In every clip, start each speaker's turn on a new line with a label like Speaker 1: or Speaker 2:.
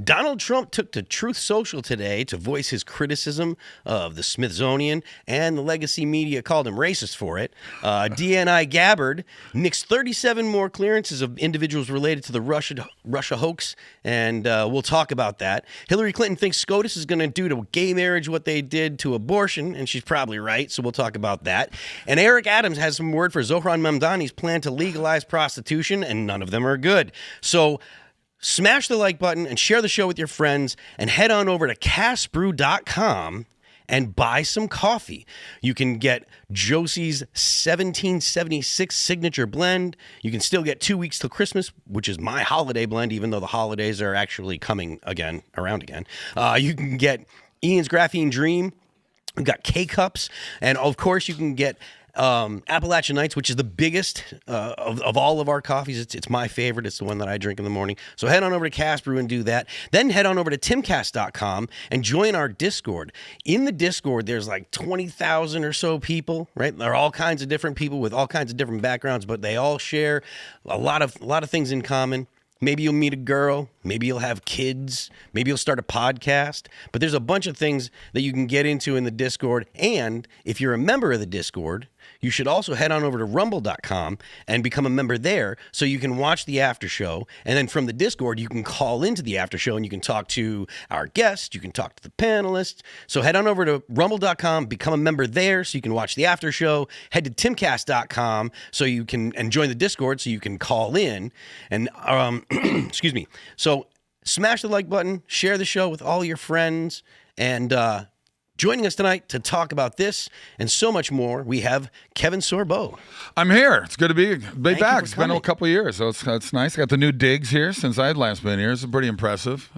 Speaker 1: Donald Trump took to Truth Social today to voice his criticism of the Smithsonian, and the legacy media called him racist for it. DNI Gabbard nixed 37 more clearances of individuals related to the Russia hoax, and we'll talk about that. Hillary Clinton thinks SCOTUS is going to do to gay marriage what they did to abortion, and she's probably right, so we'll talk about that. And Eric Adams has some word for Zohran Mamdani's plan to legalize prostitution, and none of them are good. So smash the like button and share the show with your friends, and head on over to castbrew.com and buy some coffee. You can get Josie's 1776 signature blend. You can still get 2 weeks till Christmas, which is my holiday blend, even though the holidays are actually coming around again. You can get Ian's Graphene Dream. We've got K-Cups. And of course, you can get Appalachian Nights, which is the biggest of all of our coffees. It's my favorite. It's the one that I drink in the morning. So head on over to Cast Brew and do that. Then head on over to timcast.com and join our Discord. In the Discord, there's like 20,000 or so people, right? There are all kinds of different people with all kinds of different backgrounds, but they all share a lot of things in common. Maybe you'll meet a girl, maybe you'll have kids, maybe you'll start a podcast, but there's a bunch of things that you can get into in the Discord. And if you're a member of the Discord, you should also head on over to rumble.com and become a member there so you can watch the after show. And then from the Discord, you can call into the after show and you can talk to our guests, you can talk to the panelists. So head on over to rumble.com, become a member there so you can watch the after show. Head to timcast.com so you can, and join the Discord so you can call in. And, excuse me. So smash the like button, share the show with all your friends, and joining us tonight to talk about this and so much more, we have Kevin Sorbo.
Speaker 2: I'm here. It's good to be back. It's
Speaker 1: coming.
Speaker 2: been a couple of years, so it's nice. I got the new digs here since I had last been here. It's pretty impressive.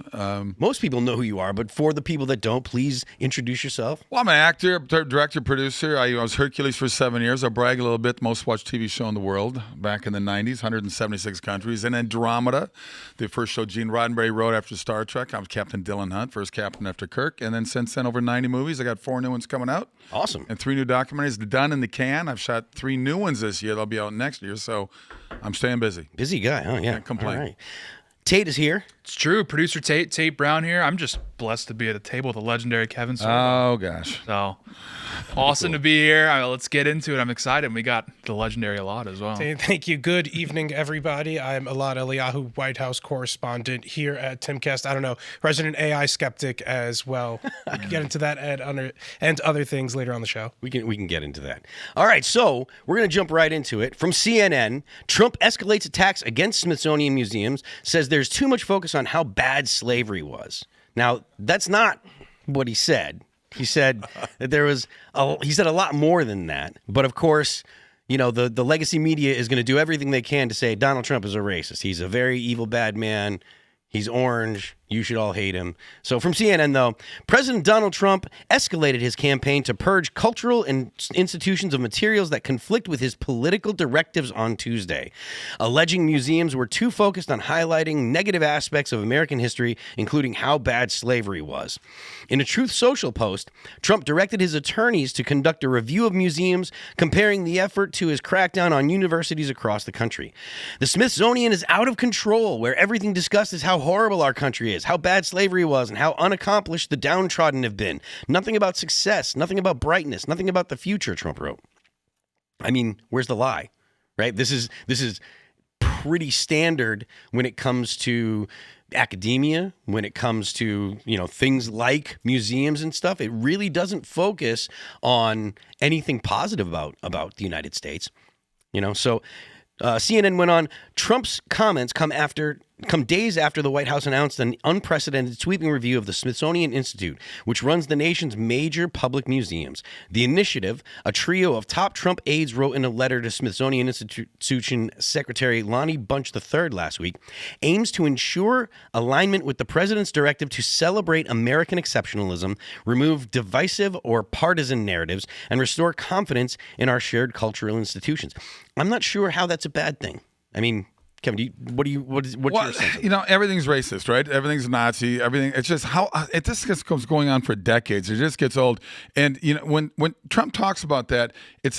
Speaker 1: Most people know who you are, but for the people that don't, please introduce yourself.
Speaker 2: Well, I'm an actor, director, producer. I was Hercules for 7 years. I'll brag a little bit. Most watched TV show in the world back in the 90s, 176 countries. And Andromeda, the first show Gene Roddenberry wrote after Star Trek. I was Captain Dylan Hunt, first captain after Kirk. And then since then, over 90 movies. I got 4 new ones coming out.
Speaker 1: Awesome.
Speaker 2: And 3 new documentaries done in the can. I've shot 3 new ones this year. They'll be out next year. So I'm staying busy.
Speaker 1: Busy guy, huh? Yeah.
Speaker 2: Can't complain.
Speaker 1: All right. Tate is here.
Speaker 3: It's true. Producer Tate Brown here. I'm just blessed to be at a table with a legendary Kevin Sorbo.
Speaker 2: Oh, gosh.
Speaker 3: So awesome to be here. Let's get into it. I'm excited. We got the legendary Elaad as well.
Speaker 4: Thank you. Good evening, everybody. I'm Elaad Eliyahu, White House correspondent here at Timcast. I don't know, resident AI skeptic as well. We can get into that and other things later on the show.
Speaker 1: We can get into that. All right, so we're going to jump right into it. From CNN, Trump escalates attacks against Smithsonian museums, says there's too much focus on how bad slavery was. Now, that's not what he said. He said that he said a lot more than that. But of course, you know, the legacy media is going to do everything they can to say Donald Trump is a racist. He's a very evil, bad man. He's orange. You should all hate him. So from CNN, though, President Donald Trump escalated his campaign to purge cultural institutions of materials that conflict with his political directives on Tuesday, alleging museums were too focused on highlighting negative aspects of American history, including how bad slavery was. In a Truth Social post, Trump directed his attorneys to conduct a review of museums, comparing the effort to his crackdown on universities across the country. The Smithsonian is out of control, where everything discussed is how horrible our country is, how bad slavery was, and how unaccomplished the downtrodden have been. Nothing about success, nothing about brightness, nothing about the future, Trump wrote. I mean, where's the lie, right? This is pretty standard when it comes to academia, when it comes to, you know, things like museums and stuff. It really doesn't focus on anything positive about the United States, you know. So CNN went on, Trump's comments come days after the White House announced an unprecedented sweeping review of the Smithsonian Institute, which runs the nation's major public museums. The initiative, a trio of top Trump aides wrote in a letter to Smithsonian Institution Secretary Lonnie Bunch III last week, aims to ensure alignment with the president's directive to celebrate American exceptionalism, remove divisive or partisan narratives, and restore confidence in our shared cultural institutions. I'm not sure how that's a bad thing. I mean, Kevin, what's your sense of it?
Speaker 2: Everything's racist, right? Everything's Nazi. Everything. It's just how it just goes going on for decades. It just gets old. And when Trump talks about that,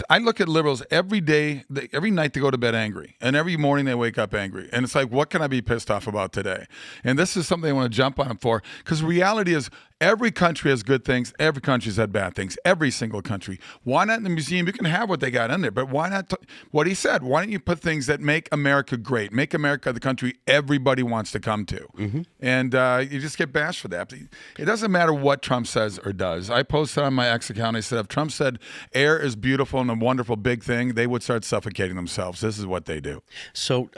Speaker 2: I look at liberals every day, every night they go to bed angry, and every morning they wake up angry. And it's like, what can I be pissed off about today? And this is something I want to jump on him for, because the reality is, every country has good things. Every country's had bad things. Every single country. Why not in the museum? You can have what they got in there, but why not? What he said. Why don't you put things that make America great? Make America the country everybody wants to come to. Mm-hmm. And you just get bashed for that. It doesn't matter what Trump says or does. I posted on my X account. I said, if Trump said air is beautiful and a wonderful big thing, they would start suffocating themselves. This is what they do.
Speaker 1: So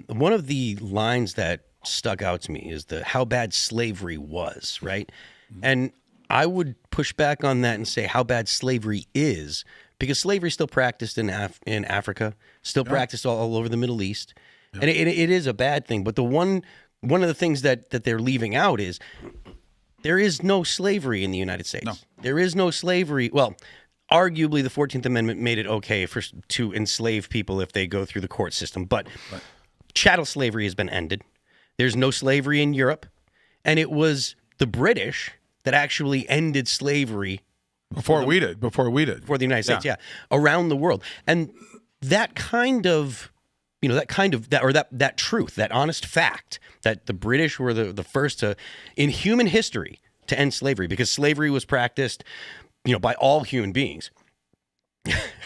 Speaker 1: one of the lines that stuck out to me is how bad slavery was, right? And I would push back on that and say how bad slavery is, because slavery is still practiced in Africa, still practiced all over the Middle East, and it is a bad thing. But one of the things that they're leaving out is there is no slavery in the United States. No. There is no slavery. Well, arguably the 14th Amendment made it okay to enslave people if they go through the court system, but chattel slavery has been ended. There's no slavery in Europe, and it was the British that actually ended slavery
Speaker 2: before we did. For
Speaker 1: the United States, around the world. And that truth, that honest fact that the British were the first in human history to end slavery, because slavery was practiced, by all human beings.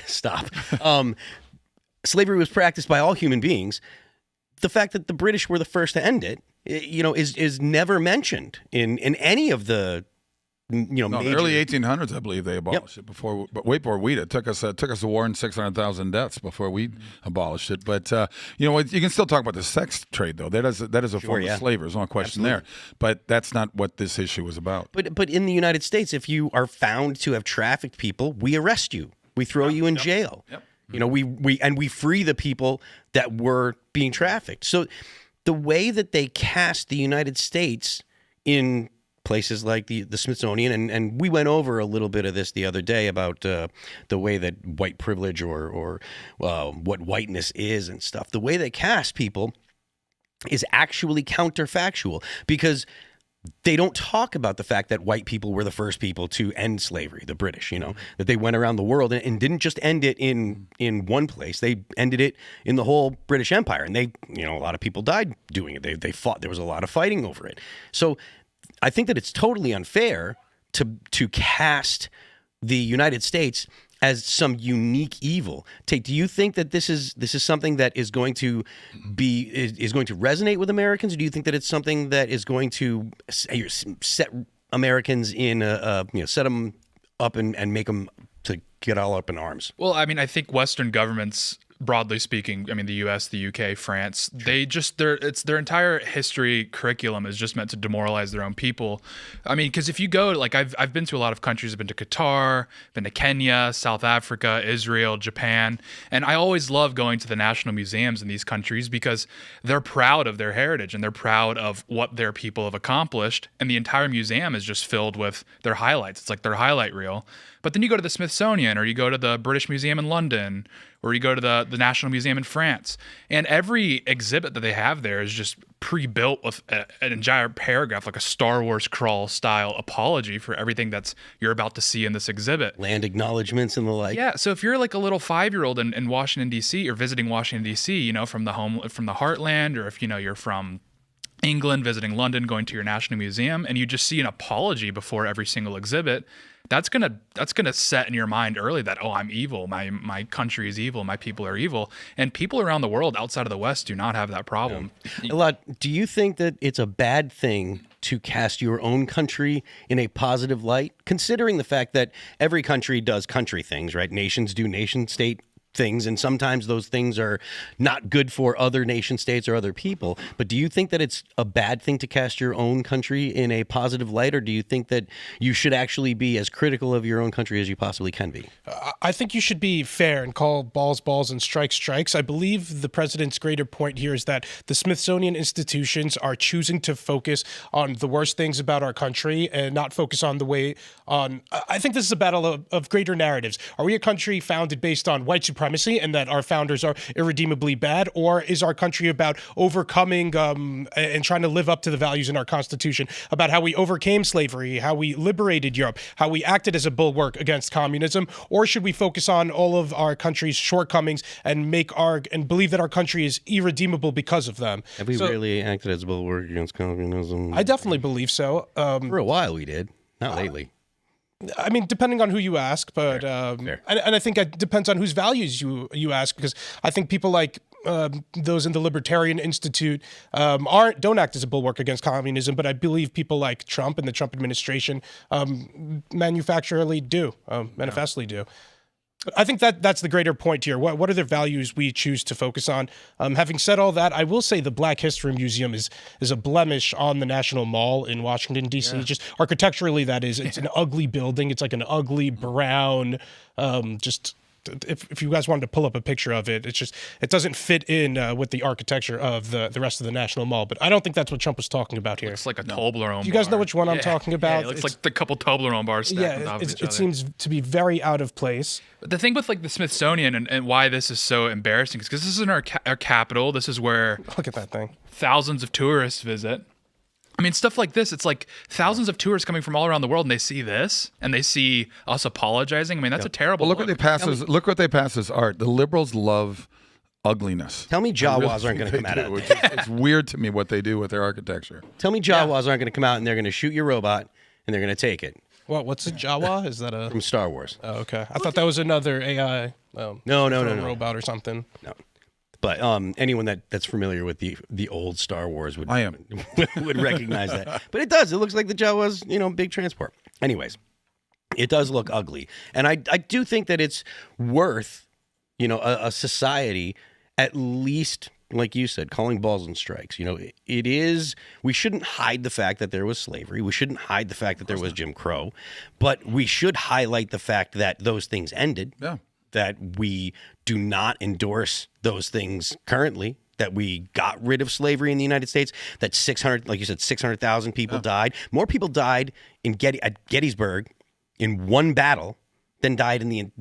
Speaker 1: Stop. Slavery was practiced by all human beings. The fact that the British were the first to end it, is never mentioned in any of the major...
Speaker 2: the early 1800s, I believe they abolished it but way before we did. It took us a war and 600,000 deaths before we abolished it. But you can still talk about the sex trade, though. That is a form of slavery. There's no question there. But that's not what this issue was about.
Speaker 1: But in the United States, if you are found to have trafficked people, we arrest you. We throw you in jail. Yep. We free the people that were being trafficked. So the way that they cast the United States in places like the Smithsonian, and we went over a little bit of this the other day about the way that white privilege or what whiteness is and stuff. The way they cast people is actually counterfactual, because they don't talk about the fact that white people were the first people to end slavery, the British, that they went around the world and didn't just end it in one place. They ended it in the whole British Empire. And they, a lot of people died doing it. They fought. There was a lot of fighting over it. So I think that it's totally unfair to cast the United States as some unique evil. Tate, do you think that this is something that is going to resonate with Americans? Or do you think that it's something that is going to set Americans in set them up and make them to get all up in arms?
Speaker 3: Well, I mean, I think Western governments, broadly speaking, the US, the UK, France, their entire history curriculum is just meant to demoralize their own people. Because if you go, I've been to a lot of countries. I've been to Qatar, been to Kenya, South Africa, Israel, Japan, and I always love going to the national museums in these countries because they're proud of their heritage and they're proud of what their people have accomplished, and the entire museum is just filled with their highlights. It's like their highlight reel. But then you go to the Smithsonian, or you go to the British Museum in London, or you go to the National Museum in France, and every exhibit that they have there is just pre-built with an entire paragraph, like a Star Wars crawl style apology for everything that's you're about to see in this exhibit.
Speaker 1: Land acknowledgments and the like.
Speaker 3: Yeah, so if you're like a little 5-year-old in Washington D.C. or visiting Washington D.C., from the heartland, or if you're from England, visiting London, going to your National Museum, and you just see an apology before every single exhibit, that's gonna set in your mind early that, oh, I'm evil, my country is evil, my people are evil, and people around the world outside of the West do not have that problem.
Speaker 1: Yeah. Elaad, do you think that it's a bad thing to cast your own country in a positive light, considering the fact that every country does country things, right? Nations do nation state things, and sometimes those things are not good for other nation states or other people. But do you think that it's a bad thing to cast your own country in a positive light, or do you think that you should actually be as critical of your own country as you possibly can be?
Speaker 4: I think you should be fair and call balls balls and strikes strikes. I believe the president's greater point here is that the Smithsonian institutions are choosing to focus on the worst things about our country and not focus on I think this is a battle of greater narratives. Are we a country founded based on white supremacy, supremacy and that our founders are irredeemably bad? Or is our country about overcoming and trying to live up to the values in our Constitution, about how we overcame slavery, how we liberated Europe, how we acted as a bulwark against communism? Or should we focus on all of our country's shortcomings and believe that our country is irredeemable because of them?
Speaker 1: Have we really acted as a bulwark against communism?
Speaker 4: I definitely believe so.
Speaker 1: For a while we did. Not lately.
Speaker 4: I mean, depending on who you ask, but
Speaker 1: Fair.
Speaker 4: And I think it depends on whose values you ask, because I think people like those in the Libertarian Institute don't act as a bulwark against communism, but I believe people like Trump and the Trump administration manifestly do. I think that's the greater point here. What are the values we choose to focus on? Having said all that, I will say the Black History Museum is a blemish on the National Mall in Washington, D.C. Just architecturally, that is. It's an ugly building. It's like an ugly brown, if you guys wanted to pull up a picture of it, it doesn't fit in with the architecture of the rest of the National Mall. But I don't think that's what Trump was talking about here.
Speaker 3: It's like a Toblerone.
Speaker 4: Do you guys know which one I'm
Speaker 3: Yeah.
Speaker 4: talking about?
Speaker 3: Yeah, it looks like the couple Toblerone bars stacked on top of each other.
Speaker 4: It seems to be very out of place.
Speaker 3: But the thing with like the Smithsonian and why this is so embarrassing is because this is in our capital. This is where
Speaker 4: Look at that thing.
Speaker 3: thousands of tourists visit. I mean, stuff like this, it's like thousands of tourists coming from all around the world, and they see this, and they see us apologizing. I mean, that's a terrible
Speaker 2: Well, look what they pass as art. The liberals love ugliness.
Speaker 1: Tell me Jawas aren't going to come out of it.
Speaker 2: It's weird to me what they do with their architecture.
Speaker 1: Tell me Jawas aren't going to come out and they're going to shoot your robot and they're going to take it
Speaker 4: What's a Jawa? Is that a...
Speaker 1: from Star Wars.
Speaker 4: Oh, okay. I thought that was another AI.
Speaker 1: No.
Speaker 4: Robot or something.
Speaker 1: No. But anyone that's familiar with the old Star Wars would would recognize that. But it does. It looks like the Jawa's, big transport. Anyways, it does look ugly. And I do think that it's worth, a society at least, like you said, calling balls and strikes. It is, we shouldn't hide the fact that there was slavery. We shouldn't hide the fact that there was Jim Crow. But we should highlight the fact that those things ended.
Speaker 2: Yeah.
Speaker 1: That we do not endorse those things currently, that we got rid of slavery in the United States, that 600,000 people died. More people died at Gettysburg in one battle than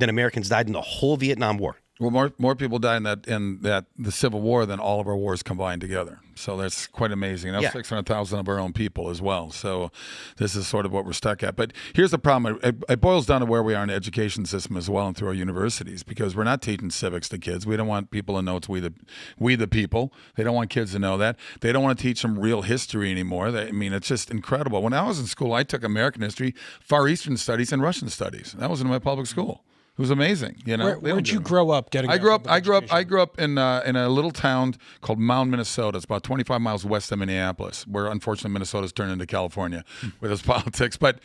Speaker 1: Americans died in the whole Vietnam War.
Speaker 2: Well, more people died in the Civil War than all of our wars combined together. So that's quite amazing. That's 600,000 of our own people as well. So this is sort of what we're stuck at. But here's the problem. It boils down to where we are in the education system as well and through our universities, because we're not teaching civics to kids. We don't want people to know it's we the people. They don't want kids to know that. They don't want to teach them real history anymore. It's just incredible. When I was in school, I took American history, Far Eastern studies, and Russian studies. That was in my public school. It was amazing,
Speaker 4: Where'd you grow up?
Speaker 2: I grew up in a little town called Mound, Minnesota. It's about 25 miles west of Minneapolis, where unfortunately Minnesota's turned into California with its politics. But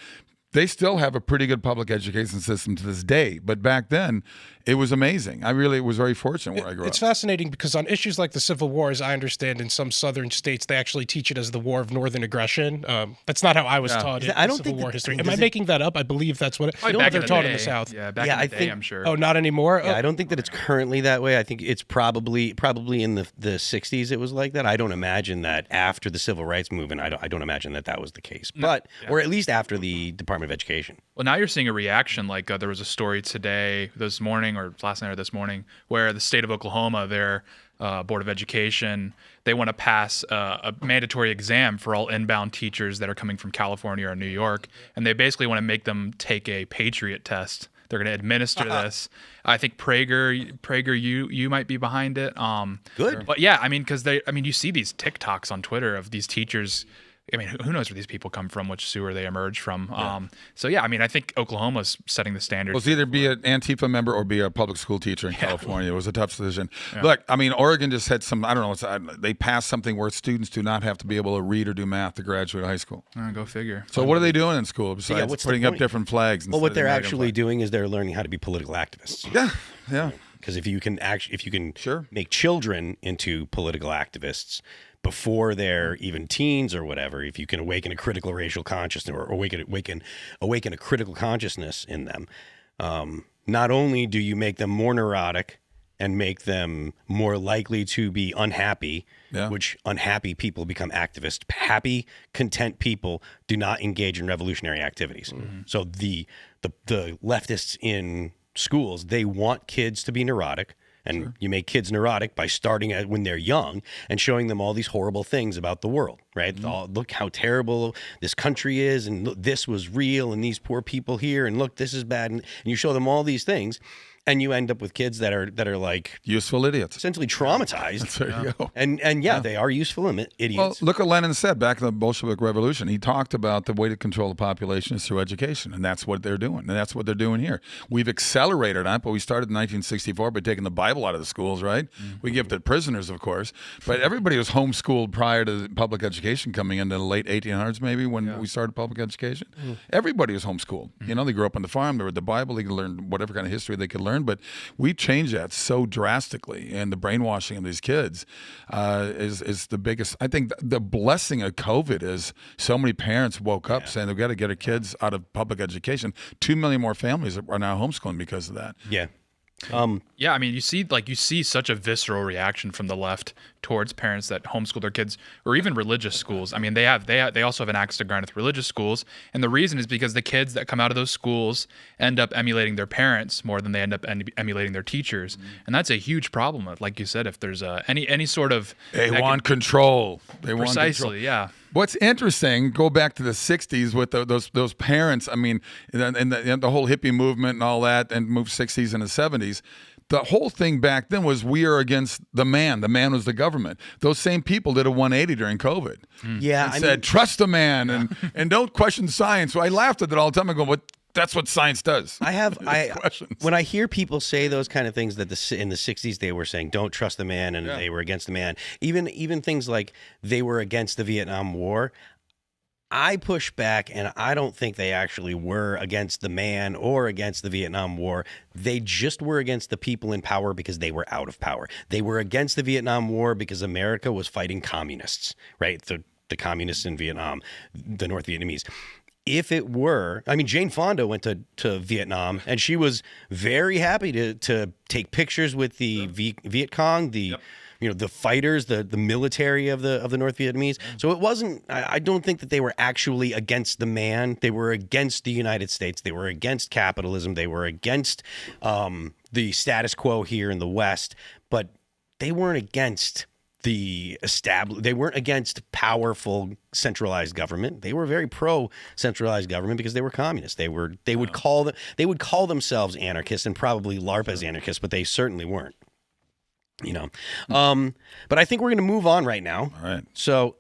Speaker 2: they still have a pretty good public education system to this day. But back then, it was amazing. I really was very fortunate where I grew up.
Speaker 4: It's fascinating because on issues like the Civil War, as I understand, in some southern states, they actually teach it as the War of Northern Aggression. That's not how I was taught in Civil War history. Am I making that up? I believe that's what they're taught in the South.
Speaker 3: Yeah, back in the day, I'm sure.
Speaker 4: Oh, not anymore?
Speaker 1: Yeah, I don't think that it's currently that way. I think it's probably in the 60s it was like that. I don't imagine that after the Civil Rights Movement, I don't imagine that was the case. But, or at least after the Department of Education.
Speaker 3: Well, now you're seeing a reaction. Like there was a story this morning or last night or this morning where the state of Oklahoma, their Board of Education, they want to pass a mandatory exam for all inbound teachers that are coming from California or New York. And they basically want to make them take a Patriot test. They're going to administer this. I think Prager, you might be behind it.
Speaker 1: Good.
Speaker 3: But yeah, because you see these TikToks on Twitter of these teachers. Who knows where these people come from, which sewer they emerge from. Yeah. I think Oklahoma's setting the standard.
Speaker 2: Well, it's either be an Antifa member or be a public school teacher in California. It was a tough decision. Yeah. Look, Oregon just had some, I don't know, they passed something where students do not have to be able to read or do math to graduate high school.
Speaker 3: Go figure.
Speaker 2: So what are they doing in school besides putting up different flags?
Speaker 1: Well, what they're actually doing is they're learning how to be political activists.
Speaker 2: Yeah.
Speaker 1: Because if you can make children into political activists before they're even teens or whatever, if you can awaken a critical racial consciousness or awaken a critical consciousness in them, not only do you make them more neurotic and make them more likely to be unhappy, which unhappy people become activists. Happy, content people do not engage in revolutionary activities. Mm-hmm. So the leftists in schools, they want kids to be neurotic. And you make kids neurotic by starting at when they're young and showing them all these horrible things about the world, right? Look how terrible this country is, and look, this was real, and these poor people here, and look, this is bad. And you show them all these things, and you end up with kids that are like
Speaker 2: useful idiots,
Speaker 1: essentially traumatized.
Speaker 2: There you go.
Speaker 1: And they are useful idiots.
Speaker 2: Well, look what Lenin said back in the Bolshevik Revolution. He talked about the way to control the population is through education, and that's what they're doing, and that's what they're doing here. We've accelerated on it, but we started in 1964 by taking the Bible out of the schools, right? We give it to prisoners, of course, but everybody was homeschooled prior to public education coming into the late 1800s, maybe, when we started public education. Everybody was homeschooled. You know, they grew up on the farm, they read the Bible, they could learn whatever kind of history they could learn. But we changed that so drastically, and the brainwashing of these kids is the biggest. I think the blessing of COVID is so many parents woke up saying they've got to get our kids out of public education. 2 million more families are now homeschooling because of that.
Speaker 1: Yeah.
Speaker 3: Yeah, I mean, you see such a visceral reaction from the left towards parents that homeschool their kids, or even religious schools. I mean, they also have an axe to grind with religious schools, and the reason is because the kids that come out of those schools end up emulating their parents more than they end up emulating their teachers, and that's a huge problem. Like you said, if there's any sort of
Speaker 2: want control, they want
Speaker 3: precisely,
Speaker 2: control.
Speaker 3: yeah.
Speaker 2: What's interesting, go back to the 60s with those parents, I mean, and the whole hippie movement and all that, and move 60s and the 70s. The whole thing back then was we are against the man. The man was the government. Those same people did a 180 during COVID.
Speaker 1: Yeah.
Speaker 2: And said, trust the man and don't question science. So I laughed at it all the time. I go, but that's what science does.
Speaker 1: When I hear people say those kind of things that in the 60s they were saying don't trust the man and they were against the man, even things like they were against the Vietnam War, I push back, and I don't think they actually were against the man or against the Vietnam War. They just were against the people in power because they were out of power. They were against the Vietnam War because America was fighting communists, right? The communists in Vietnam, the North Vietnamese. If it were, I mean, Jane Fonda went to Vietnam, and she was very happy to take pictures with the Viet Cong, the fighters, the military of the North Vietnamese. So it wasn't. I don't think that they were actually against the man. They were against the United States. They were against capitalism. They were against the status quo here in the West. But they weren't against they weren't against powerful centralized government. They were very pro centralized government because they were communists. They would call themselves anarchists and probably LARP as anarchists, but they certainly weren't. But I think we're going to move on right now.
Speaker 2: All right.
Speaker 1: So,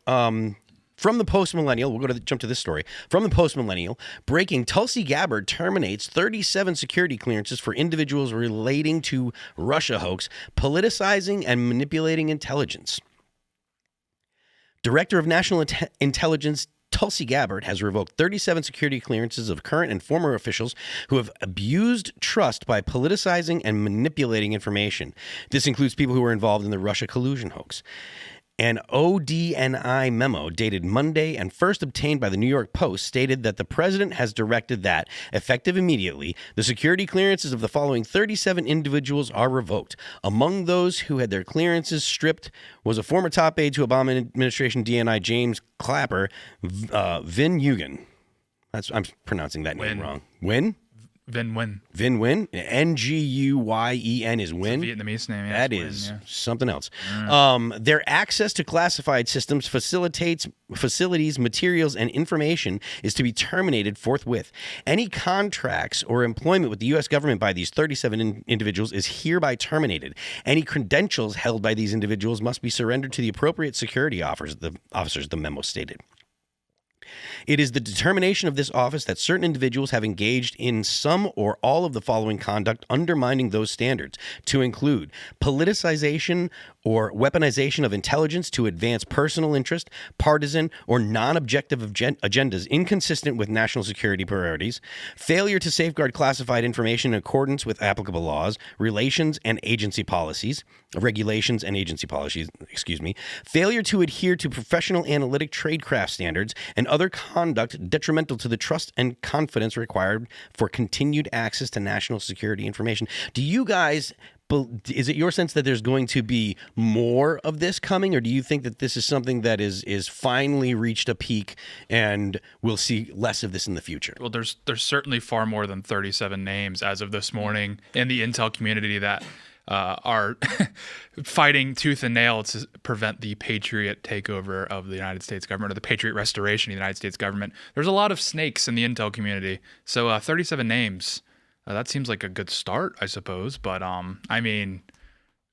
Speaker 1: from the post-millennial, we'll jump to this story. From the post-millennial, breaking: Tulsi Gabbard terminates 37 security clearances for individuals relating to Russia hoax, politicizing and manipulating intelligence. Director of National Intelligence Tulsi Gabbard has revoked 37 security clearances of current and former officials who have abused trust by politicizing and manipulating information. This includes people who were involved in the Russia collusion hoax. An ODNI memo dated Monday and first obtained by the New York Post stated that the president has directed that, effective immediately, the security clearances of the following 37 individuals are revoked. Among those who had their clearances stripped was a former top aide to Obama administration DNI James Clapper, Vin Nguyen. I'm pronouncing that name wrong. Nguyen?
Speaker 3: Vin Nguyen.
Speaker 1: Vin Nguyen. Nguyen is Nguyen.
Speaker 3: Vietnamese name. Yeah,
Speaker 1: that is something else. Their access to classified systems, facilities, materials, and information is to be terminated forthwith. Any contracts or employment with the U.S. government by these 37 individuals is hereby terminated. Any credentials held by these individuals must be surrendered to the appropriate security officers, the memo stated. It is the determination of this office that certain individuals have engaged in some or all of the following conduct undermining those standards, to include politicization or weaponization of intelligence to advance personal interest, partisan, or non-objective agendas inconsistent with national security priorities, failure to safeguard classified information in accordance with applicable laws, regulations and agency policies, failure to adhere to professional analytic tradecraft standards, and other conduct detrimental to the trust and confidence required for continued access to national security information. Do you guys is it your sense that there's going to be more of this coming, or do you think that this is something that is finally reached a peak and we'll see less of this in the future?
Speaker 3: Well, there's certainly far more than 37 names as of this morning in the intel community that are fighting tooth and nail to prevent the Patriot takeover of the United States government, or the Patriot restoration of the United States government. There's a lot of snakes in the intel community. So 37 names, that seems like a good start, I suppose. But I mean,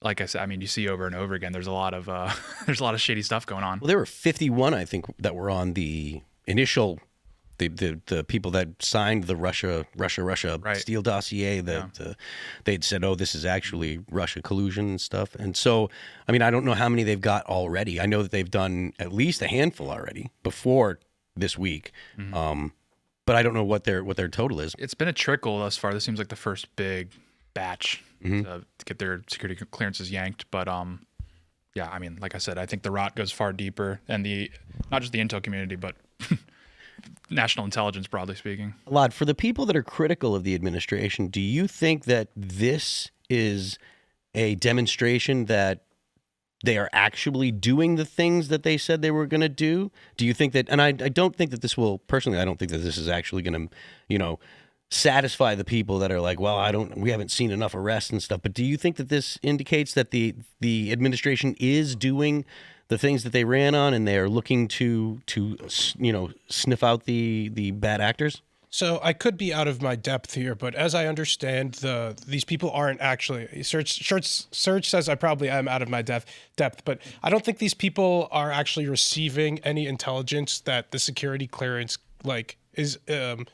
Speaker 3: like I said, I mean, you see over and over again, there's a lot of shady stuff going on.
Speaker 1: Well, there were 51, I think, that were on the initial. The people that signed the Russia
Speaker 3: Right.
Speaker 1: Steele dossier, they'd said, oh, this is actually Russia collusion and stuff. And so, I mean, I don't know how many they've got already. I know that they've done at least a handful already before this week. But I don't know what their total is.
Speaker 3: It's been a trickle thus far. This seems like the first big batch to get their security clearances yanked. But yeah, I mean, like I said, I think the rot goes far deeper, and not just the intel community, but national intelligence, broadly speaking.
Speaker 1: Elaad, for the people that are critical of the administration, do you think that this is a demonstration that they are actually doing the things that they said they were going to do? Do you think that, and I don't think that this will, personally, I don't think that this is actually going to, satisfy the people that are like, well, we haven't seen enough arrests and stuff. But do you think that this indicates that the administration is doing the things that they ran on, and they are looking to sniff out the bad actors?
Speaker 4: So I could be out of my depth here, but as I understand, these people aren't actually. Serge says I probably am out of my depth, but I don't think these people are actually receiving any intelligence that the security clearance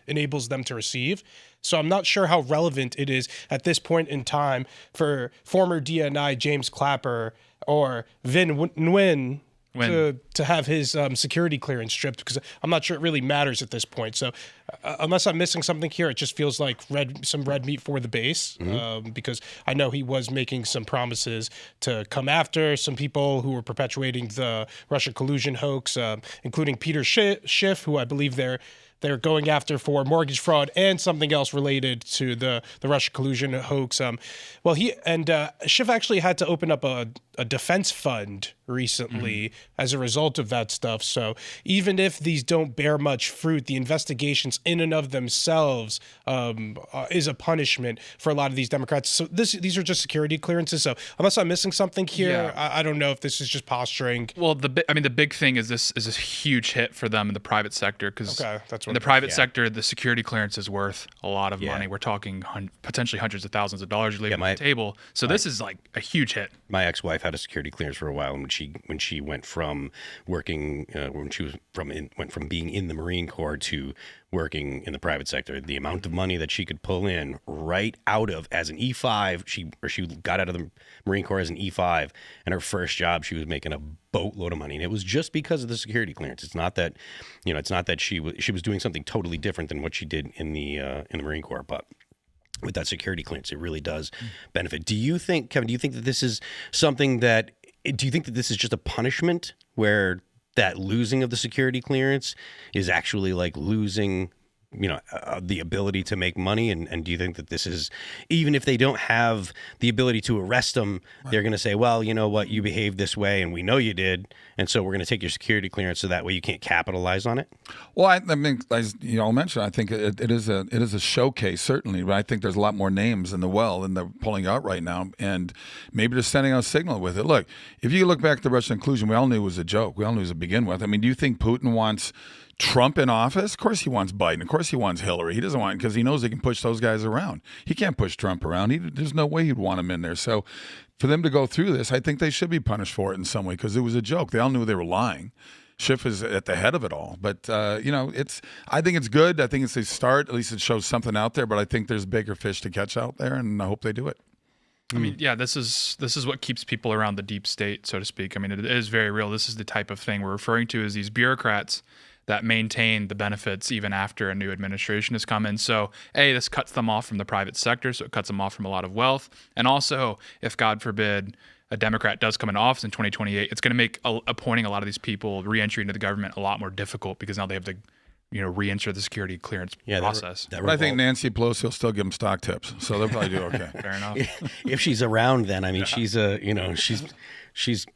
Speaker 4: enables them to receive. So I'm not sure how relevant it is at this point in time for former DNI James Clapper or Vin Nguyen to have his security clearance stripped, because I'm not sure it really matters at this point. So unless I'm missing something here, it just feels like some red meat for the base, because I know he was making some promises to come after some people who were perpetuating the Russia collusion hoax, including Peter Schiff, who I believe they're going after for mortgage fraud and something else related to the Russia collusion hoax. Schiff actually had to open up a defense fund recently as a result of that stuff. So even if these don't bear much fruit, the investigations in and of themselves is a punishment for a lot of these Democrats. So these are just security clearances. So unless I'm missing something here, I don't know if this is just posturing.
Speaker 3: Well, the big thing is this is a huge hit for them in the private sector, because in the private sector, the security clearance is worth a lot of money. We're talking potentially hundreds of thousands of dollars you're leaving on the table. So this is like a huge hit.
Speaker 1: My ex-wife had a security clearance for a while, and when she went from working went from being in the Marine Corps to working in the private sector, the amount of money that she could pull in right out of as an E5, she got out of the Marine Corps as an E5, and her first job she was making a boatload of money, and it was just because of the security clearance. It's not that she was doing something totally different than what she did in the Marine Corps, but with that security clearance, it really does benefit. Do you think, Kevin, do you think that this is something that, do you think that this is just a punishment where that losing of the security clearance is actually like losing, the ability to make money? And do you think that this is, even if they don't have the ability to arrest them, they're going to say, well, you know what, you behaved this way and we know you did, and so we're going to take your security clearance so that way you can't capitalize on it?
Speaker 2: Well, I mean, as you all mentioned, I think it is a showcase, certainly, but I think there's a lot more names in the well, and they're pulling out right now, and maybe they're sending out a signal with it. Look, if you look back at the Russian inclusion, we all knew it was a joke. We all knew it was to begin with. I mean, do you think Putin wants Trump in office? Of course he wants Biden. Of course he wants Hillary. He doesn't want, because he knows he can push those guys around. He can't push Trump around. There's no way he'd want him in there. So for them to go through this, I think they should be punished for it in some way, because it was a joke. They all knew they were lying. Schiff is at the head of it all. But, I think it's good. I think it's a start. At least it shows something out there. But I think there's bigger fish to catch out there, and I hope they do it.
Speaker 3: I mean, yeah, this is what keeps people around the deep state, so to speak. I mean, it is very real. This is the type of thing we're referring to as these bureaucrats that maintain the benefits even after a new administration has come in. So, this cuts them off from the private sector, so it cuts them off from a lot of wealth. And also, if God forbid a Democrat does come into office in 2028, it's going to make appointing a lot of these people re-entry into the government a lot more difficult, because now they have to re-enter the security clearance
Speaker 1: Yeah,
Speaker 3: process.
Speaker 2: But I think Nancy Pelosi will still give them stock tips, so they'll probably do okay.
Speaker 3: Fair enough.
Speaker 1: if she's around, then I mean, she's she's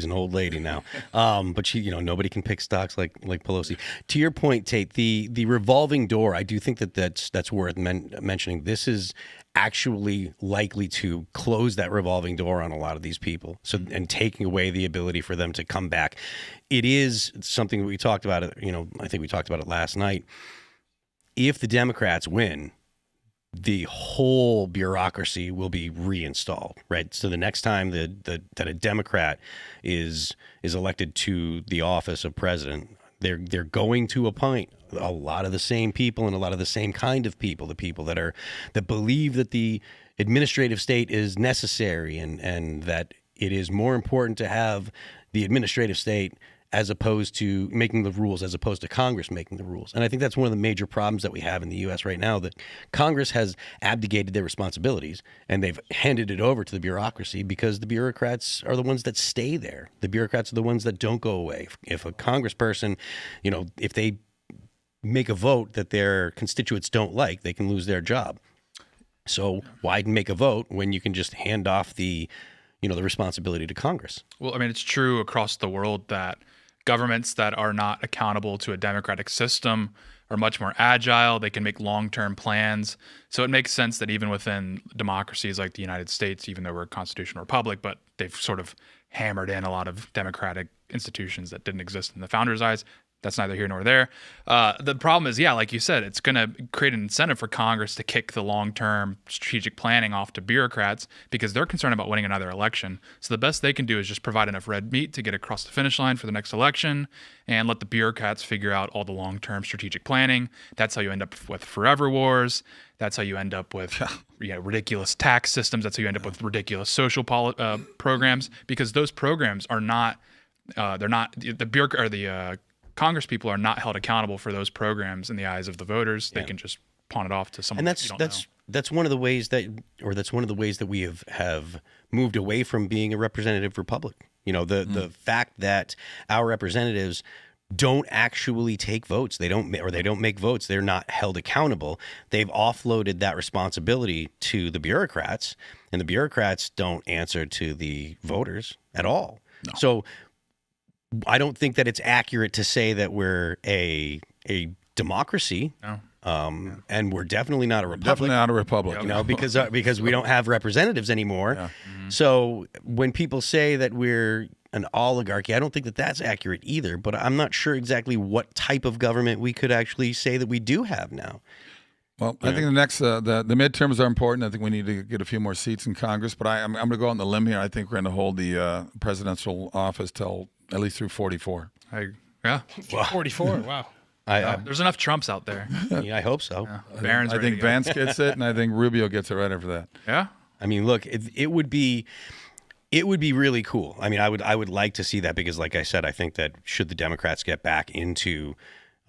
Speaker 1: an old lady now, but she, nobody can pick stocks like Pelosi. To your point, Tate, the revolving door, I do think that's worth mentioning. This is actually likely to close that revolving door on a lot of these people. So, and taking away the ability for them to come back. It is something we talked about. I think we talked about it last night. If the Democrats win, the whole bureaucracy will be reinstalled, right? So the next time that a Democrat is elected to the office of president, they're going to appoint a lot of the same people and a lot of the same kind of people, the people that believe that the administrative state is necessary and that it is more important to have the administrative state as opposed to making the rules, as opposed to Congress making the rules. And I think that's one of the major problems that we have in the U.S. right now, that Congress has abdicated their responsibilities and they've handed it over to the bureaucracy because the bureaucrats are the ones that stay there. The bureaucrats are the ones that don't go away. If a congressperson, if they make a vote that their constituents don't like, they can lose their job. So why make a vote when you can just hand off the responsibility to Congress?
Speaker 3: Well, I mean, it's true across the world that governments that are not accountable to a democratic system are much more agile. They can make long-term plans. So it makes sense that even within democracies like the United States, even though we're a constitutional republic, but they've sort of hammered in a lot of democratic institutions that didn't exist in the founders' eyes. That's neither here nor there. The problem is, like you said, it's going to create an incentive for Congress to kick the long-term strategic planning off to bureaucrats because they're concerned about winning another election. So the best they can do is just provide enough red meat to get across the finish line for the next election and let the bureaucrats figure out all the long-term strategic planning. That's how you end up with forever wars. That's how you end up with ridiculous tax systems. That's how you end up with ridiculous social programs, because those programs are not the Congress people are not held accountable for those programs in the eyes of the voters. They can just pawn it off to someone.
Speaker 1: And that's one of the ways that we have moved away from being a representative republic. The fact that our representatives don't actually take votes, they don't make votes, they're not held accountable. They've offloaded that responsibility to the bureaucrats, and the bureaucrats don't answer to the voters at all. No. So I don't think that it's accurate to say that we're a democracy. No. And we're definitely not a republic.
Speaker 2: Definitely not a republic.
Speaker 1: Because we don't have representatives anymore. Yeah. Mm-hmm. So when people say that we're an oligarchy, I don't think that that's accurate either. But I'm not sure exactly what type of government we could actually say that we do have now.
Speaker 2: Well, I think the next the midterms are important. I think we need to get a few more seats in Congress. But I'm going to go on the limb here. I think we're going to hold the presidential office till at least through 44.
Speaker 4: 44. Wow.
Speaker 3: There's enough Trumps out there.
Speaker 1: Yeah, I hope so.
Speaker 3: Yeah.
Speaker 2: I think Vance gets it, and I think Rubio gets it right after that.
Speaker 3: Yeah.
Speaker 1: I mean, look, it would be really cool. I mean, I would like to see that because, like I said, I think that should the Democrats get back into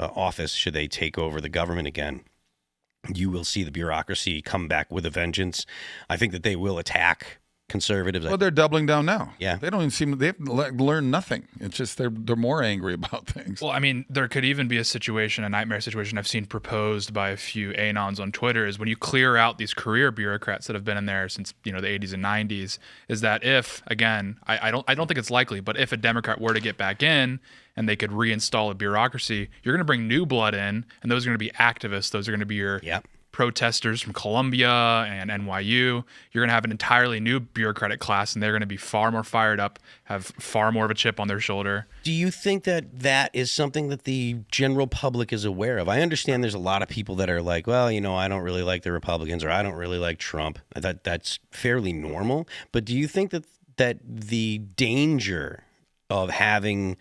Speaker 1: office, should they take over the government again, you will see the bureaucracy come back with a vengeance. I think that they will attack conservatives.
Speaker 2: Well, they're doubling down now.
Speaker 1: Yeah.
Speaker 2: They don't even seem, they've learned nothing. It's just they're more angry about things.
Speaker 3: Well, I mean, there could even be a nightmare situation I've seen proposed by a few anons on Twitter is when you clear out these career bureaucrats that have been in there since, the 80s and 90s, is that if, again, I don't think it's likely, but if a Democrat were to get back in and they could reinstall a bureaucracy, you're going to bring new blood in, and those are going to be activists. Those are going to be your protesters from Columbia and NYU. You're going to have an entirely new bureaucratic class, and they're going to be far more fired up, have far more of a chip on their shoulder.
Speaker 1: Do you think that is something that the general public is aware of? I understand there's a lot of people that are like, well, I don't really like the Republicans, or I don't really like Trump. That's fairly normal. But do you think that the danger of having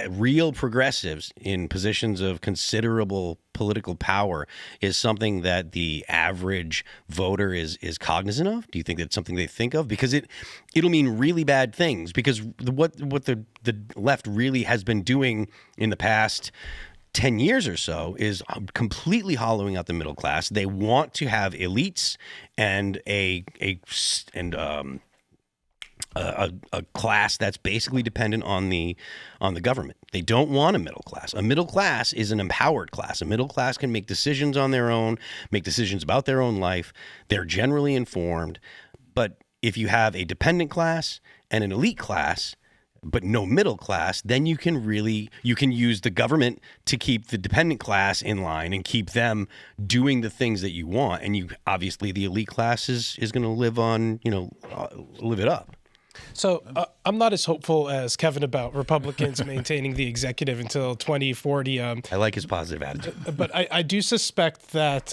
Speaker 1: real progressives in positions of considerable political power is something that the average voter is cognizant of? Do you think that's something they think of? Because it'll mean really bad things. Because what the left really has been doing in the past 10 years or so is completely hollowing out the middle class. They want to have elites and a class that's basically dependent on the government. They don't want a middle class. A middle class is an empowered class. A middle class can make decisions on their own, make decisions about their own life. They're generally informed. But if you have a dependent class and an elite class, but no middle class, then you can use the government to keep the dependent class in line and keep them doing the things that you want. And you obviously the elite class is going to live on, live it up.
Speaker 4: So I'm not as hopeful as Kevin about Republicans maintaining the executive until 2040.
Speaker 1: I like his positive attitude.
Speaker 4: But I do suspect that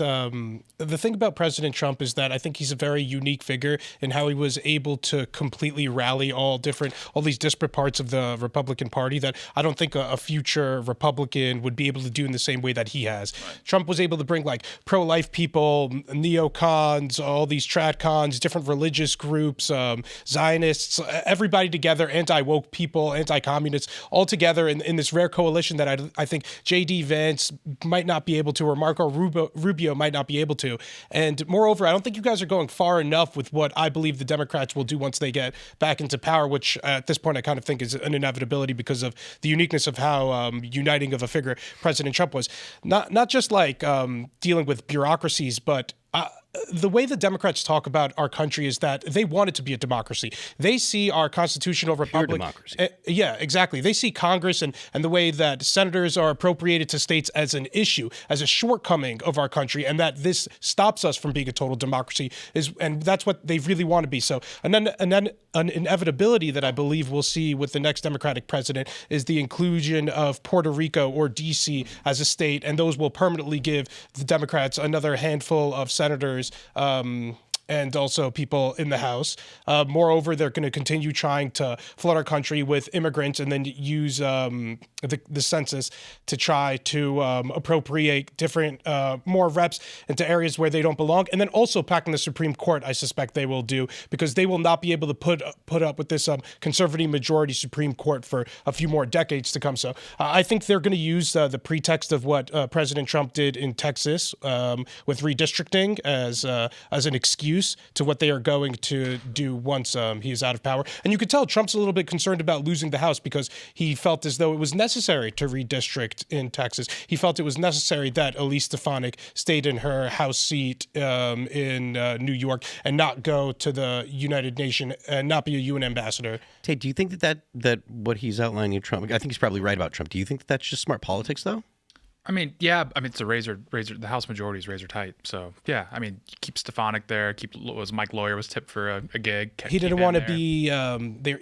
Speaker 4: the thing about President Trump is that I think he's a very unique figure in how he was able to completely rally all these disparate parts of the Republican Party that I don't think a future Republican would be able to do in the same way that he has. Right. Trump was able to bring like pro-life people, neocons, all these tradcons, different religious groups, Zionists, everybody together, anti-woke people, anti-communists, all together in this rare coalition that I think J.D. Vance might not be able to, or Marco Rubio might not be able to. And moreover, I don't think you guys are going far enough with what I believe the Democrats will do once they get back into power, which at this point I kind of think is an inevitability because of the uniqueness of how uniting of a figure President Trump was. Not just like dealing with bureaucracies, but the way the Democrats talk about our country is that they want it to be a democracy. They see our constitutional republic.
Speaker 1: Pure democracy.
Speaker 4: Yeah, exactly. They see Congress and the way that senators are appropriated to states as an issue, as a shortcoming of our country, and that this stops us from being a total democracy. And that's what they really want to be. So an inevitability that I believe we'll see with the next Democratic president is the inclusion of Puerto Rico or D.C. as a state, and those will permanently give the Democrats another handful of senators and also people in the House. Moreover, they're going to continue trying to flood our country with immigrants and then use the census to try to appropriate different more reps into areas where they don't belong. And then also packing the Supreme Court, I suspect they will do, because they will not be able to put up with this conservative majority Supreme Court for a few more decades to come. So I think they're going to use the pretext of what President Trump did in Texas with redistricting as an excuse to what they are going to do once he is out of power. And you could tell Trump's a little bit concerned about losing the House because he felt as though it was necessary to redistrict in Texas. He felt it was necessary that Elise Stefanik stayed in her House seat in New York and not go to the United Nations and not be a UN ambassador.
Speaker 1: Tate, do you think that what he's outlining in Trump, I think he's probably right about Trump. Do you think that's just smart politics, though?
Speaker 3: I mean, yeah. I mean, it's a razor. The House majority is razor tight. So yeah. I mean, keep Stefanik there. Mike Lawyer was tipped for a gig.
Speaker 4: He didn't want to be there.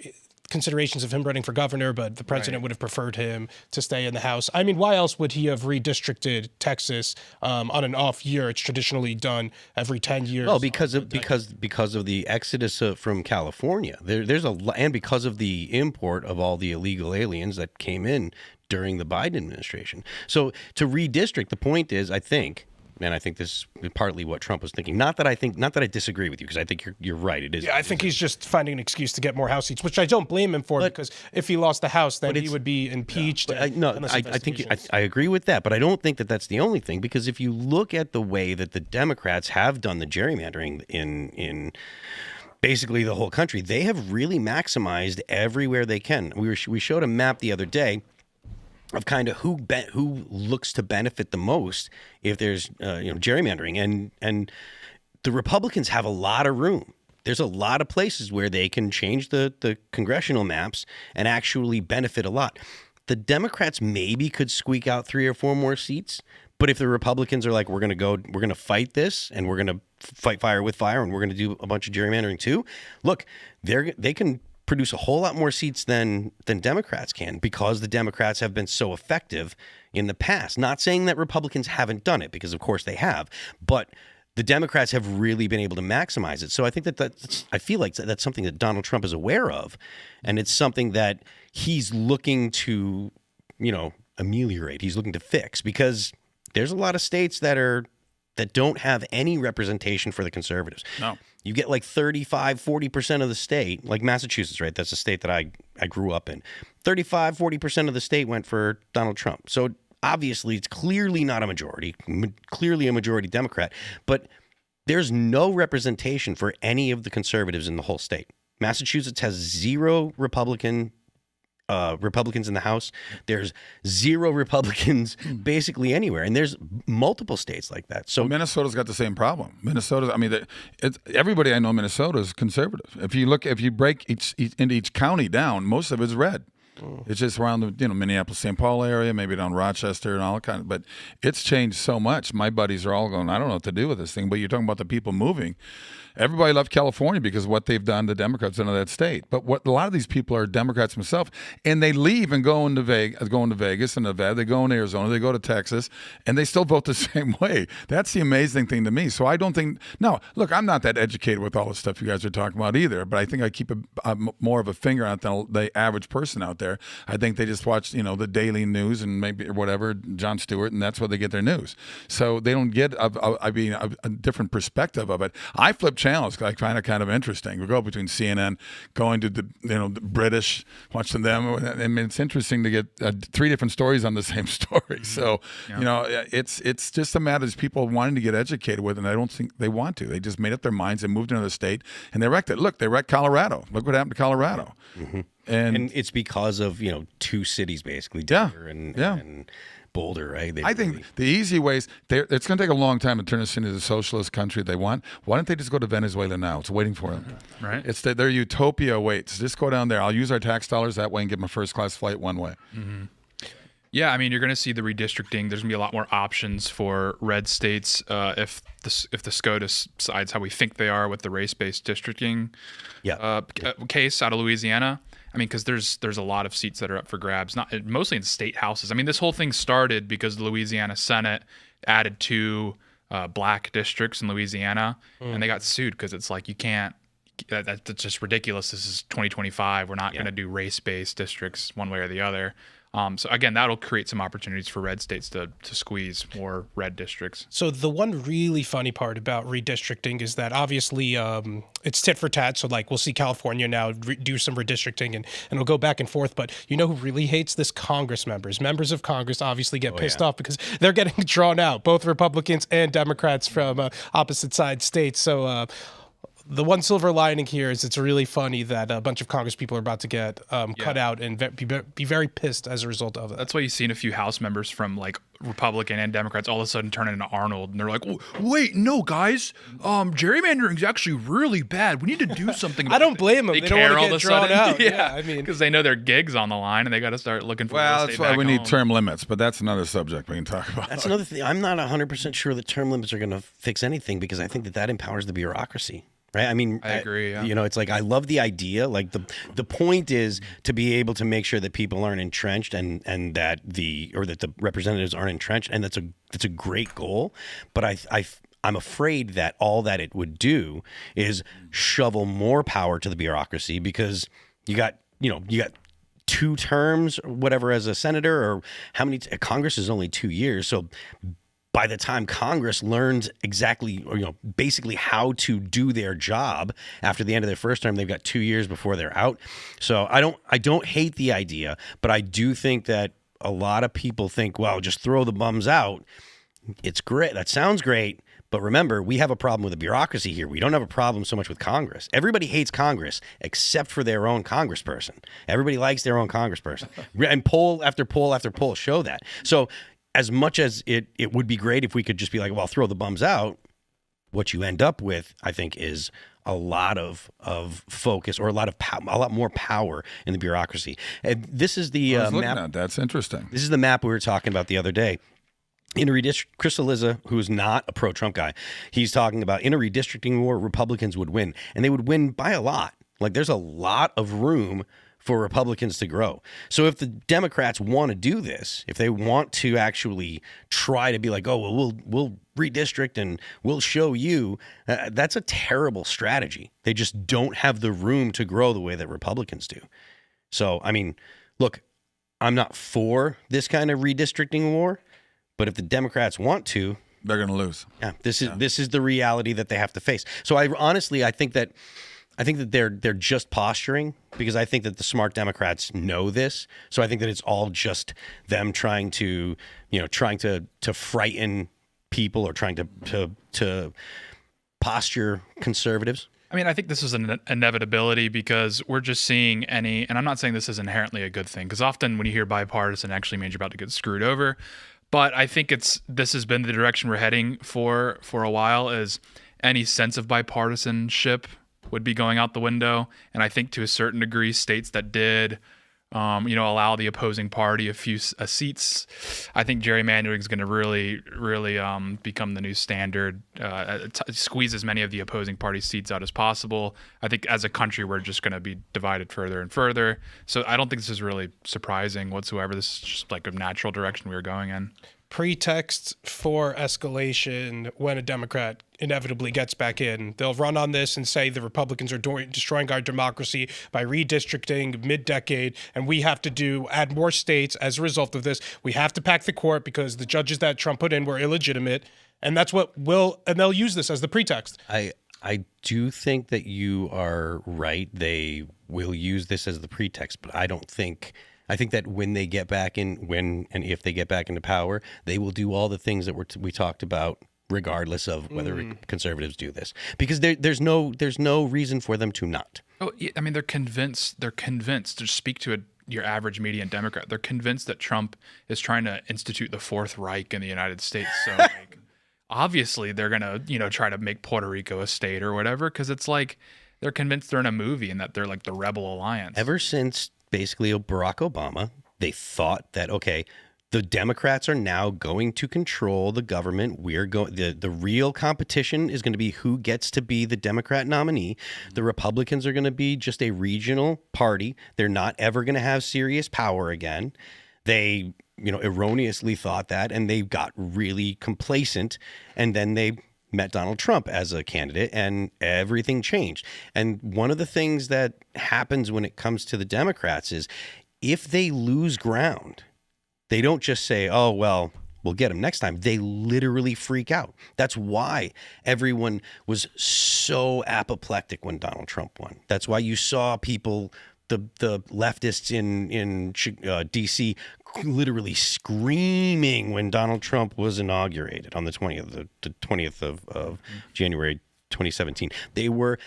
Speaker 4: Considerations of him running for governor, but the president would have preferred him to stay in the House. I mean, why else would he have redistricted Texas on an off year? It's traditionally done every 10 years.
Speaker 1: Oh, because of the exodus from California. And because of the import of all the illegal aliens that came in during the Biden administration. So to redistrict, the point is, I think this is partly what Trump was thinking. Not that I disagree with you, because I think you're right. It is.
Speaker 4: Yeah, I think he's just finding an excuse to get more House seats, which I don't blame him for, because if he lost the House, then he would be impeached.
Speaker 1: Yeah. I think I agree with that, but I don't think that that's the only thing, because if you look at the way that the Democrats have done the gerrymandering in basically the whole country, they have really maximized everywhere they can. We showed a map the other day of kind of who looks to benefit the most if there's gerrymandering, and the Republicans have a lot of room. There's a lot of places where they can change the congressional maps and actually benefit a lot. The Democrats maybe could squeak out 3 or 4 more seats, but if the Republicans are like, we're going to fight this, and we're going to fight fire with fire, and we're going to do a bunch of gerrymandering too, look, they can produce a whole lot more seats than Democrats can, because the Democrats have been so effective in the past. Not saying that Republicans haven't done it, because of course they have, but the Democrats have really been able to maximize it. So I think I feel like that's something that Donald Trump is aware of, and it's something that he's looking to, ameliorate. He's looking to fix, because there's a lot of states that don't have any representation for the conservatives. No. You get like 35-40% of the state, like Massachusetts, right? That's a state that I grew up in. 35-40% of the state went for Donald Trump. So obviously it's clearly not a majority, clearly a majority Democrat, but there's no representation for any of the conservatives in the whole state. Massachusetts has 0 Republicans in the House. There's 0 Republicans basically anywhere, and there's multiple states like that. So
Speaker 2: Minnesota's got the same problem. I mean, everybody I know in Minnesota is conservative. If you break into each county down, most of it's red. It's just around the Minneapolis, St. Paul area, maybe down Rochester and all that kind of. But it's changed so much. My buddies are all going, I don't know what to do with this thing. But you're talking about the people moving. Everybody left California because of what they've done to Democrats in that state. But a lot of these people are Democrats themselves, and they leave and go into Vegas and Nevada. They go into Arizona. They go to Texas, and they still vote the same way. That's the amazing thing to me. So I don't think. No, look, I'm not that educated with all the stuff you guys are talking about either. But I think I keep more of a finger on it than the average person out there. I think they just watch the daily news and maybe or whatever, Jon Stewart, and that's where they get their news. So they don't get a different perspective of it. I flip channels. I find it kind of interesting. We go between CNN, going to the British, watching them. I mean, it's interesting to get 3 different stories on the same story. So it's just a matter of people wanting to get educated with, and I don't think they want to. They just made up their minds and moved to another state, and they wrecked it. Look, they wrecked Colorado. Look what happened to Colorado.
Speaker 1: Mm-hmm. And it's because of 2 cities basically, Denver and Boulder, right?
Speaker 2: I think the easy ways, it's going to take a long time to turn this into the socialist country they want. Why don't they just go to Venezuela now? It's waiting for them.
Speaker 3: Right.
Speaker 2: It's their utopia waits. Just go down there. I'll use our tax dollars that way and get my first-class flight one way.
Speaker 3: Mm-hmm. Yeah, I mean, you're going to see the redistricting. There's going to be a lot more options for red states if the SCOTUS decides how we think they are with the race-based districting case out of Louisiana. I mean, because there's a lot of seats that are up for grabs, mostly in state houses. I mean, this whole thing started because the Louisiana Senate added 2 black districts in Louisiana, and they got sued because it's like you can't. That's just ridiculous. This is 2025. We're not going to do race-based districts one way or the other. So again, that'll create some opportunities for red states to squeeze more red districts.
Speaker 4: So the one really funny part about redistricting is that obviously it's tit for tat. So like we'll see California now do some redistricting and it'll go back and forth. But you know who really hates this? Congress members. Members of Congress obviously get pissed off because they're getting drawn out, both Republicans and Democrats from opposite side states. So the one silver lining here is it's really funny that a bunch of Congress people are about to get cut out and be very pissed as a result of it.
Speaker 3: That's why you've seen a few House members from like Republican and Democrats all of a sudden turn into Arnold, and they're like, oh, "Wait, no, guys, gerrymandering is actually really bad. We need to do something."
Speaker 4: I don't blame them. They don't want to get drawn out.
Speaker 3: Yeah,
Speaker 4: I mean,
Speaker 3: because they know their gig's on the line and they got to start looking for.
Speaker 2: Well, that's why we need term limits, but that's another subject we can talk about.
Speaker 1: That's another thing. I'm not 100% sure that term limits are going to fix anything because I think that empowers the bureaucracy. Right. I mean,
Speaker 3: I agree. Yeah.
Speaker 1: It's like I love the idea. Like the point is to be able to make sure that people aren't entrenched and that the representatives aren't entrenched, and that's a great goal. But I'm afraid that all that it would do is shovel more power to the bureaucracy because you got 2 terms or whatever as a senator, or how many Congress is only 2 years, so. By the time Congress learns exactly, or basically how to do their job after the end of their first term, they've got 2 years before they're out. So I don't hate the idea, but I do think that a lot of people think, well, just throw the bums out. It's great. That sounds great. But remember, we have a problem with the bureaucracy here. We don't have a problem so much with Congress. Everybody hates Congress except for their own congressperson. Everybody likes their own congressperson. And poll after poll after poll show that. So as much as it would be great if we could just be like, well, throw the bums out, what you end up with, I think, is a lot of focus or a lot more power in the bureaucracy. And this is the map.
Speaker 2: That's interesting.
Speaker 1: This is the map we were talking about the other day. In a Chris Cillizza, who's not a pro-Trump guy, he's talking about in a redistricting war, Republicans would win, and they would win by a lot. Like there's a lot of room for Republicans to grow. So if the Democrats want to do this, if they want to actually try to be like, oh, well, we'll redistrict and we'll show you, that's a terrible strategy. They just don't have the room to grow the way that Republicans do. So, I mean, look, I'm not for this kind of redistricting war, but if the Democrats want to,
Speaker 2: they're going to lose.
Speaker 1: Yeah, this is the reality that they have to face. So I think that they're just posturing because I think that the smart Democrats know this. So I think that it's all just them trying to frighten people or trying to posture conservatives.
Speaker 3: I mean, I think this is an inevitability because we're just seeing and I'm not saying this is inherently a good thing, because often when you hear bipartisan, it actually means you're about to get screwed over. But I think this has been the direction we're heading for a while, is any sense of bipartisanship would be going out the window. And I think to a certain degree, states that did allow the opposing party a few seats, I think gerrymandering is going to really become the new standard. Squeeze as many of the opposing party seats out as possible. I think as a country, we're just going to be divided further and further. So I don't think this is really surprising whatsoever. This is just like a natural direction we were going in.
Speaker 4: Pretext for escalation when a Democrat inevitably gets back in. They'll run on this and say the Republicans are destroying our democracy by redistricting mid-decade, and we have to add more states as a result of this. We have to pack the court because the judges that Trump put in were illegitimate, and that's what and they'll use this as the pretext.
Speaker 1: I do think that you are right. They will use this as the pretext, but I think that when they get back if they get back into power, they will do all the things that we talked about, regardless of whether conservatives do this, because there's no reason for them to not.
Speaker 3: Oh, I mean, they're convinced. To speak to your average median Democrat, they're convinced that Trump is trying to institute the Fourth Reich in the United States. So, like, obviously, they're gonna try to make Puerto Rico a state or whatever, because it's like they're convinced they're in a movie and that they're like the rebel alliance.
Speaker 1: Ever since basically Barack Obama, they thought that, okay, the Democrats are now going to control the government. The real competition is going to be who gets to be the Democrat nominee. The Republicans are going to be just a regional party. They're not ever going to have serious power again. They, erroneously thought that, and they got really complacent, and then they met Donald Trump as a candidate, and everything changed. And one of the things that happens when it comes to the Democrats is if they lose ground, they don't just say, oh, well, we'll get him next time. They literally freak out. That's why everyone was so apoplectic when Donald Trump won. That's why you saw people, the leftists in D.C., literally screaming when Donald Trump was inaugurated on the 20th of January 2017. They were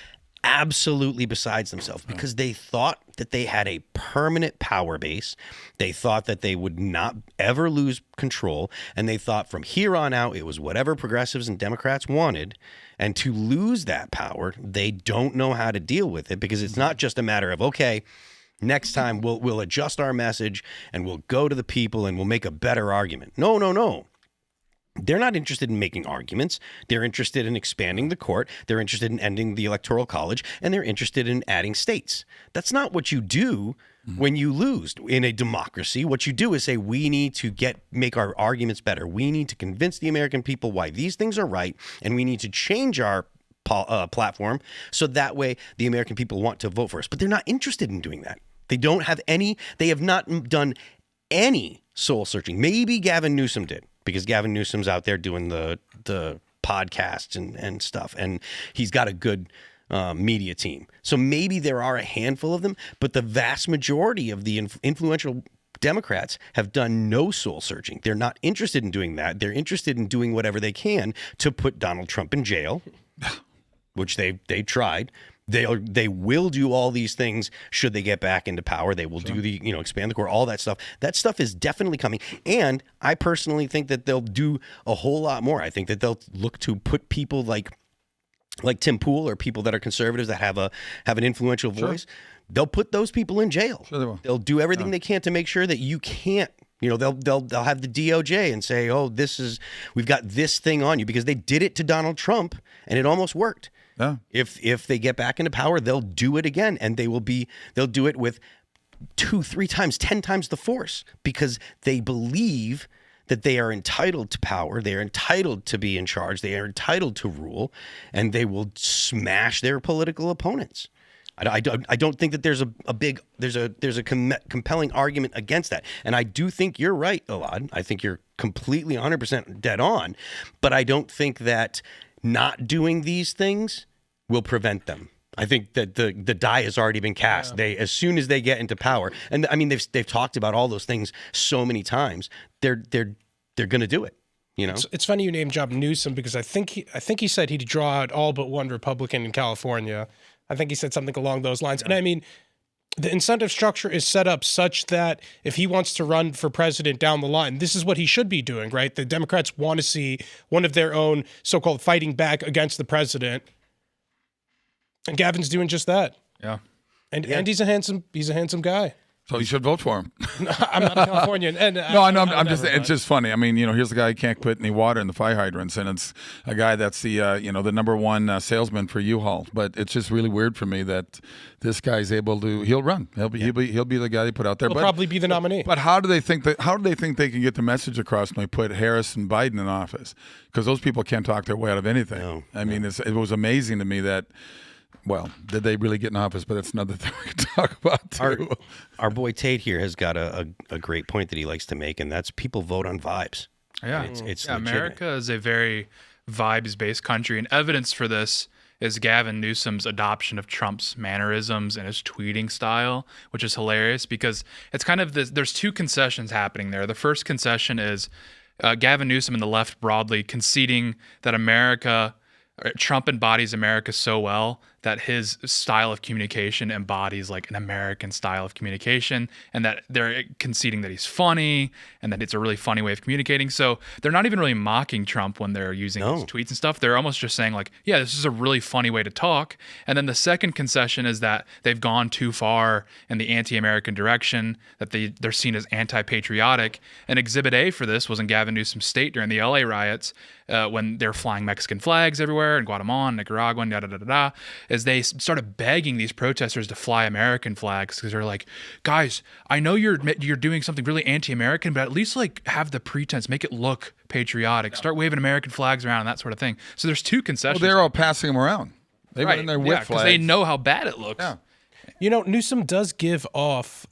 Speaker 1: absolutely besides themselves because they thought that they had a permanent power base. They thought that they would not ever lose control, and they thought from here on out it was whatever progressives and Democrats wanted. And to lose that power, they don't know how to deal with it, because it's not just a matter of, okay, next time we'll adjust our message and we'll go to the people and we'll make a better argument. No. They're not interested in making arguments. They're interested in expanding the court. They're interested in ending the Electoral College, and they're interested in adding states. That's not what you do when you lose in a democracy. What you do is say, we need to make our arguments better. We need to convince the American people why these things are right, and we need to change our platform so that way the American people want to vote for us. But they're not interested in doing that. They have not done any soul searching. Maybe Gavin Newsom did, because Gavin Newsom's out there doing the podcasts and stuff, and he's got a good media team. So maybe there are a handful of them, but the vast majority of the influential Democrats have done no soul searching. They're not interested in doing that. They're interested in doing whatever they can to put Donald Trump in jail, which they tried. They will do all these things should they get back into power. They will do expand the court, all that stuff. That stuff is definitely coming. And I personally think that they'll do a whole lot more. I think that they'll look to put people like Tim Pool, or people that are conservatives that have an influential voice. They'll put those people in jail.
Speaker 2: Sure they will.
Speaker 1: They'll do everything they can to make sure that you can't. They'll have the DOJ and say, oh, we've got this thing on you, because they did it to Donald Trump and it almost worked.
Speaker 2: Yeah.
Speaker 1: If they get back into power, they'll do it again, and they'll do it with 2, 3 times, 10 times the force, because they believe that they are entitled to power, they are entitled to be in charge, they are entitled to rule, and they will smash their political opponents. I don't think that there's a compelling argument against that, and I do think you're right, Elaad. I think you're completely 100% dead on, but I don't think that not doing these things will prevent them. I think that the die has already been cast. Yeah. As soon as they get into power, and I mean they've talked about all those things so many times, they're going to do it. You know,
Speaker 4: It's funny you name drop Newsom because I think he said he'd draw out all but one Republican in California. I think he said something along those lines. And I mean, the incentive structure is set up such that if he wants to run for president down the line, this is what he should be doing, right? The Democrats want to see one of their own so-called fighting back against the president. And Gavin's doing just that.
Speaker 3: Yeah.
Speaker 4: And he's a handsome guy.
Speaker 2: So you should vote for him.
Speaker 4: I'm not a Californian. And
Speaker 2: No, I know. I'm just. It's just funny. I mean, here's a guy who can't put any water in the fire hydrants, and it's a guy that's the the number one salesman for U-Haul. But it's just really weird for me that this guy's able to. He'll run. He'll be the guy they put out there.
Speaker 4: He'll probably be the nominee.
Speaker 2: But how do they think they can get the message across when they put Harris and Biden in office? Because those people can't talk their way out of anything.
Speaker 1: No,
Speaker 2: I mean, it was amazing to me that. Well, did they really get in office? But that's another thing we can talk about too.
Speaker 1: Our boy Tate here has got a great point that he likes to make, and that's people vote on vibes.
Speaker 3: Yeah,
Speaker 1: it's legitimate.
Speaker 3: America is a very vibes-based country, and evidence for this is Gavin Newsom's adoption of Trump's mannerisms and his tweeting style, which is hilarious because it's kind of this. There's two concessions happening there. The first concession is Gavin Newsom and the left broadly conceding that Trump embodies America so well that his style of communication embodies like an American style of communication, and that they're conceding that he's funny and that it's a really funny way of communicating. So they're not even really mocking Trump when they're using his tweets and stuff. They're almost just saying like, yeah, this is a really funny way to talk. And then the second concession is that they've gone too far in the anti-American direction, that they're seen as anti-patriotic. And Exhibit A for this was in Gavin Newsom's state during the LA riots, when they're flying Mexican flags everywhere in Guatemala, Nicaragua, and da-da-da-da-da, is they started begging these protesters to fly American flags because they're like, guys, I know you're doing something really anti-American, but at least like have the pretense, make it look patriotic, start waving American flags around and that sort of thing. So there's two concessions.
Speaker 2: Well, they're all passing them around. They've been in there with flags.
Speaker 3: Because they know how bad it looks.
Speaker 2: Yeah.
Speaker 4: Newsom does give off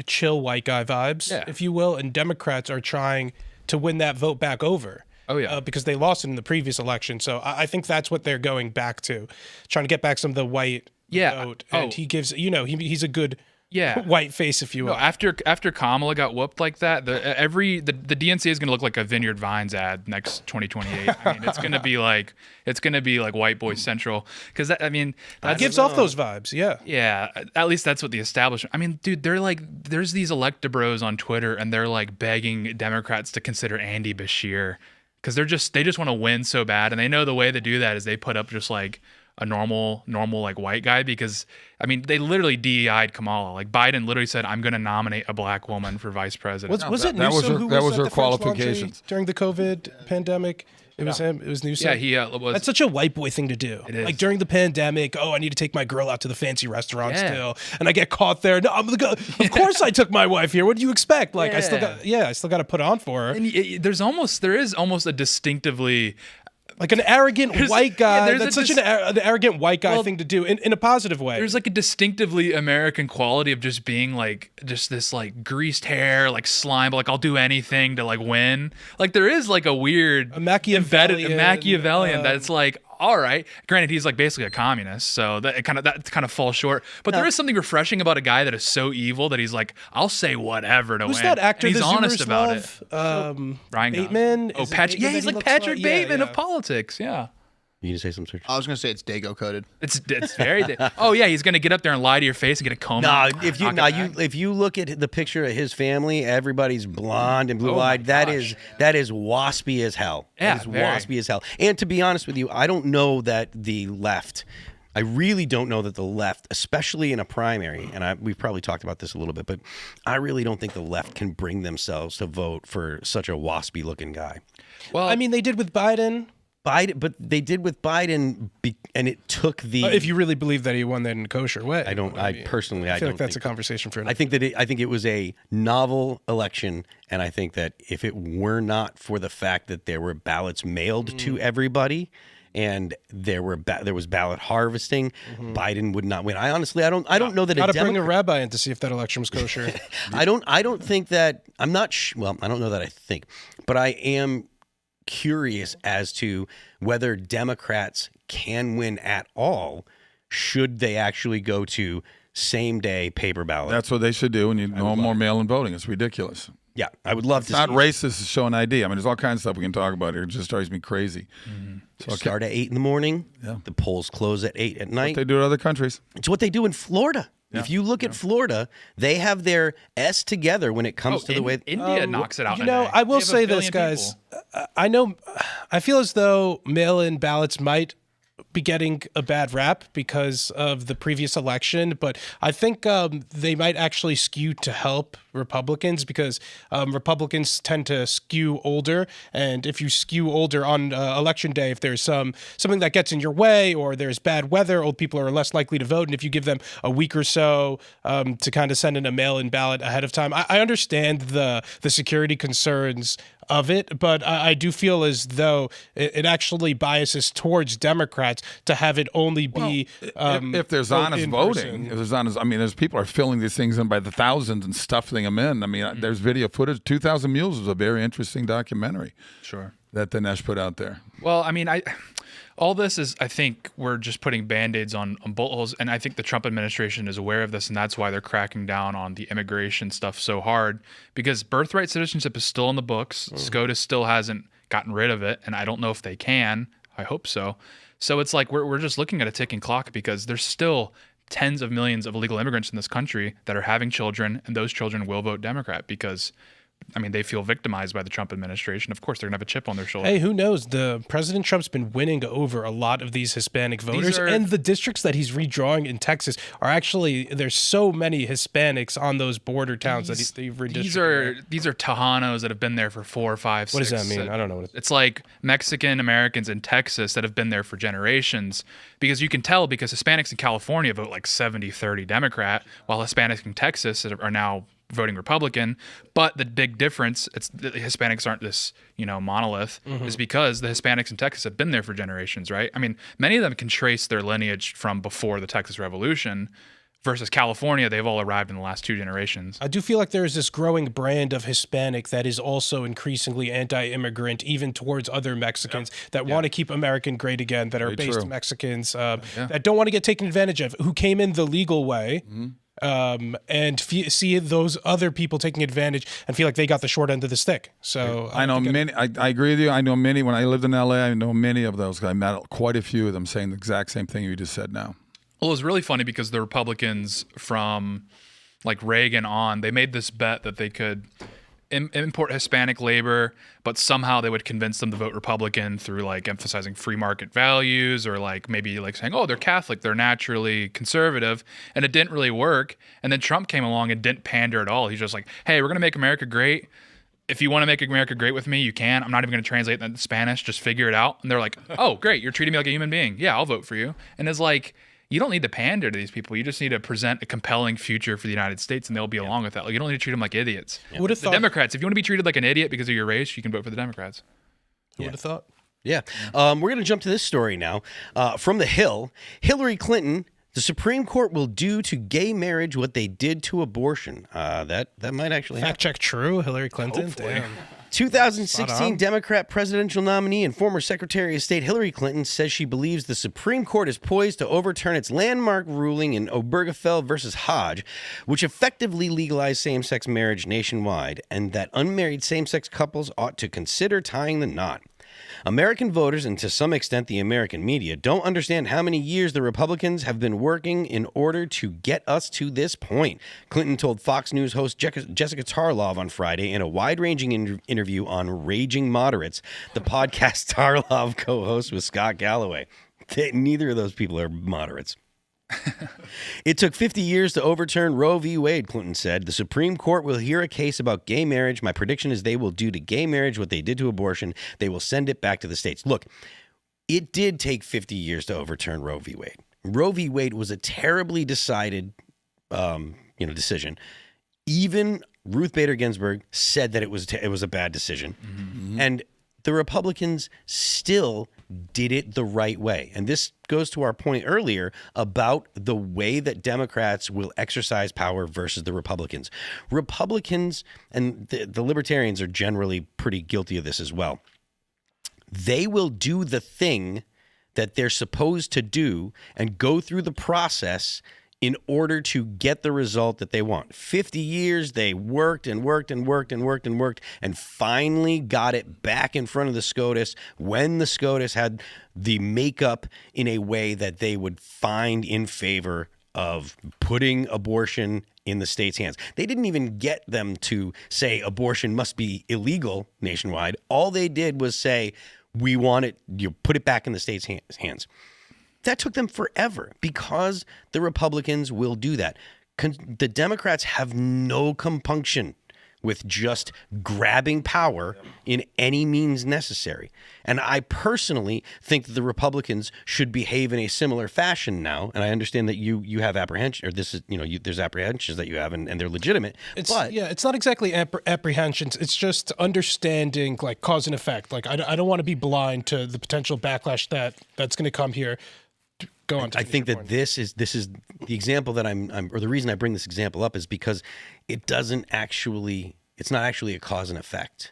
Speaker 4: chill white guy vibes, if you will, and Democrats are trying to win that vote back over.
Speaker 3: Oh, yeah.
Speaker 4: Because they lost it in the previous election. So I think that's what they're going back to, trying to get back some of the white vote. And he gives, he's a good white face, if you will.
Speaker 3: No, after Kamala got whooped like that, the DNC is going to look like a Vineyard Vines ad next 2028. I mean, it's going to be like White Boy Central, because that
Speaker 4: gives off those vibes.
Speaker 3: Yeah, at least that's what the establishment. I mean, dude, they're like, there's these electabros on Twitter, and they're like begging Democrats to consider Andy Bashir. Because they just want to win so bad, and they know the way to do that is they put up just like a normal like white guy. Because I mean, they literally DEI'd Kamala. Like Biden literally said, "I'm going to nominate a black woman for vice president."
Speaker 4: Was it Newsom who was
Speaker 2: her
Speaker 4: at the French
Speaker 2: qualifications
Speaker 4: launching during the COVID pandemic? It was him. It was Newsom.
Speaker 3: Yeah, he was.
Speaker 4: That's such a white boy thing to do.
Speaker 3: It is.
Speaker 4: Like during the pandemic, I need to take my girl out to the fancy restaurant still, and I get caught there. No, I'm the guy. Of course, I took my wife here. What do you expect? Like I still got to put on for her.
Speaker 3: And there is almost a distinctly.
Speaker 4: Like an arrogant white guy. That's such an arrogant white guy thing to do in a positive way.
Speaker 3: There's like a distinctively American quality of just being like just this like greased hair, like slime, but like I'll do anything to like win. Like there is like a weird Machiavellian that's like, all right. Granted, he's like basically a communist, so that kind of falls short. But there is something refreshing about a guy that is so evil that he's like, I'll say whatever to win.
Speaker 4: Who's that actor?
Speaker 3: And he's honest
Speaker 4: Zoomers
Speaker 3: about
Speaker 4: it.
Speaker 3: Ryan
Speaker 4: Bateman.
Speaker 3: Oh, Patrick. Yeah, he's like Patrick Bateman of politics. Yeah.
Speaker 1: You need to say something, Serge?
Speaker 5: I was going to say it's Dago coded.
Speaker 3: It's very. Oh yeah, he's gonna get up there and lie to your face and get a comb.
Speaker 1: No, if you look at the picture of his family, everybody's blonde and blue-eyed. That is waspy as hell.
Speaker 3: Yeah,
Speaker 1: that is waspy as hell. And to be honest with you, I don't know that the left. I really don't know that the left, especially in a primary, and we've probably talked about this a little bit, but I really don't think the left can bring themselves to vote for such a waspy-looking guy.
Speaker 4: Well, I mean, they did with Biden.
Speaker 1: But they did with Biden, and it took the.
Speaker 4: If you really believe that he won that in a kosher way,
Speaker 1: I don't. I personally, I
Speaker 4: feel
Speaker 1: don't
Speaker 4: like that's
Speaker 1: think
Speaker 4: a conversation for.
Speaker 1: I think that it was a novel election, and I think that if it were not for the fact that there were ballots mailed to everybody, and there was ballot harvesting, Biden would not win. I honestly, I don't know that.
Speaker 4: Got to bring a rabbi in to see if that election was kosher.
Speaker 1: I don't think that. I'm not. Well, I don't know that I think, but I am curious as to whether Democrats can win at all. Should they actually go to same day paper ballot?
Speaker 2: That's what they should do, and no more mail-in voting. It's ridiculous.
Speaker 1: Yeah, I would love
Speaker 2: It's
Speaker 1: to
Speaker 2: not
Speaker 1: see
Speaker 2: racist to show an ID. I mean, there's all kinds of stuff we can talk about here. It just drives me crazy.
Speaker 1: it. Start at 8 in the morning.
Speaker 2: Yeah.
Speaker 1: The polls close at 8 at night.
Speaker 2: They do it in other countries.
Speaker 1: It's what they do in Florida. If you look at Florida, they have their S together when it comes to the way.
Speaker 3: India knocks it out.
Speaker 4: You
Speaker 3: in a
Speaker 4: know,
Speaker 3: day.
Speaker 4: I will
Speaker 3: They have a
Speaker 4: say this,
Speaker 3: billion
Speaker 4: guys.
Speaker 3: people.
Speaker 4: I feel as though mail-in ballots might be getting a bad rap because of the previous election, but I think they might actually skew to help Republicans because Republicans tend to skew older, and if you skew older on election day, if there's something that gets in your way or there's bad weather, old people are less likely to vote, and if you give them a week or so to kind of send in a mail-in ballot ahead of time, I understand the security concerns of it, but I do feel as though it actually biases towards Democrats to have it only be
Speaker 2: if there's
Speaker 4: vote
Speaker 2: honest
Speaker 4: in
Speaker 2: voting,
Speaker 4: person.
Speaker 2: if there's honest, I mean, there's people are filling these things in by the thousands and stuffing them in. I mean, there's video footage. 2,000 Mules was a very interesting documentary
Speaker 3: Sure.
Speaker 2: that Dinesh put out there.
Speaker 3: Well, I mean, all this is, I think we're just putting Band-Aids on bullet holes, and I think the Trump administration is aware of this, and that's why they're cracking down on the immigration stuff so hard, because birthright citizenship is still in the books. SCOTUS still hasn't gotten rid of it, and I don't know if they can. I hope so. So it's like we're just looking at a ticking clock because there's still tens of millions of illegal immigrants in this country that are having children, and those children will vote Democrat because I mean, they feel victimized by the Trump administration. Of course, they're going to have a chip on their shoulder.
Speaker 4: Hey, who knows? The President Trump's been winning over a lot of these Hispanic voters, and the districts that he's redrawing in Texas are actually, there's so many Hispanics on those border towns that he's redistricting.
Speaker 3: These are Tejanos that have been there for 4 or 5, 6.
Speaker 4: What does that mean? I don't know what
Speaker 3: it's like Mexican Americans in Texas that have been there for generations, because you can tell because Hispanics in California vote like 70-30 Democrat, while Hispanics in Texas are now voting Republican. But the big difference, it's the Hispanics aren't this, monolith, is because the Hispanics in Texas have been there for generations, right? I mean, many of them can trace their lineage from before the Texas Revolution, versus California, they've all arrived in the last 2 generations.
Speaker 4: I do feel like there is this growing brand of Hispanic that is also increasingly anti-immigrant, even towards other Mexicans that want to keep American great again, that are based Mexicans, that don't want to get taken advantage of, who came in the legal way. And see those other people taking advantage and feel like they got the short end of the stick. So
Speaker 2: I know many. I agree with you. I know many. When I lived in LA, I know many of those. I met quite a few of them saying the exact same thing you just said now.
Speaker 3: Well, it was really funny because the Republicans from like Reagan on, they made this bet that they could import Hispanic labor, but somehow they would convince them to vote Republican through like emphasizing free market values, or like maybe like saying, oh, they're Catholic, they're naturally conservative. And it didn't really work. And then Trump came along and didn't pander at all. He's just like, hey, we're going to make America great. If you want to make America great with me, you can. I'm not even going to translate that into Spanish. Just figure it out. And they're like, oh, great. You're treating me like a human being. Yeah, I'll vote for you. And it's like, you don't need to pander to these people. You just need to present a compelling future for the United States, and they'll be along with that. Like, you don't need to treat them like idiots.
Speaker 4: Who would have thought?
Speaker 3: Democrats, if you want to be treated like an idiot because of your race, you can vote for the Democrats.
Speaker 4: Who would have thought?
Speaker 1: Yeah. We're going to jump to this story now. From The Hill, Hillary Clinton, the Supreme Court will do to gay marriage what they did to abortion. That might actually happen.
Speaker 4: Fact check true, Hillary Clinton.
Speaker 3: Hopefully.
Speaker 4: Damn.
Speaker 1: 2016 Democrat presidential nominee and former Secretary of State Hillary Clinton says she believes the Supreme Court is poised to overturn its landmark ruling in Obergefell versus Hodge, which effectively legalized same-sex marriage nationwide, and that unmarried same-sex couples ought to consider tying the knot. American voters, and to some extent the American media, don't understand how many years the Republicans have been working in order to get us to this point, Clinton told Fox News host Jessica Tarlov on Friday in a wide-ranging interview on Raging Moderates, the podcast Tarlov co-hosts with Scott Galloway. Neither of those people are moderates. It took 50 years to overturn Roe v. Wade, Clinton said. The Supreme Court will hear a case about gay marriage. My prediction is they will do to gay marriage what they did to abortion. They will send it back to the states. Look, it did take 50 years to overturn Roe v. Wade. Roe v. Wade was a terribly decided, decision. Even Ruth Bader Ginsburg said that it was a bad decision. Mm-hmm. And the Republicans still did it the right way. And this goes to our point earlier about the way that Democrats will exercise power versus the Republicans. Republicans and the libertarians are generally pretty guilty of this as well. They will do the thing that they're supposed to do and go through the process in order to get the result that they want. 50 years, they worked and worked and worked and worked and worked and finally got it back in front of the SCOTUS when the SCOTUS had the makeup in a way that they would find in favor of putting abortion in the state's hands. They didn't even get them to say abortion must be illegal nationwide. All they did was say, we want it, you put it back in the state's hands. That took them forever because the Republicans will do that. The Democrats have no compunction with just grabbing power in any means necessary. And I personally think that the Republicans should behave in a similar fashion now. And I understand that you have apprehension, or this is, there's apprehensions that you have, and they're legitimate.
Speaker 4: It's not exactly apprehensions. It's just understanding like cause and effect. Like I don't want to be blind to the potential backlash that's going to come here. Go on.
Speaker 1: I think that this is the example that or the reason I bring this example up is because it's not actually a cause and effect.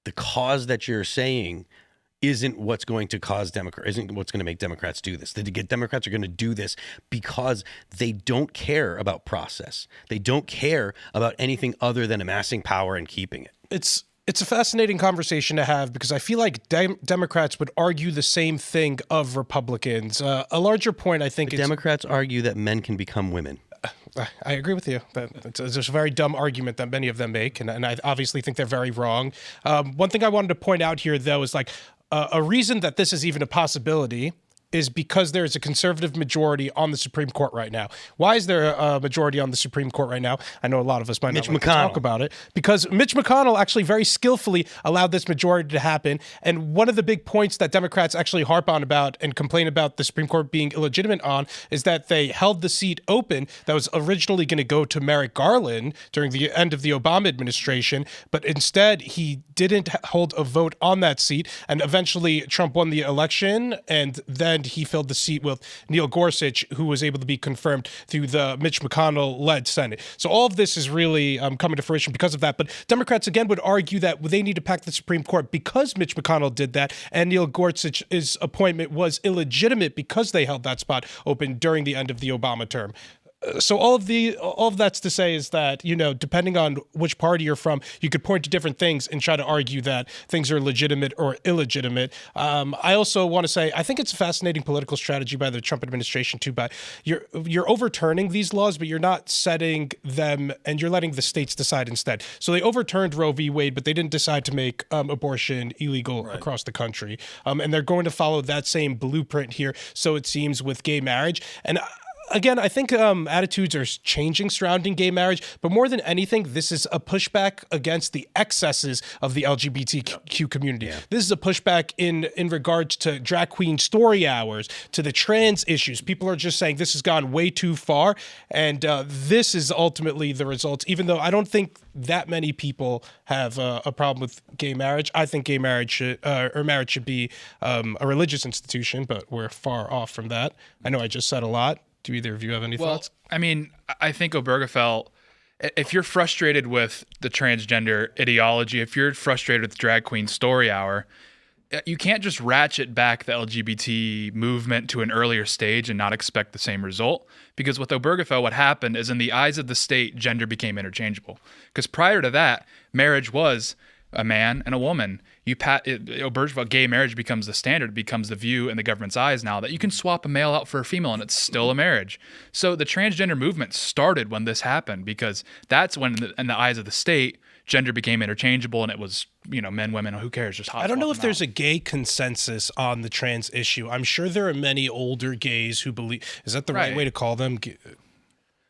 Speaker 1: The cause that you're saying isn't what's going to isn't what's going to make Democrats do this. The Democrats are going to do this because they don't care about process. They don't care about anything other than amassing power and keeping it.
Speaker 4: It's a fascinating conversation to have because I feel like Democrats would argue the same thing of Republicans. A larger point, I think,
Speaker 1: Democrats argue that men can become women.
Speaker 4: I agree with you. It's a very dumb argument that many of them make, and I obviously think they're very wrong. One thing I wanted to point out here, though, is like a reason that this is even a possibility is because there is a conservative majority on the Supreme Court right now. Why is there a majority on the Supreme Court right now? I know a lot of us might not like to talk about it. Because Mitch McConnell actually very skillfully allowed this majority to happen. And one of the big points that Democrats actually harp on about and complain about the Supreme Court being illegitimate on is that they held the seat open that was originally going to go to Merrick Garland during the end of the Obama administration. But instead, he didn't hold a vote on that seat. And eventually, Trump won the election. And then he filled the seat with Neil Gorsuch, who was able to be confirmed through the Mitch McConnell-led Senate. So all of this is really coming to fruition because of that. But Democrats, again, would argue that they need to pack the Supreme Court because Mitch McConnell did that, and Neil Gorsuch's appointment was illegitimate because they held that spot open during the end of the Obama term. So all of that's to say is that, depending on which party you're from, you could point to different things and try to argue that things are legitimate or illegitimate. I also want to say, I think it's a fascinating political strategy by the Trump administration too, but you're overturning these laws, but you're not setting them and you're letting the states decide instead. So they overturned Roe v. Wade, but they didn't decide to make abortion illegal across the country. And they're going to follow that same blueprint here. So it seems with gay marriage. And again, I think attitudes are changing surrounding gay marriage, but more than anything, this is a pushback against the excesses of the LGBTQ community. Yeah. This is a pushback in regards to drag queen story hours, to the trans issues. People are just saying this has gone way too far, and this is ultimately the results. Even though I don't think that many people have a problem with gay marriage, I think gay marriage should be a religious institution, but we're far off from that. I know I just said a lot. Do either of you have any thoughts?
Speaker 3: I mean, I think Obergefell, if you're frustrated with the transgender ideology, if you're frustrated with drag queen story hour, you can't just ratchet back the LGBT movement to an earlier stage and not expect the same result. Because with Obergefell, what happened is in the eyes of the state, gender became interchangeable. Because prior to that, marriage was a man and a woman. Obergefell, gay marriage becomes the standard, becomes the view in the government's eyes now that you can swap a male out for a female and it's still a marriage. So the transgender movement started when this happened because that's when, in the eyes of the state, gender became interchangeable and it was, men, women, who cares? Just hot.
Speaker 4: I don't know if there's a gay consensus on the trans issue. I'm sure there are many older gays who believe, is that the right way to call them?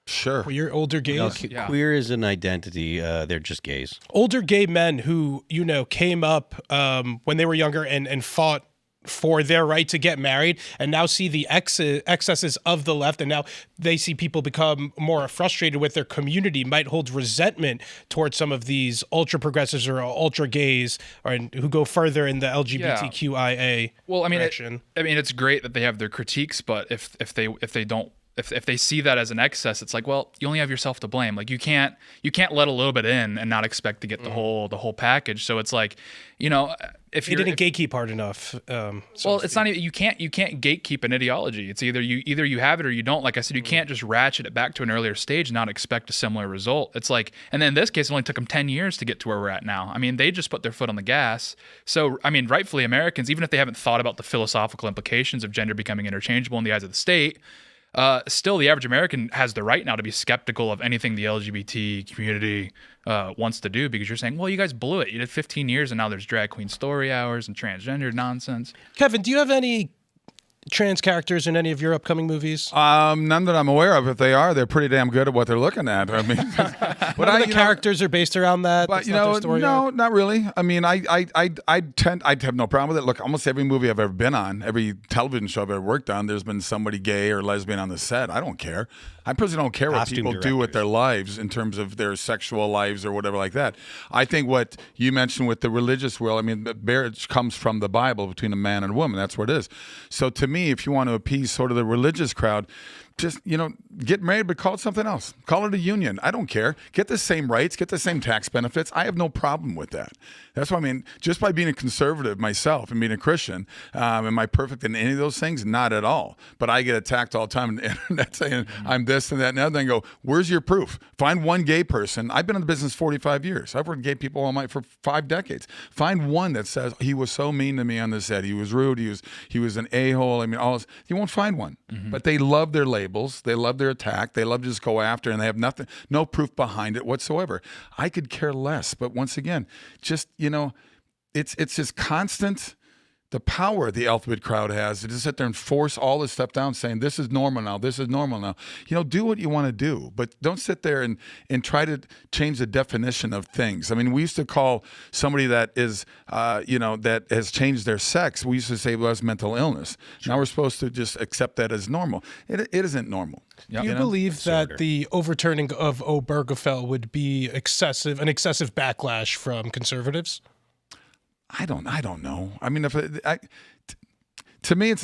Speaker 2: Sure.
Speaker 4: Queer older gays?
Speaker 1: Queer is an identity. They're just gays.
Speaker 4: Older gay men who, came up when they were younger and fought for their right to get married and now see the excesses of the left, and now they see people become more frustrated with their community, might hold resentment towards some of these ultra progressives or ultra gays who go further in the LGBTQIA
Speaker 3: well, I mean,
Speaker 4: direction.
Speaker 3: it's great that they have their critiques, but if they don't if they see that as an excess, it's like, well, you only have yourself to blame. Like you can't let a little bit in and not expect to get the whole package. So it's like, if
Speaker 4: They didn't gatekeep hard enough.
Speaker 3: Well, it's not even, you can't gatekeep an ideology. It's either you have it or you don't. Like I said, you can't just ratchet it back to an earlier stage and not expect a similar result. It's like, and then in this case, it only took them 10 years to get to where we're at now. I mean, they just put their foot on the gas. So, I mean, rightfully Americans, even if they haven't thought about the philosophical implications of gender becoming interchangeable in the eyes of the state, still the average American has the right now to be skeptical of anything the LGBT community wants to do, because you're saying, well, you guys blew it. You did 15 years and now there's drag queen story hours and transgender nonsense.
Speaker 4: Kevin, do you have any trans characters in any of your upcoming movies?
Speaker 2: None that I'm aware of. If they are, they're pretty damn good at what they're looking at. I mean,
Speaker 4: but the characters are based around that.
Speaker 2: But no, not really. I mean, I'd have no problem with it. Look, almost every movie I've ever been on, every television show I've ever worked on, there's been somebody gay or lesbian on the set. I don't care. I personally don't care what people do with their lives in terms of their sexual lives or whatever like that. I think what you mentioned with the religious world, I mean, marriage comes from the Bible between a man and a woman. That's what it is. So to me, if you want to appease sort of the religious crowd, just, get married, but call it something else. Call it a union. I don't care. Get the same rights, get the same tax benefits. I have no problem with that. That's what I mean. Just by being a conservative myself and being a Christian, am I perfect in any of those things? Not at all. But I get attacked all the time on the internet saying I'm this and that and the other. And go, where's your proof? Find one gay person. I've been in the business 45 years. I've worked with gay people for 5 decades. Find one that says he was so mean to me on the set. He was rude. He was an a-hole. I mean, all this. You won't find one. But they love their labels. They love their attack. They love to just go after, and they have no proof behind it whatsoever. I could care less. But once again, just, it's just constant, the power the alphabet crowd has to just sit there and force all this stuff down, saying this is normal now, this is normal now. Do what you want to do, but don't sit there and try to change the definition of things. I mean, we used to call somebody that is, that has changed their sex, we used to say, well, that's mental illness. Now we're supposed to just accept that as normal. It isn't normal.
Speaker 4: Do you believe that the overturning of Obergefell would be an excessive backlash from conservatives?
Speaker 2: I don't know. I mean, to me,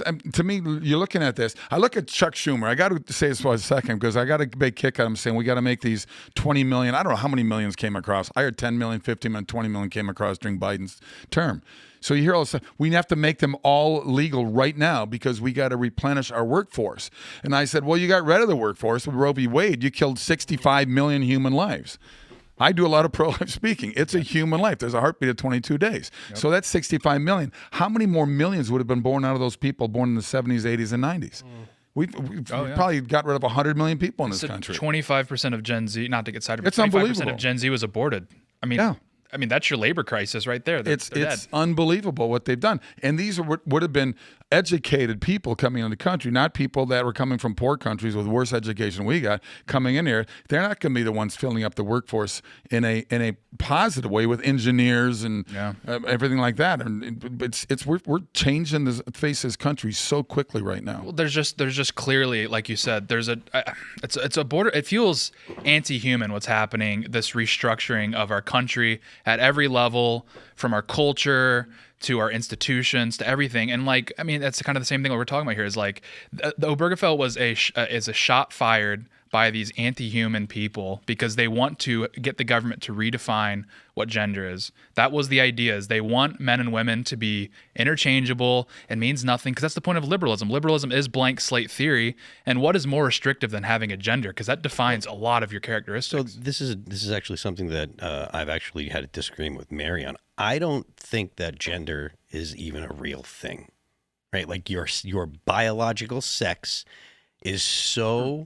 Speaker 2: you're looking at this. I look at Chuck Schumer. I got to say this for a second because I got a big kick out of him saying we got to make these 20 million. I don't know how many millions came across. I heard 10 million, 15 million, 20 million came across during Biden's term. So you hear all this stuff. We have to make them all legal right now because we got to replenish our workforce. And I said, well, you got rid of the workforce with Roe v. Wade. You killed 65 million human lives. I do a lot of pro-life speaking. It's a human life. There's a heartbeat of 22 days. Yep. So that's 65 million. How many more millions would have been born out of those people born in the 70s, 80s, and 90s? We've probably got rid of 100 million people in this country.
Speaker 3: 25% of Gen Z, not to get cited, but
Speaker 2: it's 25%
Speaker 3: of Gen Z was aborted. I mean, that's your labor crisis right there.
Speaker 2: It's unbelievable what they've done. And these would have been educated people coming into the country, not people that were coming from poor countries with worse education we got coming in here. They're not going to be the ones filling up the workforce in a positive way with engineers and everything like that. And we're changing the face of this country so quickly right now.
Speaker 3: Well, there's just clearly, like you said, it's a border. It feels anti-human what's happening. This restructuring of our country at every level, from our culture to our institutions to everything. And that's kind of the same thing what we're talking about here is the Obergefell is a shot fired by these anti-human people because they want to get the government to redefine what gender is. That was the idea, is they want men and women to be interchangeable and means nothing, because that's the point of liberalism. Liberalism is blank slate theory, and what is more restrictive than having a gender? Because that defines a lot of your characteristics.
Speaker 1: So this is actually something that I've actually had a disagreement with Mary on. I don't think that gender is even a real thing, right? Like your biological sex is so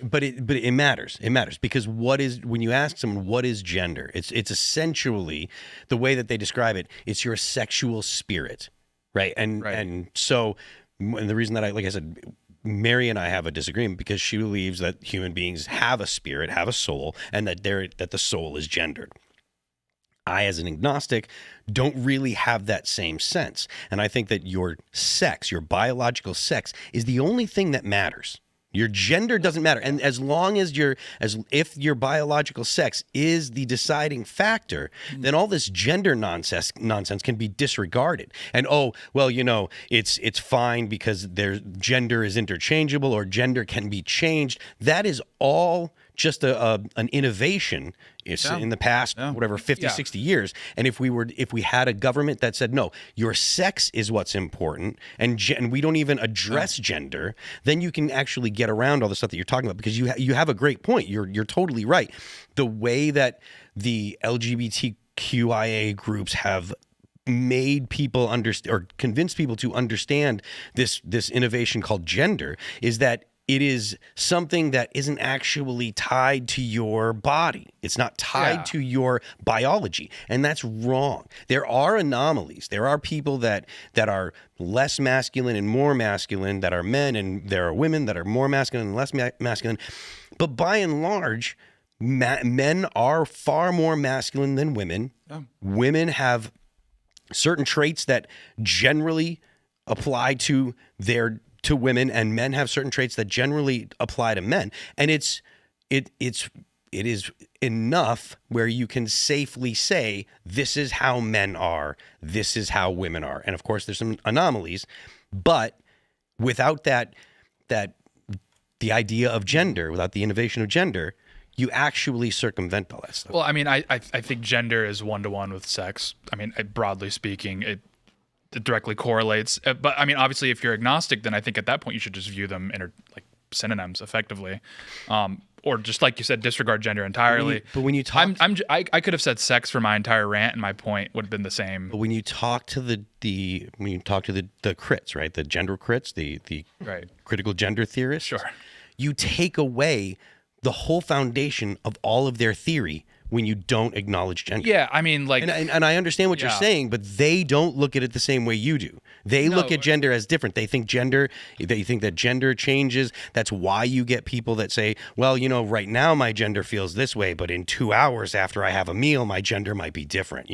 Speaker 1: but it matters. It matters because when you ask someone what is gender, it's essentially the way that they describe it. It's your sexual spirit, right? And so the reason that like I said, Mary and I have a disagreement because she believes that human beings have a spirit, have a soul, and that the soul is gendered. I, as an agnostic, don't really have that same sense. And I think that your sex, your biological sex, is the only thing that matters. Your gender doesn't matter. And as long as if your biological sex is the deciding factor, then all this gender nonsense can be disregarded. And it's fine because their gender is interchangeable or gender can be changed. That is all just an innovation in the past, 50, 60 years. And if we had a government that said, no, your sex is what's important, and we don't even address gender, then you can actually get around all the stuff that you're talking about, because you have a great point. You're totally right. The way that the LGBTQIA groups have made people understand, or convinced people to understand this innovation called gender, is that it is something that isn't actually tied to your body. It's not tied to your biology, and that's wrong. There are anomalies. There are people that are less masculine and more masculine, that are men, and there are women that are more masculine and less masculine. But by and large, men are far more masculine than women. Yeah. Women have certain traits that generally apply to women, and men have certain traits that generally apply to men. And it is enough where you can safely say, this is how men are, this is how women are. And of course there's some anomalies, but without the idea of gender, without the innovation of gender, you actually circumvent all that stuff.
Speaker 3: Well, I mean, I think gender is one-to-one with sex. I mean, broadly speaking, it directly correlates. But I mean, obviously, if you're agnostic, then I think at that point you should just view them like synonyms, effectively, or just like you said, disregard gender entirely.
Speaker 1: But when you talk,
Speaker 3: I could have said sex for my entire rant, and my point would have been the same.
Speaker 1: But when you talk to the crits, right, the gender crits, the
Speaker 3: right,
Speaker 1: critical gender theorists,
Speaker 3: sure,
Speaker 1: you take away the whole foundation of all of their theory when you don't acknowledge gender.
Speaker 3: Yeah, I mean, like...
Speaker 1: And I understand what you're saying, but they don't look at it the same way you do. They look at gender as different. They think that gender changes. That's why you get people that say, well, right now my gender feels this way, but in 2 hours after I have a meal, my gender might be different.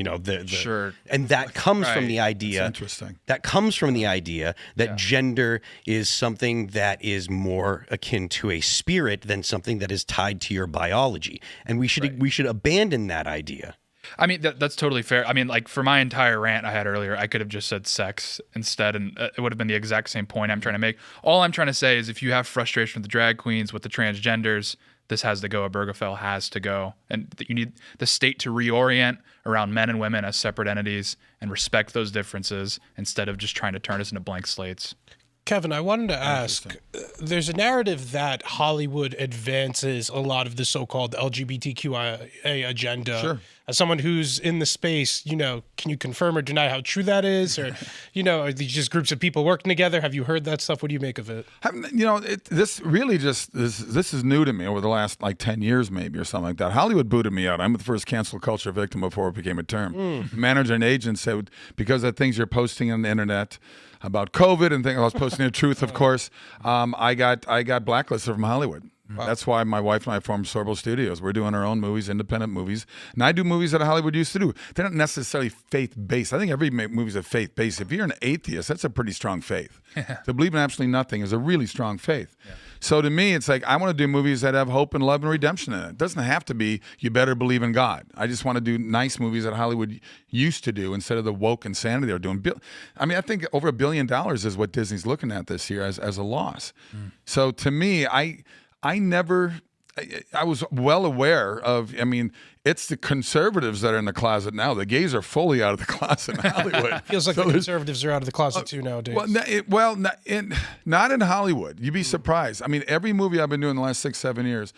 Speaker 3: Sure.
Speaker 1: And that comes from the idea...
Speaker 2: That's interesting.
Speaker 1: That comes from the idea that gender is something that is more akin to a spirit than something that is tied to your biology. And we should abandon that idea.
Speaker 3: I mean, that's totally fair. I mean, like, for my entire rant I had earlier, I could have just said sex instead, and it would have been the exact same point I'm trying to make. All I'm trying to say is, if you have frustration with the drag queens, with the transgenders, this has to go. Obergefell has to go. And you need the state to reorient around men and women as separate entities and respect those differences instead of just trying to turn us into blank slates.
Speaker 4: Kevin, I wanted to ask, there's a narrative that Hollywood advances a lot of the so-called LGBTQIA agenda.
Speaker 2: Sure.
Speaker 4: As someone who's in the space, can you confirm or deny how true that is? Or, are these just groups of people working together? Have you heard that stuff? What do you make of it?
Speaker 2: This is new to me over the last 10 years maybe, or something like that. Hollywood booted me out. I'm the first cancel culture victim before it became a term. Manager and agent said, because of things you're posting on the internet about COVID and things, I was posting the truth, of course. I got blacklisted from Hollywood. Wow. That's why my wife and I formed Sorbo Studios. We're doing our own movies, independent movies. And I do movies that Hollywood used to do. They're not necessarily faith-based. I think every movie's a faith-based. If you're an atheist, that's a pretty strong faith. To believe in absolutely nothing is a really strong faith. Yeah. So to me, it's like, I want to do movies that have hope and love and redemption in it. It doesn't have to be, you better believe in God. I just want to do nice movies that Hollywood used to do instead of the woke insanity they're doing. I mean, I think over $1 billion is what Disney's looking at this year as a loss. So to me, I was well aware of, it's the conservatives that are in the closet now. The gays are fully out of the closet in Hollywood.
Speaker 4: Feels like the conservatives are out of the closet too nowadays.
Speaker 2: Not in Hollywood. You'd be surprised. I mean, every movie I've been doing the last 6-7 years,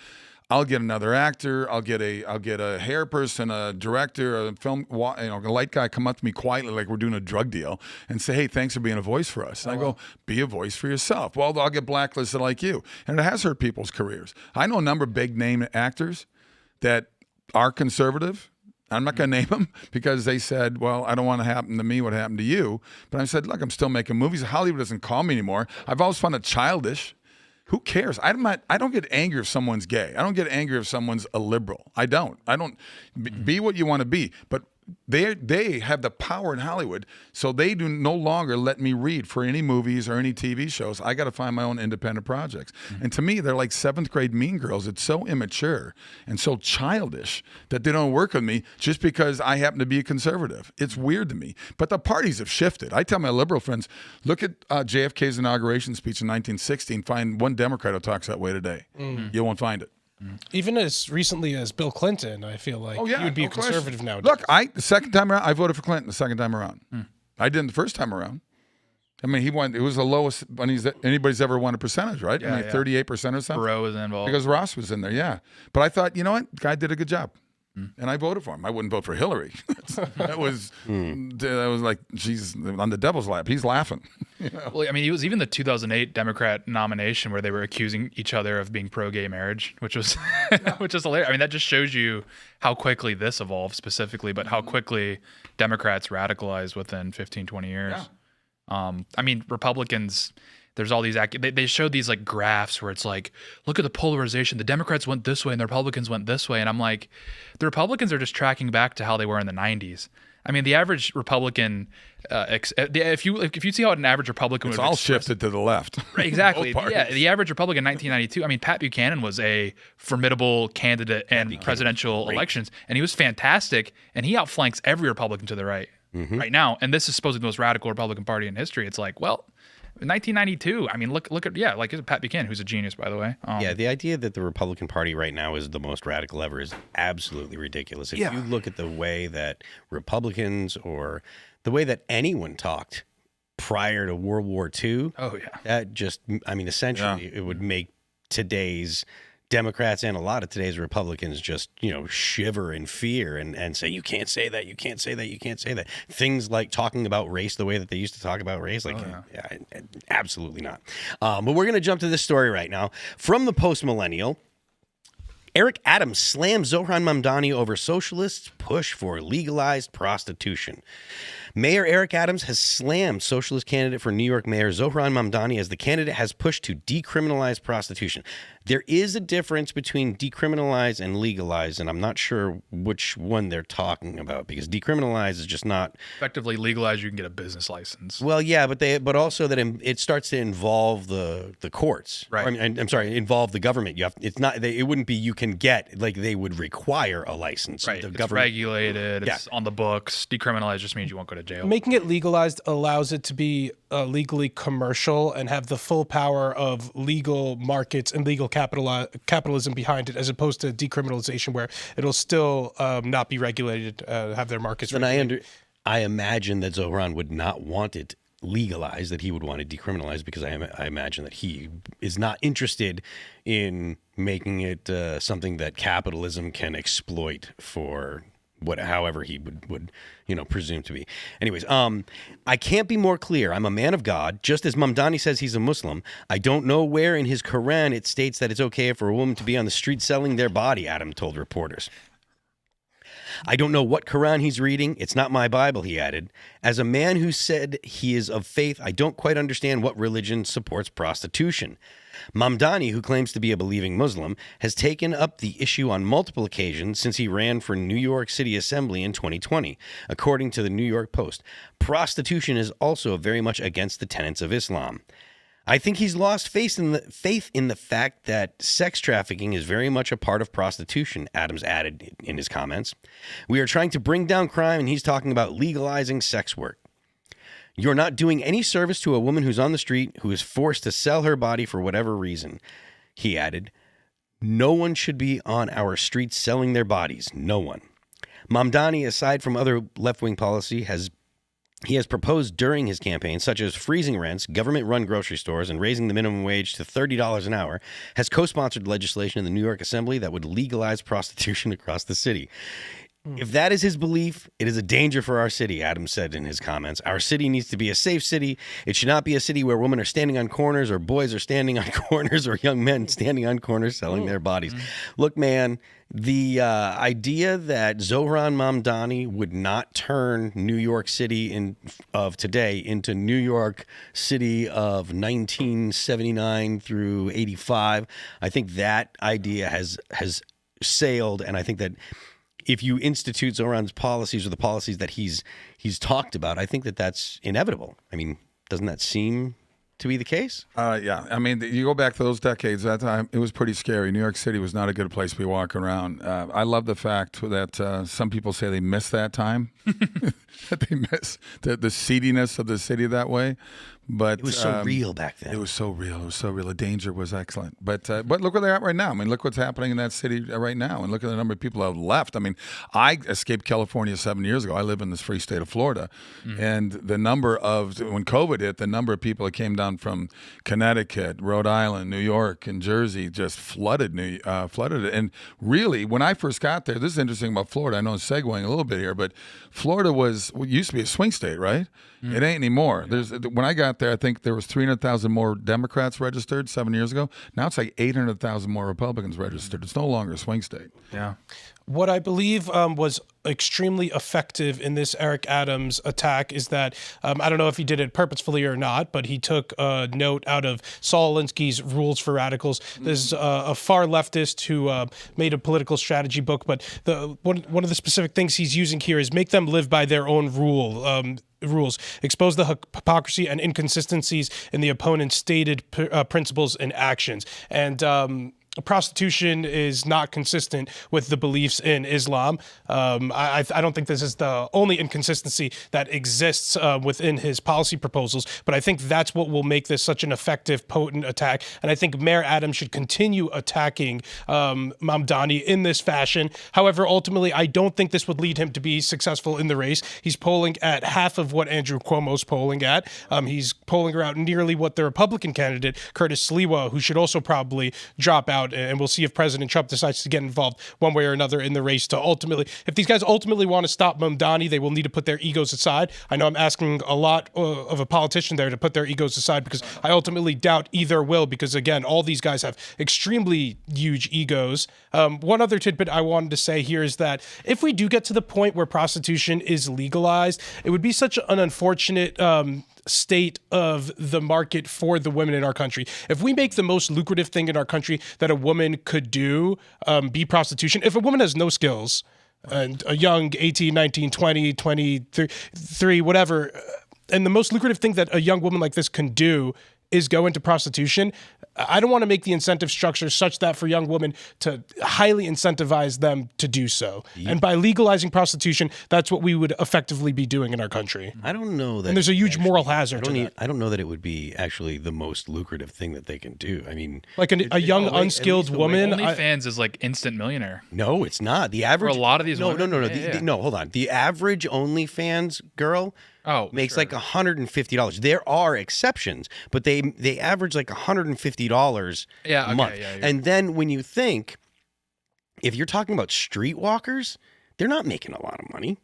Speaker 2: I'll get another actor, I'll get a hair person, a director, a film, a light guy come up to me quietly like we're doing a drug deal and say, hey, thanks for being a voice for us. And I go, be a voice for yourself. Well, I'll get blacklisted like you. And it has hurt people's careers. I know a number of big name actors that are conservative. I'm not going to name them because they said, well, I don't want to happen to me what happened to you. But I said, look, I'm still making movies. Hollywood doesn't call me anymore. I've always found it childish. Who cares? I don't get angry if someone's gay. I don't get angry if someone's a liberal. I don't. Be what you want to be. But they have the power in Hollywood, so they do no longer let me read for any movies or any TV shows. I got to find my own independent projects. And to me, they're like 7th grade Mean Girls. It's so immature and so childish that they don't work with me just because I happen to be a conservative. It's weird to me. But the parties have shifted. I tell my liberal friends, look at JFK's inauguration speech in 1916. Find one Democrat who talks that way today. You won't find it.
Speaker 4: Even as recently as Bill Clinton, I feel like he would be a conservative nowadays.
Speaker 2: Look, the second time around, I voted for Clinton the second time around. I didn't the first time around. I mean, he won. It was the lowest anybody's ever won a percentage, right?
Speaker 3: Yeah,
Speaker 2: 38% or something.
Speaker 3: Perot was involved.
Speaker 2: Because Ross was in there, yeah. But I thought, you know what? The guy did a good job. And I voted for him. I wouldn't vote for Hillary. that was like she's on the devil's lap. He's laughing.
Speaker 3: Well, I mean, it was even the 2008 Democrat nomination where they were accusing each other of being pro-gay marriage, which was which is hilarious. I mean, that just shows you how quickly this evolved specifically, but how quickly Democrats radicalized within 15, 20 years.
Speaker 2: Yeah.
Speaker 3: I mean, Republicans, there's all these they showed these like graphs where it's like, look at the polarization. The Democrats went this way and the Republicans went this way. And I'm like, the Republicans are just tracking back to how they were in the 90s. I mean, the average Republican, if you see how an average Republican
Speaker 2: It's
Speaker 3: would
Speaker 2: all
Speaker 3: express,
Speaker 2: shifted to the left.
Speaker 3: right, exactly.
Speaker 2: Both
Speaker 3: Yeah,
Speaker 2: parties.
Speaker 3: the average Republican in 1992. I mean, Pat Buchanan was a formidable candidate in presidential elections, and he was fantastic, and he outflanks every Republican to the right right now. And this is supposedly the most radical Republican Party in history. It's like, well, in 1992. I mean, look at like Pat Buchanan, who's a genius, by the way.
Speaker 1: Yeah, the idea that the Republican Party right now is the most radical ever is absolutely ridiculous. If you look at the way that Republicans or the way that anyone talked prior to World War II, that just, I mean, essentially it would make today's Democrats and a lot of today's Republicans just, shiver in fear and say, you can't say that, you can't say that, you can't say that. Things like talking about race the way that they used to talk about race, absolutely not. But we're going to jump to this story right now. From the Post-Millennial, Eric Adams slams Zohran Mamdani over socialists' push for legalized prostitution. Mayor Eric Adams has slammed socialist candidate for New York Mayor Zohran Mamdani as the candidate has pushed to decriminalize prostitution. There is a difference between decriminalize and legalize, and I'm not sure which one they're talking about because decriminalize is just not
Speaker 3: effectively legalized. You can get a business license.
Speaker 1: Well, yeah, but also that it starts to involve the courts,
Speaker 3: right?
Speaker 1: I mean, I'm sorry, involve the government. It wouldn't be you can get, like, they would require a license.
Speaker 3: Right,
Speaker 1: the
Speaker 3: it's
Speaker 1: government,
Speaker 3: regulated. It's on the books. Decriminalize just means you won't go to jail.
Speaker 4: Making it legalized allows it to be legally commercial and have the full power of legal markets and legal capitalism behind it, as opposed to decriminalization, where it'll still not be regulated, have their markets regulated.
Speaker 1: I imagine that Zohran would not want it legalized, that he would want it decriminalized, because I imagine that he is not interested in making it something that capitalism can exploit for however he would presume to be. Anyways, I can't be more clear. I'm a man of God. Just as Mamdani says he's a Muslim, I don't know where in his Quran it states that it's okay for a woman to be on the street selling their body, Adam told reporters. I don't know what Quran he's reading. It's not my Bible, he added. As a man who said he is of faith, I don't quite understand what religion supports prostitution. Mamdani, who claims to be a believing Muslim, has taken up the issue on multiple occasions since he ran for New York City Assembly in 2020. According to the New York Post, prostitution is also very much against the tenets of Islam. I think he's lost faith in the fact that sex trafficking is very much a part of prostitution, Adams added in his comments. We are trying to bring down crime, and he's talking about legalizing sex work. You're not doing any service to a woman who's on the street who is forced to sell her body for whatever reason, he added. No one should be on our streets selling their bodies. No one. Mamdani, aside from other left-wing policy, he has proposed during his campaign, such as freezing rents, government-run grocery stores, and raising the minimum wage to $30 an hour, has co-sponsored legislation in the New York Assembly that would legalize prostitution across the city. If that is his belief, it is a danger for our city, Adams said in his comments. Our city needs to be a safe city. It should not be a city where women are standing on corners or boys are standing on corners or young men standing on corners selling their bodies. Look, man, the idea that Zohran Mamdani would not turn New York City of today into New York City of 1979 through 85, I think that idea has sailed, and I think that if you institute Zoran's policies or the policies that he's talked about, I think that that's inevitable. I mean, doesn't that seem to be the case?
Speaker 2: Yeah. I mean, you go back to those decades, that time, it was pretty scary. New York City was not a good place to be walking around. I love the fact that some people say they miss that time, that they miss the seediness of the city that way. But
Speaker 1: It was so real back then.
Speaker 2: It was so real. It was so real. The danger was excellent. But look where they're at right now. I mean, look what's happening in that city right now. And look at the number of people that have left. I mean, I escaped California 7 years ago. I live in this free state of Florida. And the number of, when COVID hit, the number of people that came down from Connecticut, Rhode Island, New York, and Jersey just flooded it. And really, when I first got there, this is interesting about Florida. I know I'm segueing a little bit here, but Florida used to be a swing state, right? It ain't anymore. When I got there, I think there was 300,000 more Democrats registered 7 years ago. Now it's like 800,000 more Republicans registered. It's no longer a swing state.
Speaker 3: Yeah.
Speaker 4: What I believe was extremely effective in this Eric Adams attack is that, I don't know if he did it purposefully or not, but he took a note out of Saul Alinsky's Rules for Radicals. There's a far leftist who made a political strategy book, but one of the specific things he's using here is make them live by their own rules, expose the hypocrisy and inconsistencies in the opponent's stated principles and actions. And prostitution is not consistent with the beliefs in Islam. I don't think this is the only inconsistency that exists within his policy proposals, but I think that's what will make this such an effective, potent attack. And I think Mayor Adams should continue attacking Mamdani in this fashion. However, ultimately, I don't think this would lead him to be successful in the race. He's polling at half of what Andrew Cuomo's polling at. He's polling around nearly what the Republican candidate, Curtis Sliwa, who should also probably drop out. And we'll see if President Trump decides to get involved one way or another in the race to ultimately, if these guys ultimately want to stop Mamdani, they will need to put their egos aside. I know I'm asking a lot of a politician there to put their egos aside because I ultimately doubt either will because, again, all these guys have extremely huge egos. One other tidbit I wanted to say here is that if we do get to the point where prostitution is legalized, it would be such an unfortunate state of the market for the women in our country. If we make the most lucrative thing in our country that a woman could do be prostitution, if a woman has no skills, and a young 18, 19, 20, 23, whatever, and the most lucrative thing that a young woman like this can do is go into prostitution, I don't want to make the incentive structure such that for young women to highly incentivize them to do so. Yeah. And by legalizing prostitution, that's what we would effectively be doing in our country.
Speaker 1: I don't know that.
Speaker 4: And there's a huge moral hazard to that.
Speaker 1: I don't know that it would be actually the most lucrative thing that they can do. I mean,
Speaker 4: like a young, unskilled woman.
Speaker 3: OnlyFans is like instant millionaire.
Speaker 1: No, it's not. The average.
Speaker 3: For a lot of these women.
Speaker 1: No.
Speaker 3: Yeah.
Speaker 1: No, hold on. The average OnlyFans girl makes like $150. There are exceptions, but they average like $150 a month. Yeah, and then when you think, if you're talking about streetwalkers, they're not making a lot of money.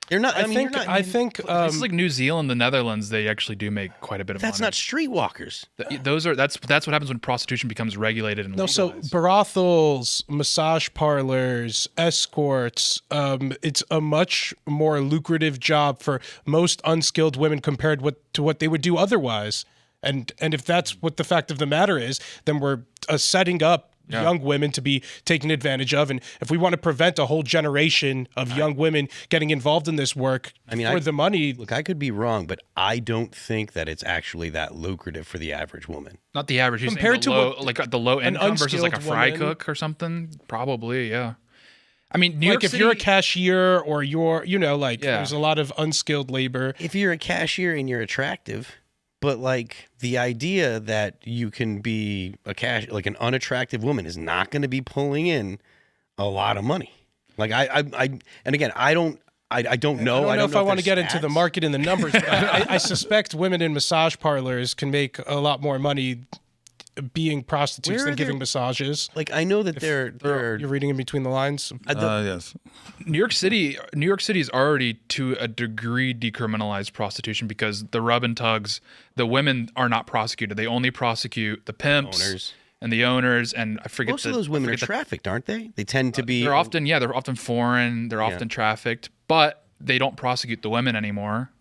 Speaker 1: They're not.
Speaker 4: I think
Speaker 3: this is like New Zealand, the Netherlands. They actually do make quite a bit of money.
Speaker 1: That's not streetwalkers.
Speaker 3: That's what happens when prostitution becomes regulated and legalized.
Speaker 4: So brothels, massage parlors, escorts. It's a much more lucrative job for most unskilled women compared to what they would do otherwise. And if that's what the fact of the matter is, then we're setting up young women to be taken advantage of. And if we want to prevent a whole generation of young women getting involved in this work for the money.
Speaker 1: Look, I could be wrong, but I don't think that it's actually that lucrative for the average woman.
Speaker 3: Not the average.
Speaker 4: Compared to
Speaker 3: the low income versus like a fry cook or something. Probably, yeah. I mean, New York City,
Speaker 4: if you're a cashier or there's a lot of unskilled labor.
Speaker 1: If you're a cashier and you're attractive. But like the idea that you can be an unattractive woman is not going to be pulling in a lot of money. Like I don't know.
Speaker 4: I don't know if I want to get into the market and the numbers. But I suspect women in massage parlors can make a lot more money being prostitutes than giving massages.
Speaker 1: Like I know that
Speaker 4: you're reading in between the lines.
Speaker 2: Yes.
Speaker 3: New York City is already to a degree decriminalized prostitution because the rub and tugs, the women are not prosecuted. They only prosecute the pimps.
Speaker 1: Owners.
Speaker 3: And the owners, and I forget.
Speaker 1: Most of those women are trafficked, aren't they? They tend to be.
Speaker 3: They're often foreign. They're often trafficked, but they don't prosecute the women anymore.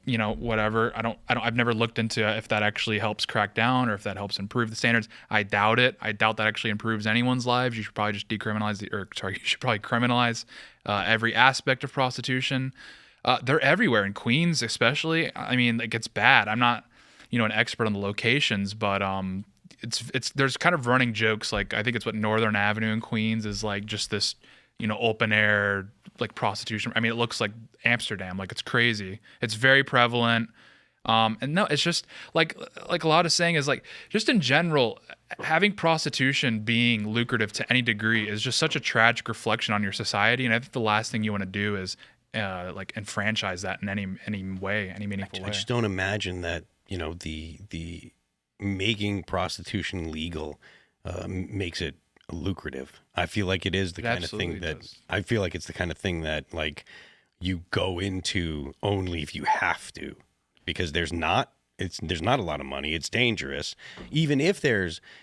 Speaker 3: whatever. I've never looked into if that actually helps crack down or if that helps improve the standards. I doubt it. I doubt that actually improves anyone's lives. You should probably just decriminalize you should probably criminalize every aspect of prostitution. They're everywhere in Queens, especially. I mean, it gets bad. I'm not, an expert on the locations, but there's kind of running jokes. Like, I think it's what Northern Avenue in Queens is like, just this, open air, like, prostitution. I mean, it looks like Amsterdam. Like, it's crazy. It's very prevalent. And no, it's just like Elaad is saying is like, just in general, having prostitution being lucrative to any degree is just such a tragic reflection on your society. And I think the last thing you want to do is like enfranchise that in any way, any meaningful way.
Speaker 1: I just don't imagine that, the making prostitution legal makes it lucrative. I feel like it is the kind of thing I feel like it's the kind of thing that, like, you go into only if you have to, because there's not a lot of money. It's dangerous. Even if they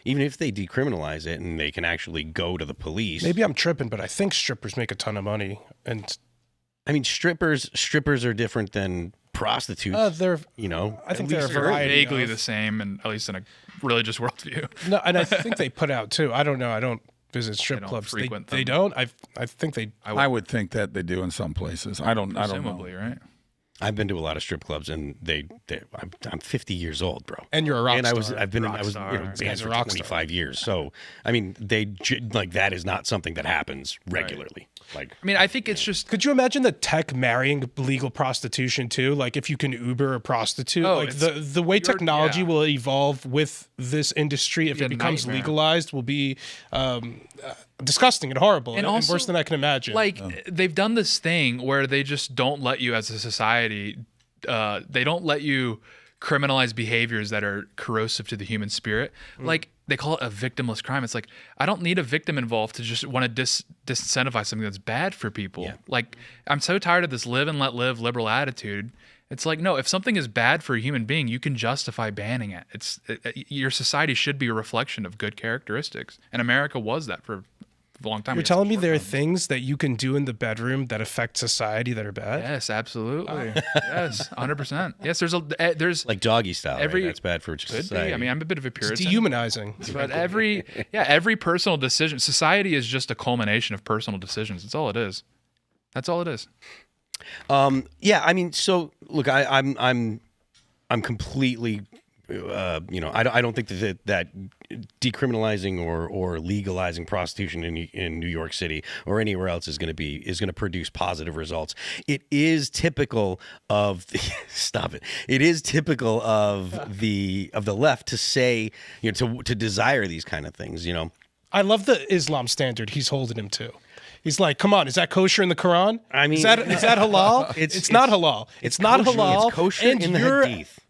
Speaker 1: decriminalize it and they can actually go to the police.
Speaker 4: Maybe I'm tripping, but I think strippers make a ton of money. And
Speaker 1: I mean, strippers are different than prostitutes.
Speaker 4: I
Speaker 1: at
Speaker 4: think
Speaker 1: least
Speaker 4: they're a variety.
Speaker 3: Vaguely the same, and at least in a religious worldview.
Speaker 4: No, and I think they put out too. I don't know. I don't visit strip clubs.
Speaker 3: Frequent
Speaker 4: they
Speaker 3: them.
Speaker 4: don't. I think they.
Speaker 2: I would think that they do in some places. I don't know.
Speaker 3: Presumably, right?
Speaker 1: I've been to a lot of strip clubs, and I'm 50 years old, bro.
Speaker 4: And you're a rock star.
Speaker 1: I've been
Speaker 3: Rock
Speaker 1: in
Speaker 3: star.
Speaker 1: bands for 25 years. So, I mean, that is not something that happens regularly. Like,
Speaker 3: I mean, I think it's just.
Speaker 4: Could you imagine the tech marrying legal prostitution too? Like, if you can Uber a prostitute, like the way technology will evolve with this industry, if it becomes legalized, will be disgusting and horrible, and
Speaker 3: also,
Speaker 4: worse than I can imagine.
Speaker 3: Like, they've done this thing where they just don't let you, as a society, they don't let you criminalize behaviors that are corrosive to the human spirit. Like, they call it a victimless crime. It's like, I don't need a victim involved to just want to disincentivize something that's bad for people. Yeah. Like, I'm so tired of this live and let live liberal attitude. It's like, no, if something is bad for a human being, you can justify banning it. Your society should be a reflection of good characteristics. And America was that for a long time.
Speaker 4: You're telling me there are things that you can do in the bedroom that affect society that are bad?
Speaker 3: Yes, absolutely. Yes, 100%. Yes, there's
Speaker 1: like doggy style. That's bad for society.
Speaker 3: I mean, I'm a bit of a Puritan.
Speaker 4: It's dehumanizing.
Speaker 3: But every personal decision, society is just a culmination of personal decisions. That's all it is. That's all it is.
Speaker 1: Yeah, I mean, so look, I'm completely, I don't think that decriminalizing or legalizing prostitution in New York City or anywhere else is going to produce positive results. It is typical of It is typical of the left to say, to desire these kind of things.
Speaker 4: I love the Islam standard he's holding him to. He's like, come on, is that kosher in the Quran?
Speaker 1: I mean,
Speaker 4: is that halal? It's not halal. It's not
Speaker 1: kosher,
Speaker 4: halal.
Speaker 1: It's kosher in the Hadith.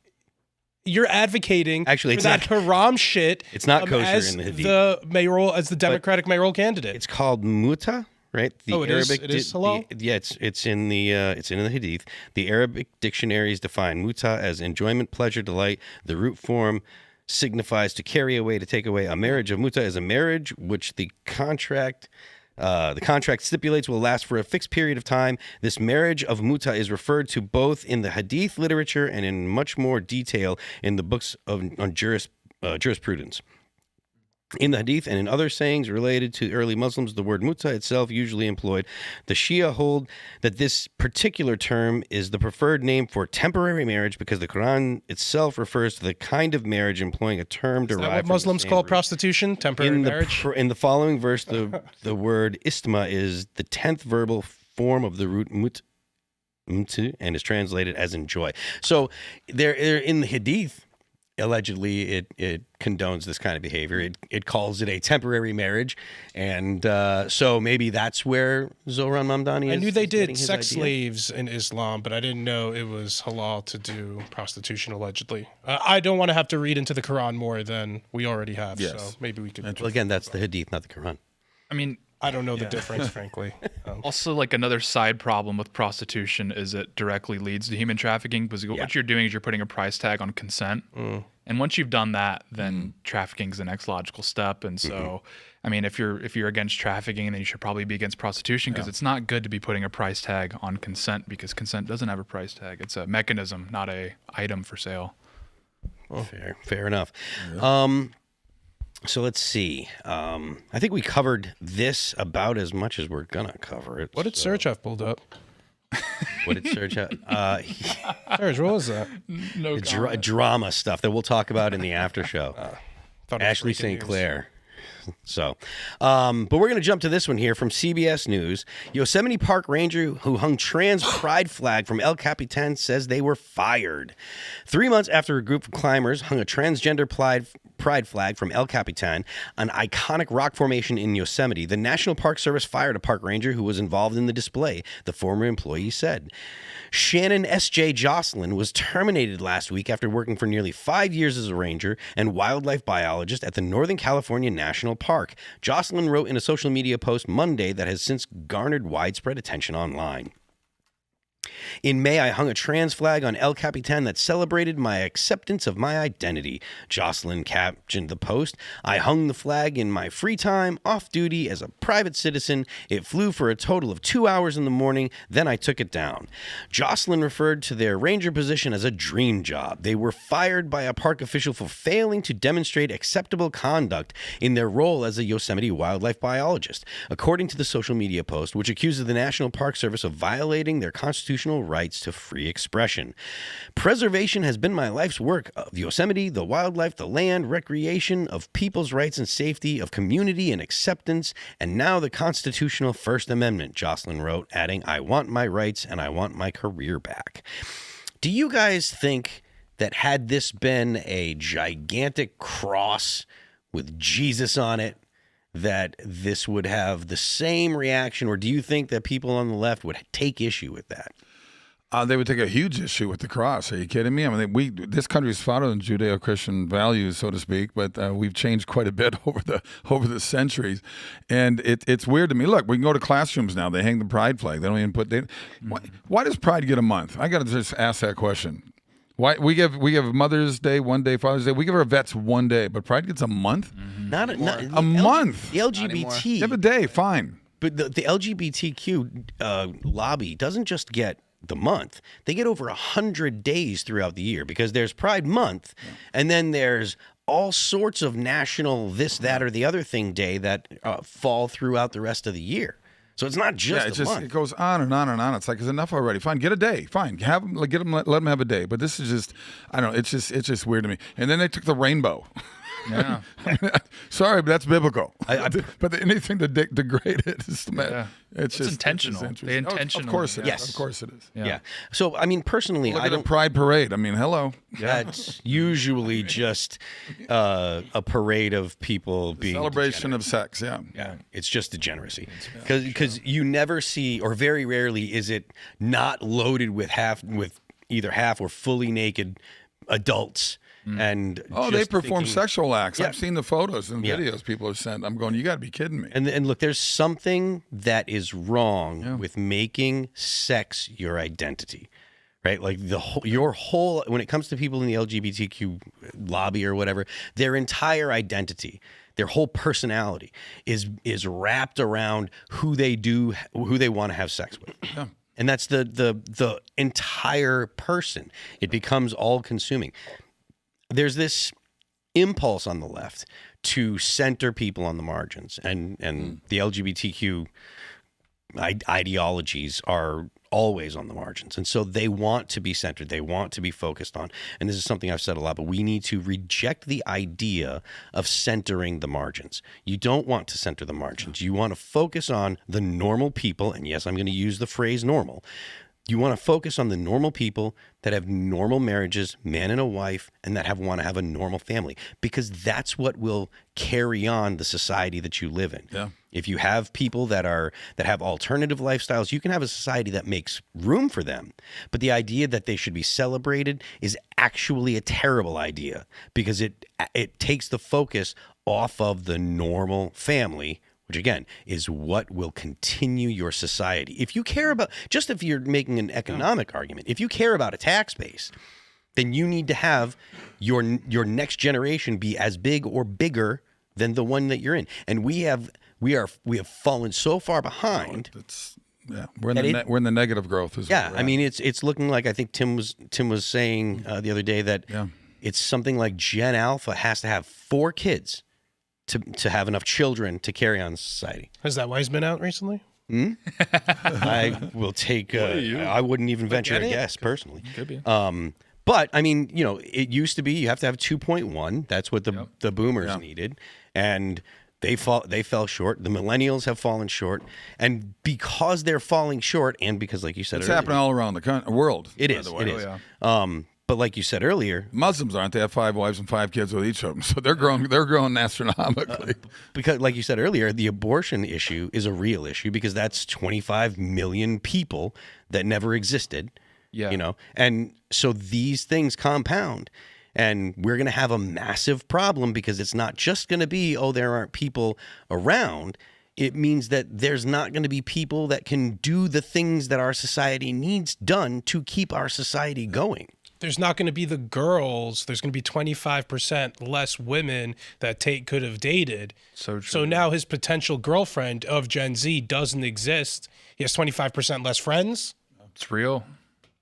Speaker 4: You're advocating
Speaker 1: for
Speaker 4: that haram shit.
Speaker 1: It's not kosher in the Hadith.
Speaker 4: As the Democratic mayoral candidate.
Speaker 1: It's called muta, right?
Speaker 4: It is halal.
Speaker 1: It's in the Hadith. The Arabic dictionaries define muta as enjoyment, pleasure, delight. The root form signifies to carry away, to take away. A marriage of muta is a marriage which the contract stipulates will last for a fixed period of time. This marriage of muta is referred to both in the Hadith literature and in much more detail in the books on jurisprudence. In the Hadith and in other sayings related to early Muslims, the word muta itself usually employed. The Shia hold that this particular term is the preferred name for temporary marriage because the Quran itself refers to the kind of marriage employing a term derived from
Speaker 4: what Muslims call prostitution, temporary marriage?
Speaker 1: In the following verse, the word istima is the 10th verbal form of the root mutu and is translated as enjoy. So there in the Hadith, allegedly, it condones this kind of behavior. It calls it a temporary marriage, and so maybe that's where Zohran Mamdani is.
Speaker 4: I knew they did sex slaves in Islam, but I didn't know it was halal to do prostitution. Allegedly, I don't want to have to read into the Quran more than we already have.
Speaker 2: Yes.
Speaker 4: So maybe we could.
Speaker 1: Well, again, that's the Hadith, not the Quran.
Speaker 3: I mean,
Speaker 4: I don't know the difference, frankly.
Speaker 3: Also, like another side problem with prostitution is it directly leads to human trafficking because what you're doing is you're putting a price tag on consent. And once you've done that, then trafficking is the next logical step. And so, I mean, if you're against trafficking, then you should probably be against prostitution because it's not good to be putting a price tag on consent because consent doesn't have a price tag. It's a mechanism, not a item for sale.
Speaker 1: Fair enough. So let's see. I think we covered this about as much as we're gonna cover it.
Speaker 4: What did Serge have pulled up?
Speaker 1: What did Serge have?
Speaker 4: Serge, what was that?
Speaker 3: No
Speaker 1: Drama stuff that we'll talk about in the after show.
Speaker 4: Thought it was
Speaker 1: Ashley
Speaker 4: breaking
Speaker 1: St.
Speaker 4: news.
Speaker 1: Clair. So, but we're going to jump to this one here from CBS News. Yosemite Park ranger who hung trans pride flag from El Capitan says they were fired. 3 months after a group of climbers hung a transgender pride flag from El Capitan, an iconic rock formation in Yosemite, the National Park Service fired a park ranger who was involved in the display, the former employee said. Shannon S.J. Jocelyn was terminated last week after working for nearly 5 years as a ranger and wildlife biologist at the Northern California National Park. Jocelyn wrote in a social media post Monday that has since garnered widespread attention online. In May, I hung a trans flag on El Capitan that celebrated my acceptance of my identity. Jocelyn captioned the post. I hung the flag in my free time, off duty as a private citizen. It flew for a total of 2 hours in the morning, then I took it down. Jocelyn referred to their ranger position as a dream job. They were fired by a park official for failing to demonstrate acceptable conduct in their role as a Yosemite wildlife biologist, according to the social media post, which accuses the National Park Service of violating their constitutional rights to free expression. Preservation has been my life's work of Yosemite, the wildlife, the land, recreation, of people's rights and safety, of community and acceptance, and now the constitutional First Amendment, Jocelyn wrote, adding, I want my rights and I want my career back. Do you guys think that had this been a gigantic cross with Jesus on it, that this would have the same reaction, or do you think that people on the left would take issue with that?
Speaker 2: They would take a huge issue with the cross. Are you kidding me? I mean, this country is founded on Judeo-Christian values, so to speak, but we've changed quite a bit over the centuries, and it's weird to me. Look, we can go to classrooms now. They hang the pride flag. They don't even put. Why does Pride get a month? I got to just ask that question. Why we give Mother's Day 1 day, Father's Day. We give our vets 1 day, but Pride gets a month.
Speaker 1: Not
Speaker 2: a month.
Speaker 1: The LGBT.
Speaker 2: Give a day, fine.
Speaker 1: But the LGBTQ lobby doesn't just get the month. They get over 100 days throughout the year because there's Pride Month, and then there's all sorts of national this, that, or the other thing day that fall throughout the rest of the year. So it's not just a month.
Speaker 2: It goes on and on and on. It's like, it's enough already. Fine, get a day. Fine, have them, let them have a day. But this is just, I don't know. It's just weird to me. And then they took the rainbow.
Speaker 3: Yeah.
Speaker 2: Sorry, but that's biblical. But anything to degrade it is
Speaker 3: it's just intentional. They intentionally.
Speaker 2: Of course it is.
Speaker 1: Yes.
Speaker 2: Of course it is.
Speaker 1: Yeah. So I mean, personally,
Speaker 2: Look
Speaker 1: I
Speaker 2: at a
Speaker 1: don't.
Speaker 2: pride parade. I mean, hello.
Speaker 1: That's usually just a parade of people being
Speaker 2: Celebration
Speaker 1: degenerate.
Speaker 2: of sex. Yeah.
Speaker 1: Yeah, it's just degeneracy. Because you never see, or very rarely is it not loaded with either half or fully naked adults. And
Speaker 2: they perform
Speaker 1: thinking,
Speaker 2: sexual acts.
Speaker 1: Yeah.
Speaker 2: I've seen the photos and videos people have sent. I'm going, you got to be kidding me.
Speaker 1: And look, there's something that is wrong with making sex your identity, right? Like your whole, when it comes to people in the LGBTQ lobby or whatever, their entire identity, their whole personality is wrapped around who they want to have sex with.
Speaker 2: Yeah.
Speaker 1: And that's the entire person. It becomes all consuming. There's this impulse on the left to center people on the margins, and the LGBTQ ideologies are always on the margins. And so they want to be centered. They want to be focused on. And this is something I've said a lot, but we need to reject the idea of centering the margins. You don't want to center the margins. You want to focus on the normal people. And yes, I'm going to use the phrase normal. You want to focus on the normal people that have normal marriages, man and a wife, and that want to have a normal family, because that's what will carry on the society that you live in.
Speaker 2: Yeah.
Speaker 1: If you have people that have alternative lifestyles, you can have a society that makes room for them. But the idea that they should be celebrated is actually a terrible idea, because it takes the focus off of the normal family, which again is what will continue your society. If you care about, just if you're making an economic argument, if you care about a tax base, then you need to have your next generation be as big or bigger than the one that you're in. And we have fallen so far behind.
Speaker 2: We're in the negative growth.
Speaker 1: I mean, it's looking like, I think Tim was saying the other day that it's something like Gen Alpha has to have 4 kids to have enough children to carry on society.
Speaker 4: Has that wise been out recently?
Speaker 1: I will take. I wouldn't even venture a guess personally.
Speaker 3: Could be.
Speaker 1: But I mean, it used to be you have to have 2.1. That's what the boomers needed, and they fell short. The millennials have fallen short, and because they're falling short, and because, like you said,
Speaker 2: it's happening all around the world.
Speaker 1: It is. It is. But like you said earlier,
Speaker 2: Muslims aren't. They have 5 wives and 5 kids with each of them, so they're growing astronomically.
Speaker 1: Because, like you said earlier, the abortion issue is a real issue because that's 25 million people that never existed.
Speaker 3: Yeah.
Speaker 1: And so these things compound, and we're going to have a massive problem because it's not just going to be, there aren't people around. It means that there's not going to be people that can do the things that our society needs done to keep our society going.
Speaker 4: There's not going to be the girls. There's going to be 25% less women that Tate could have dated.
Speaker 3: So true.
Speaker 4: So now his potential girlfriend of Gen Z doesn't exist. He has 25% less friends.
Speaker 3: It's real.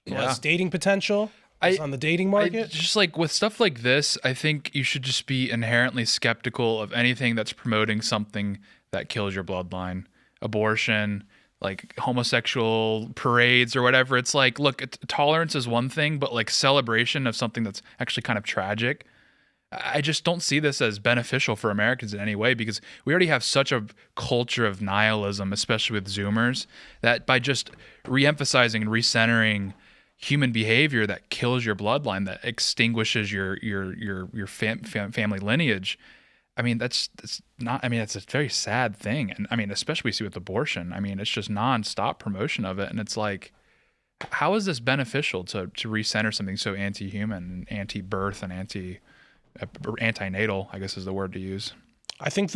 Speaker 4: Less dating potential. On the dating market.
Speaker 3: Just like with stuff like this, I think you should just be inherently skeptical of anything that's promoting something that kills your bloodline. Abortion, like homosexual parades or whatever. It's like, look, tolerance is one thing, but like celebration of something that's actually kind of tragic, I just don't see this as beneficial for Americans in any way, because we already have such a culture of nihilism, especially with Zoomers, that by just reemphasizing and recentering human behavior that kills your bloodline, that extinguishes your family lineage, I mean, that's a very sad thing. And I mean, especially we see with abortion, I mean, it's just nonstop promotion of it. And it's like, how is this beneficial to recenter something so anti-human and anti-birth and anti-natal, I guess is the word to use?
Speaker 4: I think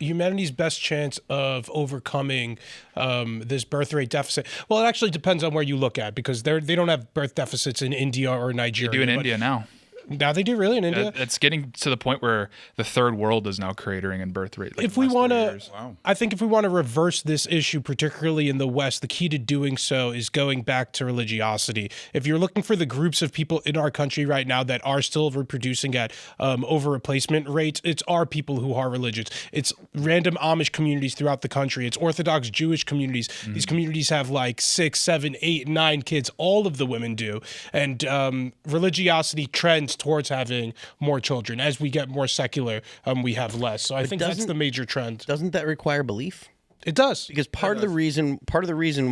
Speaker 4: humanity's best chance of overcoming this birth rate deficit. Well, it actually depends on where you look at, because they don't have birth deficits in India or Nigeria.
Speaker 3: They do in India now.
Speaker 4: Now they do, really, in India?
Speaker 3: It's getting to the point where the third world is now cratering in birth rate.
Speaker 4: If we want to, I think if we want to reverse this issue, particularly in the West, the key to doing so is going back to religiosity. If you're looking for the groups of people in our country right now that are still reproducing at over replacement rates, it's our people who are religious. It's random Amish communities throughout the country. It's Orthodox Jewish communities. Mm-hmm. These communities have like 6, 7, 8, 9 kids. All of the women do. And religiosity trends towards having more children. As we get more secular, we have less. So I think that's the major trend.
Speaker 1: Doesn't that require belief?
Speaker 4: It does.
Speaker 1: Because part of the reason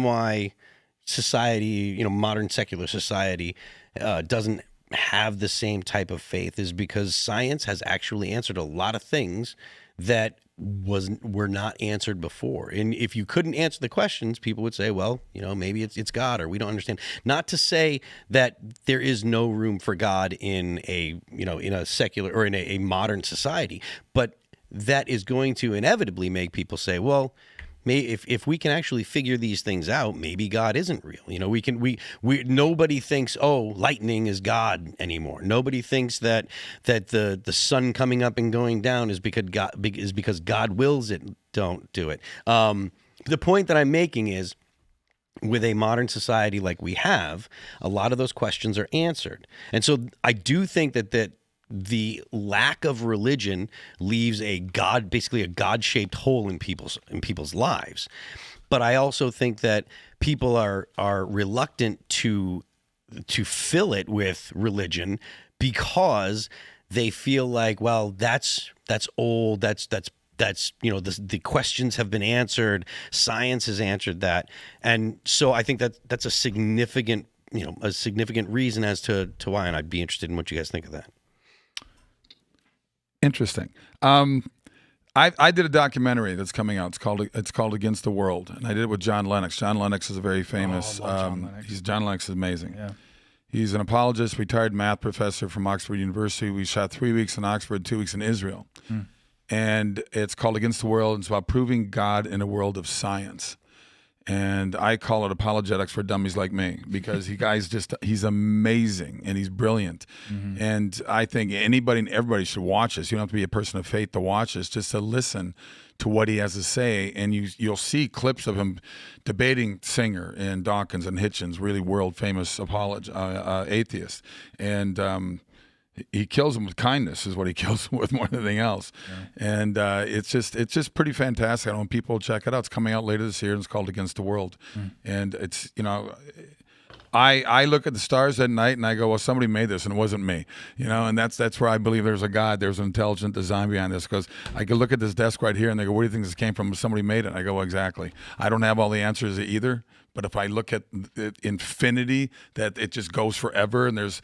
Speaker 1: why society, modern secular society, doesn't have the same type of faith is because science has actually answered a lot of things that were not answered before. And if you couldn't answer the questions, people would say, well, maybe it's God, or we don't understand. Not to say that there is no room for God in a secular or in a modern society, but that is going to inevitably make people say, well, if we can actually figure these things out, maybe God isn't real. Nobody thinks, lightning is God anymore. Nobody thinks that the sun coming up and going down is because God wills it. Don't do it. The point that I'm making is, with a modern society like we have, a lot of those questions are answered. And so I do think that the lack of religion leaves basically a God-shaped hole in people's lives. But I also think that people are reluctant to fill it with religion because they feel like, well, that's old, that's the questions have been answered, science has answered that. And so I think that's a significant reason as to why, and I'd be interested in what you guys think of that.
Speaker 2: Interesting. I did a documentary that's coming out. It's called Against the World, and I did it with John Lennox. John Lennox is a very famous. John Lennox is amazing. Yeah. He's an apologist, retired math professor from Oxford University. We shot 3 weeks in Oxford, 2 weeks in Israel. and it's called Against the World. It's about proving God in a world of science. And I call it apologetics for dummies like me, because he's amazing and he's brilliant. And I think anybody and everybody should watch this. You don't have to be a person of faith to watch this, just to listen to what he has to say. And you'll see clips of him debating Singer and Dawkins and Hitchens, really world famous atheists. And he kills them with kindness, is what he kills them with more than anything else. And it's just pretty fantastic. I want people to check it out. It's coming out later this year, and it's called Against the World. And it's, I look at the stars at night and I go, well, somebody made this and it wasn't me, and that's where I believe there's a God, there's an intelligent design behind this, because I could look at this desk right here and they go, where do you think this came from? Somebody made it. And I go, well, exactly. I don't have all the answers either. But if I look at infinity, that it just goes forever, and there's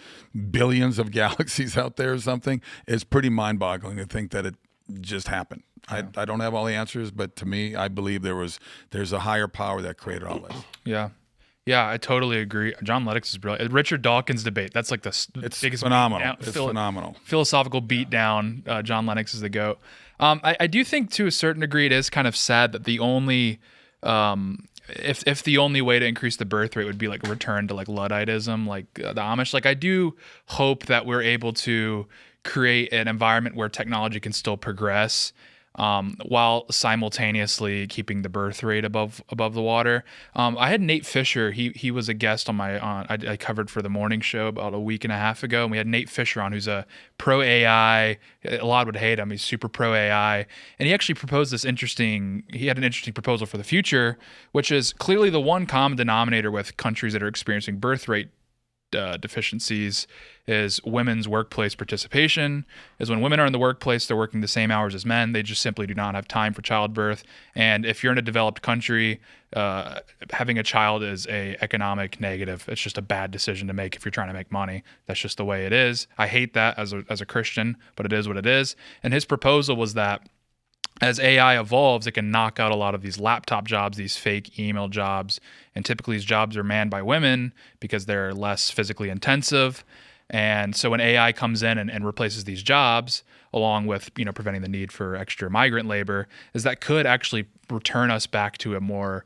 Speaker 2: billions of galaxies out there or something, it's pretty mind-boggling to think that it just happened. I don't have all the answers, but to me, I believe there's a higher power that created all this.
Speaker 3: Yeah, I totally agree. John Lennox is brilliant. Richard Dawkins debate, that's like the biggest
Speaker 2: phenomenal. It's phenomenal.
Speaker 3: Philosophical beatdown. John Lennox is the GOAT. I do think to a certain degree it is kind of sad that the only if the only way to increase the birth rate would be like return to like Ludditism, like the Amish, like I do hope that we're able to create an environment where technology can still progress while simultaneously keeping the birth rate above the water. I had Nate Fisher. He was a guest on I covered for the morning show about a week and a half ago, and we had Nate Fisher on, who's a pro AI. Elaad would hate him. He's super pro AI, and he actually proposed he had an interesting proposal for the future, which is clearly the one common denominator with countries that are experiencing birth rate deficiencies is women's workplace participation. Is when women are in the workplace, they're working the same hours as men. They just simply do not have time for childbirth. And if you're in a developed country, having a child is a economic negative. It's just a bad decision to make if you're trying to make money. That's just the way it is. I hate that as a Christian, but it is what it is. And his proposal was that as AI evolves, it can knock out a lot of these laptop jobs, these fake email jobs. And typically these jobs are manned by women because they're less physically intensive. And so when AI comes in and replaces these jobs, along with preventing the need for extra migrant labor, is that could actually return us back to a more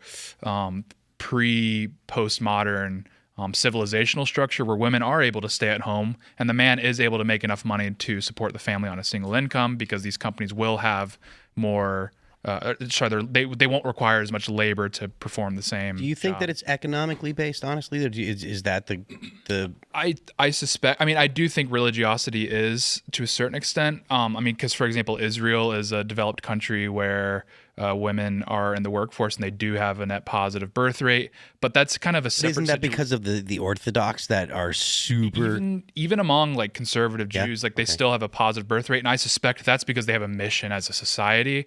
Speaker 3: pre-postmodern civilizational structure where women are able to stay at home and the man is able to make enough money to support the family on a single income, because these companies will have more they won't require as much labor to perform the same.
Speaker 1: Do you think
Speaker 3: job.
Speaker 1: that it's economically based, honestly? Or is that the
Speaker 3: I suspect, I do think religiosity is to a certain extent. Because for example, Israel is a developed country where women are in the workforce and they do have a net positive birth rate, but that's kind of a separate.
Speaker 1: Isn't that because of the Orthodox that are super
Speaker 3: even among like conservative Jews, like they still have a positive birth rate, and I suspect that's because they have a mission as a society.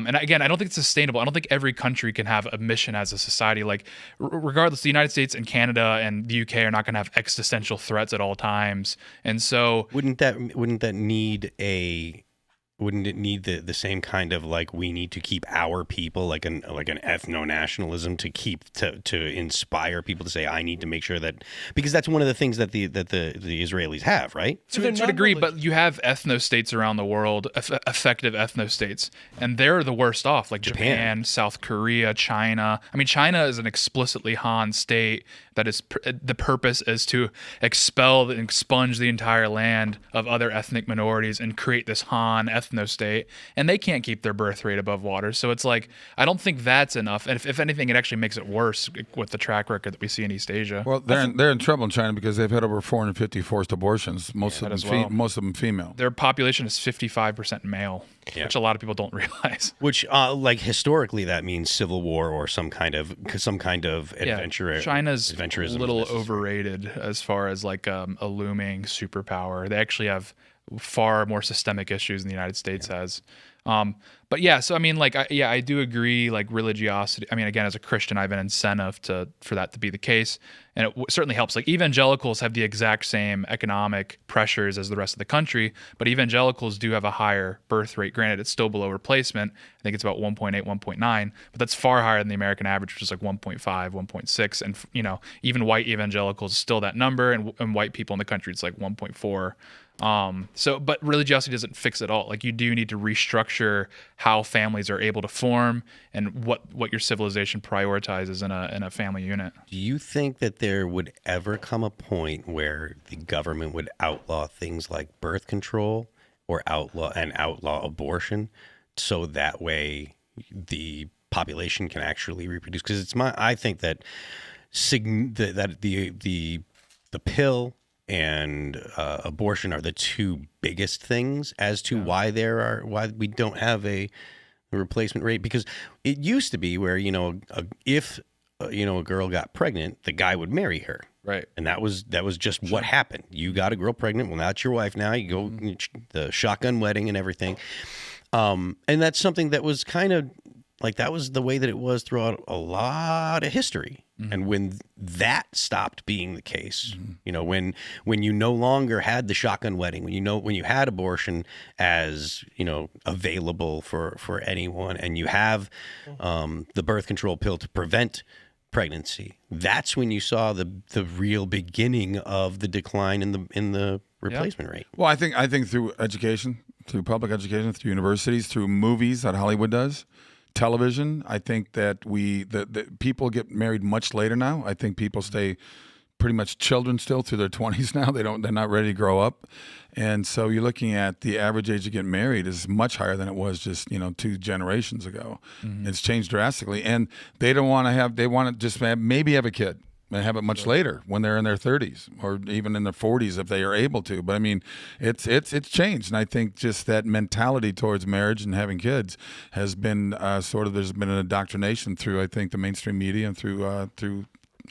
Speaker 3: And again, I don't think it's sustainable. I don't think every country can have a mission as a society. Like regardless, the United States and Canada and the UK are not going to have existential threats at all times, and so
Speaker 1: wouldn't it need the same kind of like, we need to keep our people, like an ethno-nationalism to keep to inspire people to say, I need to make sure that, because that's one of the things that the Israelis have, right?
Speaker 3: To a degree, but you have ethno-states around the world, effective ethno-states, and they're the worst off, like Japan, South Korea, China. China is an explicitly Han state that is the purpose is to expel and expunge the entire land of other ethnic minorities and create this Han ethno-state, and they can't keep their birth rate above water. So it's like, I don't think that's enough. And if anything, it actually makes it worse with the track record that we see in East Asia.
Speaker 2: Well, they're in trouble in China because they've had over 450 forced abortions, most of them female.
Speaker 3: Their population is 55% male, which a lot of people don't realize.
Speaker 1: Which, like historically, that means civil war or some kind of adventure.
Speaker 3: China's a little overrated as far as like a looming superpower. They actually have far more systemic issues than the United States has. But yeah, so I do agree, like religiosity. Again, as a Christian, I have an incentive for that to be the case. And it certainly helps. Like evangelicals have the exact same economic pressures as the rest of the country, but evangelicals do have a higher birth rate. Granted, it's still below replacement. I think it's about 1.8, 1.9, but that's far higher than the American average, which is like 1.5, 1.6. And, even white evangelicals is still that number, and white people in the country, it's like 1.4. But religiosity doesn't fix it all. Like, you do need to restructure how families are able to form and what your civilization prioritizes in a family unit.
Speaker 1: Do you think that there would ever come a point where the government would outlaw things like birth control or outlaw abortion, so that way the population can actually reproduce? Because I think that the pill and abortion are the two biggest things as to why we don't have a replacement rate. Because it used to be where if a girl got pregnant, the guy would marry her,
Speaker 3: Right.
Speaker 1: and that was just what happened. You got a girl pregnant, well, now it's your wife. Now you go the shotgun wedding and everything, and that's something that was kind of like, that was the way that it was throughout a lot of history. And when that stopped being the case, when you no longer had the shotgun wedding, when you had abortion as, available for anyone, and you have the birth control pill to prevent pregnancy, that's when you saw the real beginning of the decline in the replacement rate.
Speaker 2: Well, I think through education, through public education, through universities, through movies that Hollywood does, television. I think that the people get married much later now. I think people stay pretty much children still through their 20s now. They're not ready to grow up. And so you're looking at the average age to get married is much higher than it was just, 2 generations ago. It's changed drastically. And they want to just maybe have a kid and have it much later when they're in their 30s or even in their 40s if they are able to. But I mean, it's changed. And I think just that mentality towards marriage and having kids has been there's been an indoctrination through, I think, the mainstream media and through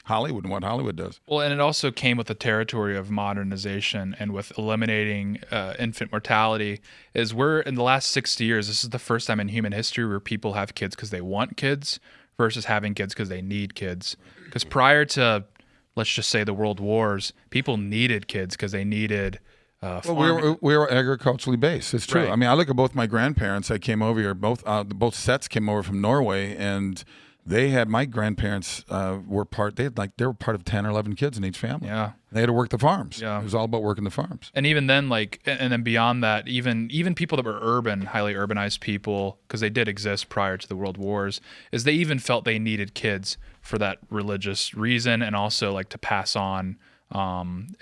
Speaker 2: Hollywood and what Hollywood does.
Speaker 3: Well, and it also came with the territory of modernization and with eliminating infant mortality. Is we're in the last 60 years, this is the first time in human history where people have kids because they want kids versus having kids because they need kids. Because prior to, let's just say, the world wars, people needed kids because they needed
Speaker 2: we were agriculturally based. It's true.
Speaker 3: Right.
Speaker 2: I mean, I look at both my grandparents that came over here. Both sets came over from Norway, and they had my grandparents were part. They were part of 10 or 11 kids in each family.
Speaker 3: Yeah.
Speaker 2: They had to work the farms.
Speaker 3: Yeah.
Speaker 2: It was all about working the farms.
Speaker 3: And even then, and then beyond that, even people that were urban, highly urbanized people, because they did exist prior to the world wars, is they even felt they needed kids for that religious reason, and also to pass on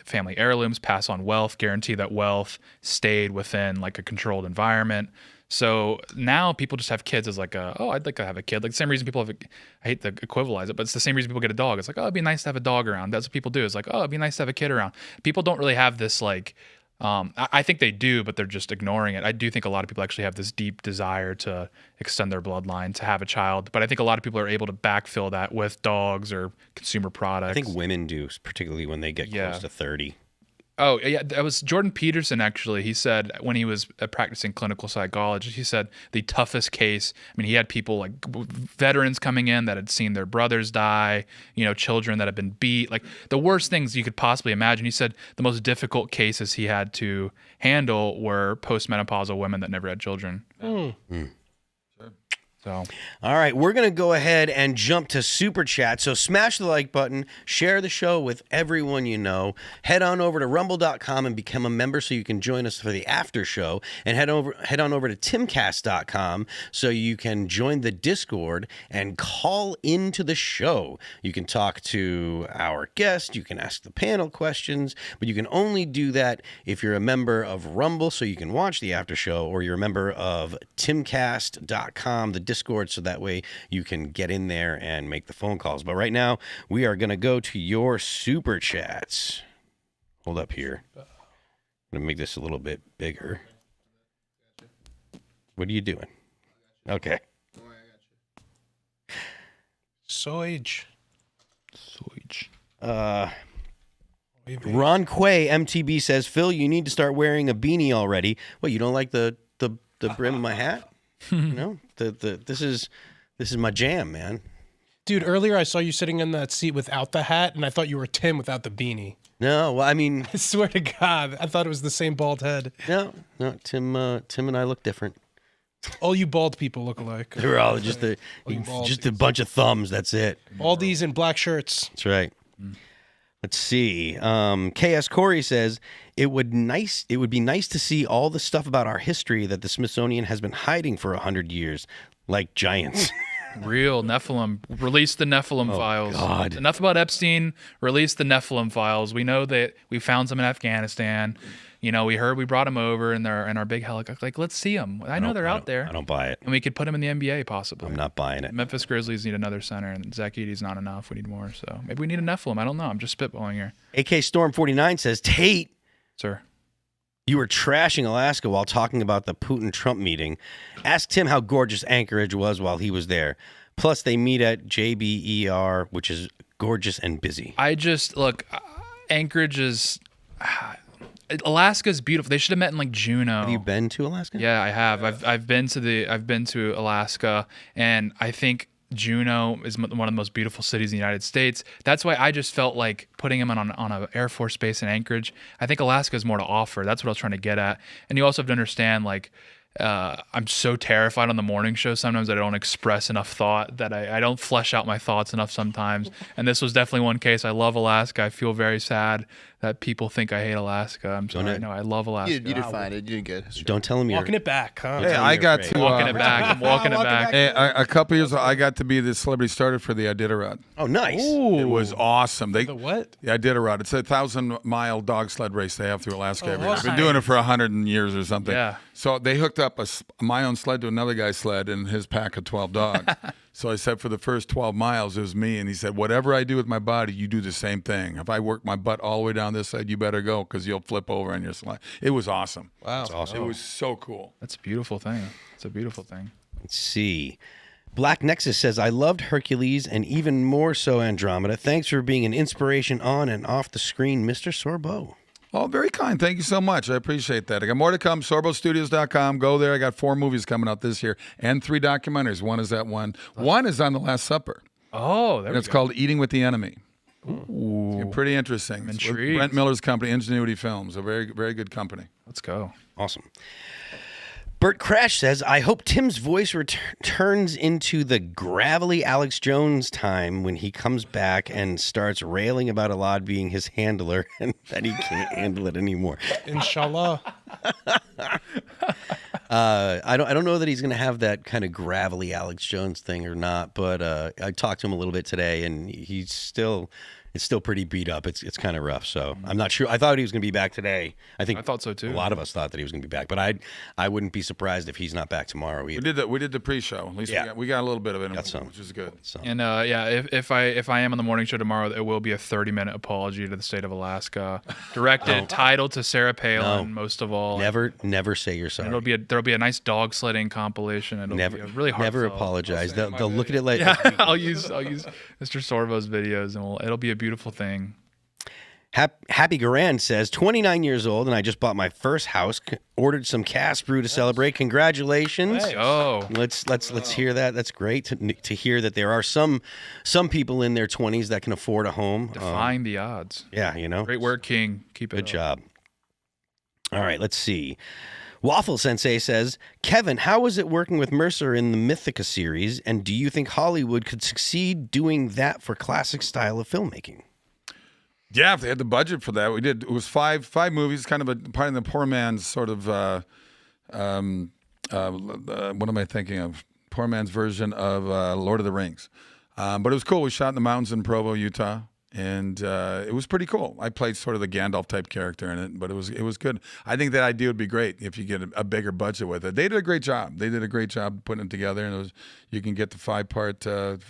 Speaker 3: family heirlooms, pass on wealth, guarantee that wealth stayed within a controlled environment. So now people just have kids as I'd like to have a kid. Like the same reason people have, I hate to equivalize it, but it's the same reason people get a dog. It's it'd be nice to have a dog around. That's what people do. It's it'd be nice to have a kid around. People don't really have this I think they do, but they're just ignoring it. I do think a lot of people actually have this deep desire to extend their bloodline, to have a child. But I think a lot of people are able to backfill that with dogs or consumer products.
Speaker 1: I think women do, particularly when they get close to 30.
Speaker 3: Oh, yeah. That was Jordan Peterson, actually. He said when he was practicing clinical psychology, he said the toughest case, he had people veterans coming in that had seen their brothers die, children that had been beat, the worst things you could possibly imagine. He said the most difficult cases he had to handle were postmenopausal women that never had children. So,
Speaker 1: all right, we're going to go ahead and jump to Super Chat. So smash the like button, share the show with everyone you know. Head on over to rumble.com and become a member so you can join us for the after show. And head on over to timcast.com so you can join the Discord and call into the show. You can talk to our guest, you can ask the panel questions, but you can only do that if you're a member of Rumble so you can watch the after show, or you're a member of timcast.com, the Discord, so that way you can get in there and make the phone calls. But right now, we are going to go to your Super Chats. Hold up here. I'm going to make this a little bit bigger. What are you doing? Okay.
Speaker 4: Serge.
Speaker 1: Ron Quay, MTB, says, Phil, you need to start wearing a beanie already. What, you don't like the brim of my hat? No, this is my jam, man.
Speaker 4: Dude, earlier I saw you sitting in that seat without the hat, and I thought you were Tim without the beanie.
Speaker 1: No, well, I
Speaker 4: swear to God, I thought it was the same bald head.
Speaker 1: No, Tim and I look different.
Speaker 4: All you bald people look alike.
Speaker 1: They're all just a bunch of thumbs. That's it.
Speaker 4: All these in black shirts.
Speaker 1: That's right. Let's see. KS Corey says it would be nice to see all the stuff about our history that the Smithsonian has been hiding for 100 years, like giants.
Speaker 3: Real Nephilim. Release the Nephilim files.
Speaker 1: God.
Speaker 3: Enough about Epstein. Release the Nephilim files. We know that we found some in Afghanistan. You know, we heard we brought them over in our big helicopter. Like, let's see them. I know they're out there.
Speaker 1: I don't buy it.
Speaker 3: And we could put them in the NBA possibly.
Speaker 1: I'm not buying it.
Speaker 3: Memphis Grizzlies need another center, and Zach Edey's not enough. We need more. So maybe we need a Nephilim. I don't know. I'm just spitballing here.
Speaker 1: AK Storm 49 says, Tate,
Speaker 3: Sir.
Speaker 1: you were trashing Alaska while talking about the Putin-Trump meeting. Ask Tim how gorgeous Anchorage was while he was there. Plus, they meet at JBER, which is gorgeous and busy.
Speaker 3: Look, Anchorage is... Alaska's beautiful. They should have met in like Juneau.
Speaker 1: Have you been to Alaska?
Speaker 3: Yeah, I have. I've been to Alaska, and I think Juneau is one of the most beautiful cities in the United States. That's why I just felt like putting him on an Air Force base in Anchorage. I think Alaska has more to offer. That's what I was trying to get at. And you also have to understand, like, I'm so terrified on the morning show sometimes I don't express enough thought, that I don't flesh out my thoughts enough sometimes. And this was definitely one case. I love Alaska. I feel very sad that people think I hate Alaska. I'm sorry. No, I love Alaska.
Speaker 5: You did fine. You did good.
Speaker 1: Don't tell him you're
Speaker 4: Walking it back, huh?
Speaker 2: Hey, I got to
Speaker 3: Walking it back. I'm walking it back.
Speaker 2: Hey, a couple years ago, I got to be the celebrity starter for the Iditarod.
Speaker 1: Oh, nice.
Speaker 2: It was awesome.
Speaker 4: The what?
Speaker 2: The Iditarod. It's a 1,000-mile dog sled race they have through Alaska every year.
Speaker 4: awesome.
Speaker 2: I've been doing it for 100 years or something.
Speaker 3: Yeah.
Speaker 2: So they hooked up my own sled to another guy's sled and his pack of 12 dogs. So I said for the first 12 miles, it was me. And he said, whatever I do with my body, you do the same thing. If I work my butt all the way down this side, you better go because you'll flip over on your sled. It was awesome.
Speaker 5: Wow.
Speaker 1: That's awesome.
Speaker 2: It was so cool.
Speaker 3: That's a beautiful thing. It's a beautiful thing.
Speaker 1: Let's see. Black Nexus says, I loved Hercules and even more so Andromeda. Thanks for being an inspiration on and off the screen, Mr. Sorbo.
Speaker 2: Oh, very kind. Thank you so much. I appreciate that. I got more to come. SorboStudios.com. Go there. I got 4 movies coming out this year and 3 documentaries. One is that one. One is on the Last Supper.
Speaker 3: Oh, there
Speaker 2: And
Speaker 3: we
Speaker 2: it's
Speaker 3: go.
Speaker 2: called Eating with the Enemy. It's pretty interesting.
Speaker 3: I'm
Speaker 2: It's with
Speaker 3: intrigued.
Speaker 2: Brent Miller's company, Ingenuity Films, a very, very good company.
Speaker 3: Let's go.
Speaker 1: Awesome. Bert Crash says, I hope Tim's voice returns into the gravelly Alex Jones time when he comes back and starts railing about Elaad being his handler and that he can't handle it anymore.
Speaker 4: Inshallah.
Speaker 1: I don't know that he's going to have that kind of gravelly Alex Jones thing or not, but I talked to him a little bit today, and it's still pretty beat up. It's kind of rough, so I'm not sure. I thought he was going to be back today. I
Speaker 3: thought so too.
Speaker 1: A lot of us thought that he was going to be back, but I wouldn't be surprised if he's not back tomorrow
Speaker 2: We
Speaker 1: either.
Speaker 2: did the pre-show. At least
Speaker 1: Yeah.
Speaker 2: we got a little bit of it,
Speaker 1: Got some.
Speaker 2: which is good.
Speaker 1: So,
Speaker 3: And if I am on the morning show tomorrow, it will be a 30-minute apology to the state of Alaska, directed, titled to Sarah Palin. Most of all,
Speaker 1: never say you're sorry.
Speaker 3: there'll be a nice dog sledding compilation. It'll be a really heartfelt.
Speaker 1: Never apologize. They'll look at it like
Speaker 3: Yeah, I'll use Mr. Sorbo's videos, and it'll be a beautiful thing.
Speaker 1: Happy Garand says, 29 years old, and I just bought my first house. Ordered some cast brew to celebrate. Congratulations!
Speaker 3: Oh,
Speaker 1: Let's hear that. That's great to hear that there are some people in their 20s that can afford a home.
Speaker 3: defying the odds.
Speaker 1: Yeah,
Speaker 3: Great work, King. Keep it
Speaker 1: Good
Speaker 3: up.
Speaker 1: job. All right, let's see. Waffle Sensei says, Kevin, how was it working with Mercer in the Mythica series, and do you think Hollywood could succeed doing that for classic style of filmmaking?
Speaker 2: Yeah, if they had the budget for that, we did. It was five movies, kind of a part of the poor man's sort of. What am I thinking of? Poor man's version of Lord of the Rings, but it was cool. We shot in the mountains in Provo, Utah, and it was pretty cool. I played sort of the Gandalf type character in it, but it was good. I think that idea would be great if you get a bigger budget with it. They did a great job. They did a great job putting it together, and you can get the 5-part.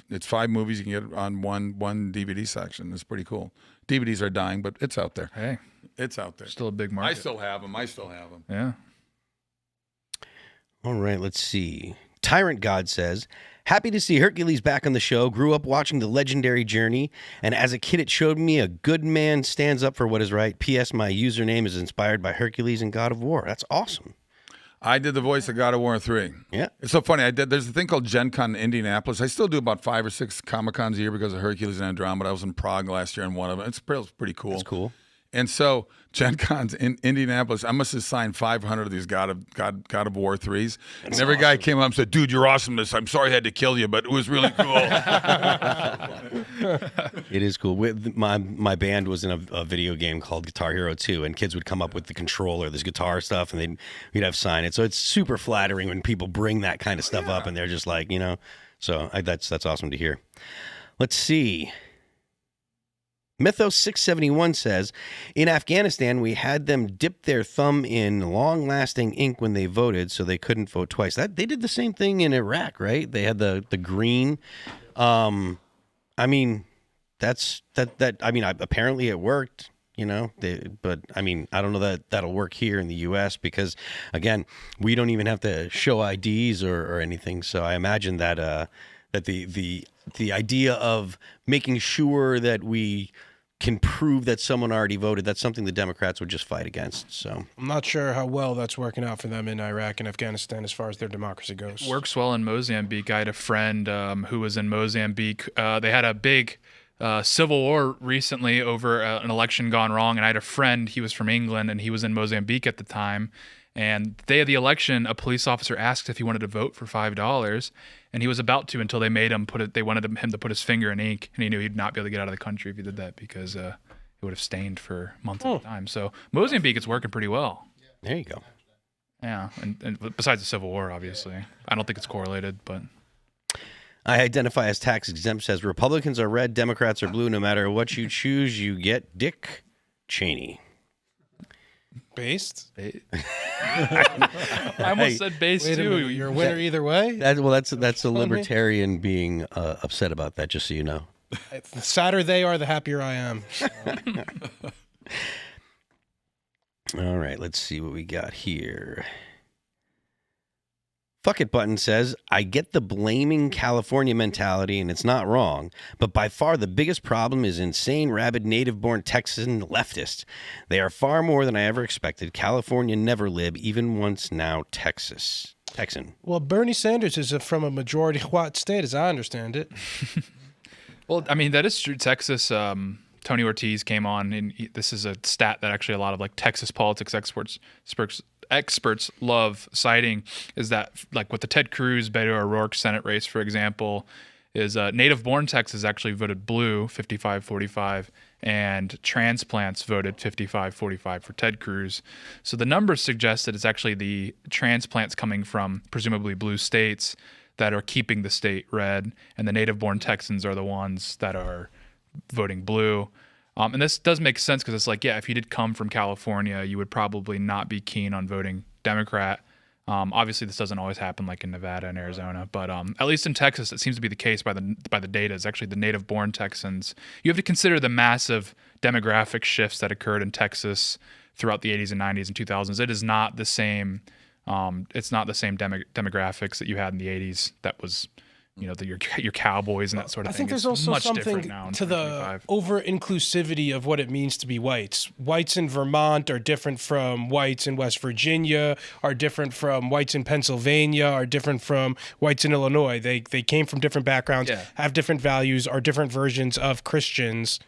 Speaker 2: It's 5 movies. You can get it on one DVD section. It's pretty cool. DVDs are dying, but it's out there.
Speaker 3: Hey,
Speaker 2: It's out there.
Speaker 3: still a big market.
Speaker 2: I still have them.
Speaker 3: Yeah.
Speaker 1: All right, let's see. Tyrant God says, happy to see Hercules back on the show. Grew up watching the legendary journey, and as a kid, it showed me a good man stands up for what is right. P.S. My username is inspired by Hercules and God of War. That's awesome.
Speaker 2: I did the voice of God of War 3.
Speaker 1: Yeah.
Speaker 2: It's so funny. There's a thing called Gen Con in Indianapolis. I still do about 5 or 6 Comic-Cons a year because of Hercules and Andromeda. I was in Prague last year in one of them. It's pretty cool.
Speaker 1: That's cool.
Speaker 2: And so Gen Con's in Indianapolis, I must have signed 500 of these God of War 3s. And every guy came up and said, dude, you're awesome. I'm sorry I had to kill you, but it was really cool.
Speaker 1: It is cool. My band was in a video game called Guitar Hero 2, and kids would come up with the controller, this guitar stuff, and we'd have sign it. So it's super flattering when people bring that kind of stuff up, and they're just like, So that's awesome to hear. Let's see. Mythos671 says, in Afghanistan, we had them dip their thumb in long-lasting ink when they voted, so they couldn't vote twice. They did the same thing in Iraq, right? They had the green. I mean, apparently it worked, but I mean, I don't know that that'll work here in the U.S. because, again, we don't even have to show IDs or anything. So I imagine that the idea of making sure that we can prove that someone already voted, that's something the Democrats would just fight against. So I'm
Speaker 4: not sure how well that's working out for them in Iraq and Afghanistan as far as their democracy goes.
Speaker 3: It works well in Mozambique. I had a friend who was in Mozambique. They had a big civil war recently over an election gone wrong, and I had a friend, he was from England, and he was in Mozambique at the time. And the day of the election, a police officer asked if he wanted to vote for $5, and he was about to until they made him They wanted him to put his finger in ink, and he knew he'd not be able to get out of the country if he did that because it would have stained for months at a time. So Mozambique is working pretty well.
Speaker 1: There you go.
Speaker 3: Yeah, and besides the Civil War, obviously, I don't think it's correlated, but.
Speaker 1: I identify as tax exempt. Says Republicans are red, Democrats are blue. No matter what you choose, you get Dick Cheney.
Speaker 4: Based?
Speaker 3: I almost said based too.
Speaker 4: You're a winner either way?
Speaker 1: That's a libertarian being upset about that, just so you know.
Speaker 4: The sadder they are, the happier I am.
Speaker 1: All right, let's see what we got here. Fuck It Button says, I get the blaming California mentality, and it's not wrong, but by far the biggest problem is insane, rabid, native-born Texan leftists. They are far more than I ever expected. California never lib, even once now Texan.
Speaker 4: Well, Bernie Sanders is from a majority white state, as I understand it.
Speaker 3: Well, I mean, that is true. Texas, Tony Ortiz came on, and this is a stat that actually a lot of Texas politics experts love citing, is that with the Ted Cruz, Beto O'Rourke Senate race, for example, is native-born Texas actually voted blue 55-45, and transplants voted 55-45 for Ted Cruz. So the numbers suggest that it's actually the transplants coming from presumably blue states that are keeping the state red, and the native-born Texans are the ones that are voting blue. And this does make sense because it's if you did come from California, you would probably not be keen on voting Democrat. Obviously, this doesn't always happen in Nevada and Arizona, but at least in Texas, it seems to be the case by the data. It's actually the native-born Texans. You have to consider the massive demographic shifts that occurred in Texas throughout the 80s and 90s and 2000s. It is not the same. It's not the same demographics that you had in the 80s. That was. Your cowboys and that sort of thing.
Speaker 4: I think there's also something to the over-inclusivity of what it means to be whites. Whites in Vermont are different from whites in West Virginia, are different from whites in Pennsylvania, are different from whites in Illinois. They came from different backgrounds, have different values, are different versions of Christians.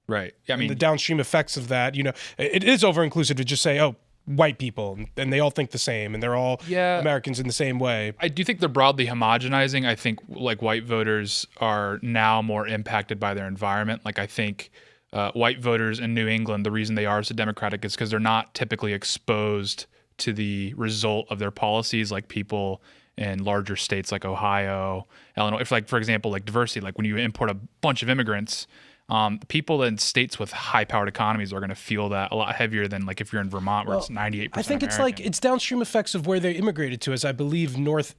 Speaker 3: Right. I mean,
Speaker 4: the downstream effects of that, it is over-inclusive to just say, white people, and they all think the same, and they're all Americans in the same way.
Speaker 3: I do think they're broadly homogenizing. I think white voters are now more impacted by their environment. I think white voters in New England, the reason they are so democratic is because they're not typically exposed to the result of their policies like people in larger states like Ohio, Illinois. If for example, diversity, when you import a bunch of immigrants, people in states with high-powered economies are going to feel that a lot heavier than if you're in Vermont where it's 98%.
Speaker 4: I think
Speaker 3: American.
Speaker 4: it's downstream effects of where they immigrated to, as I believe north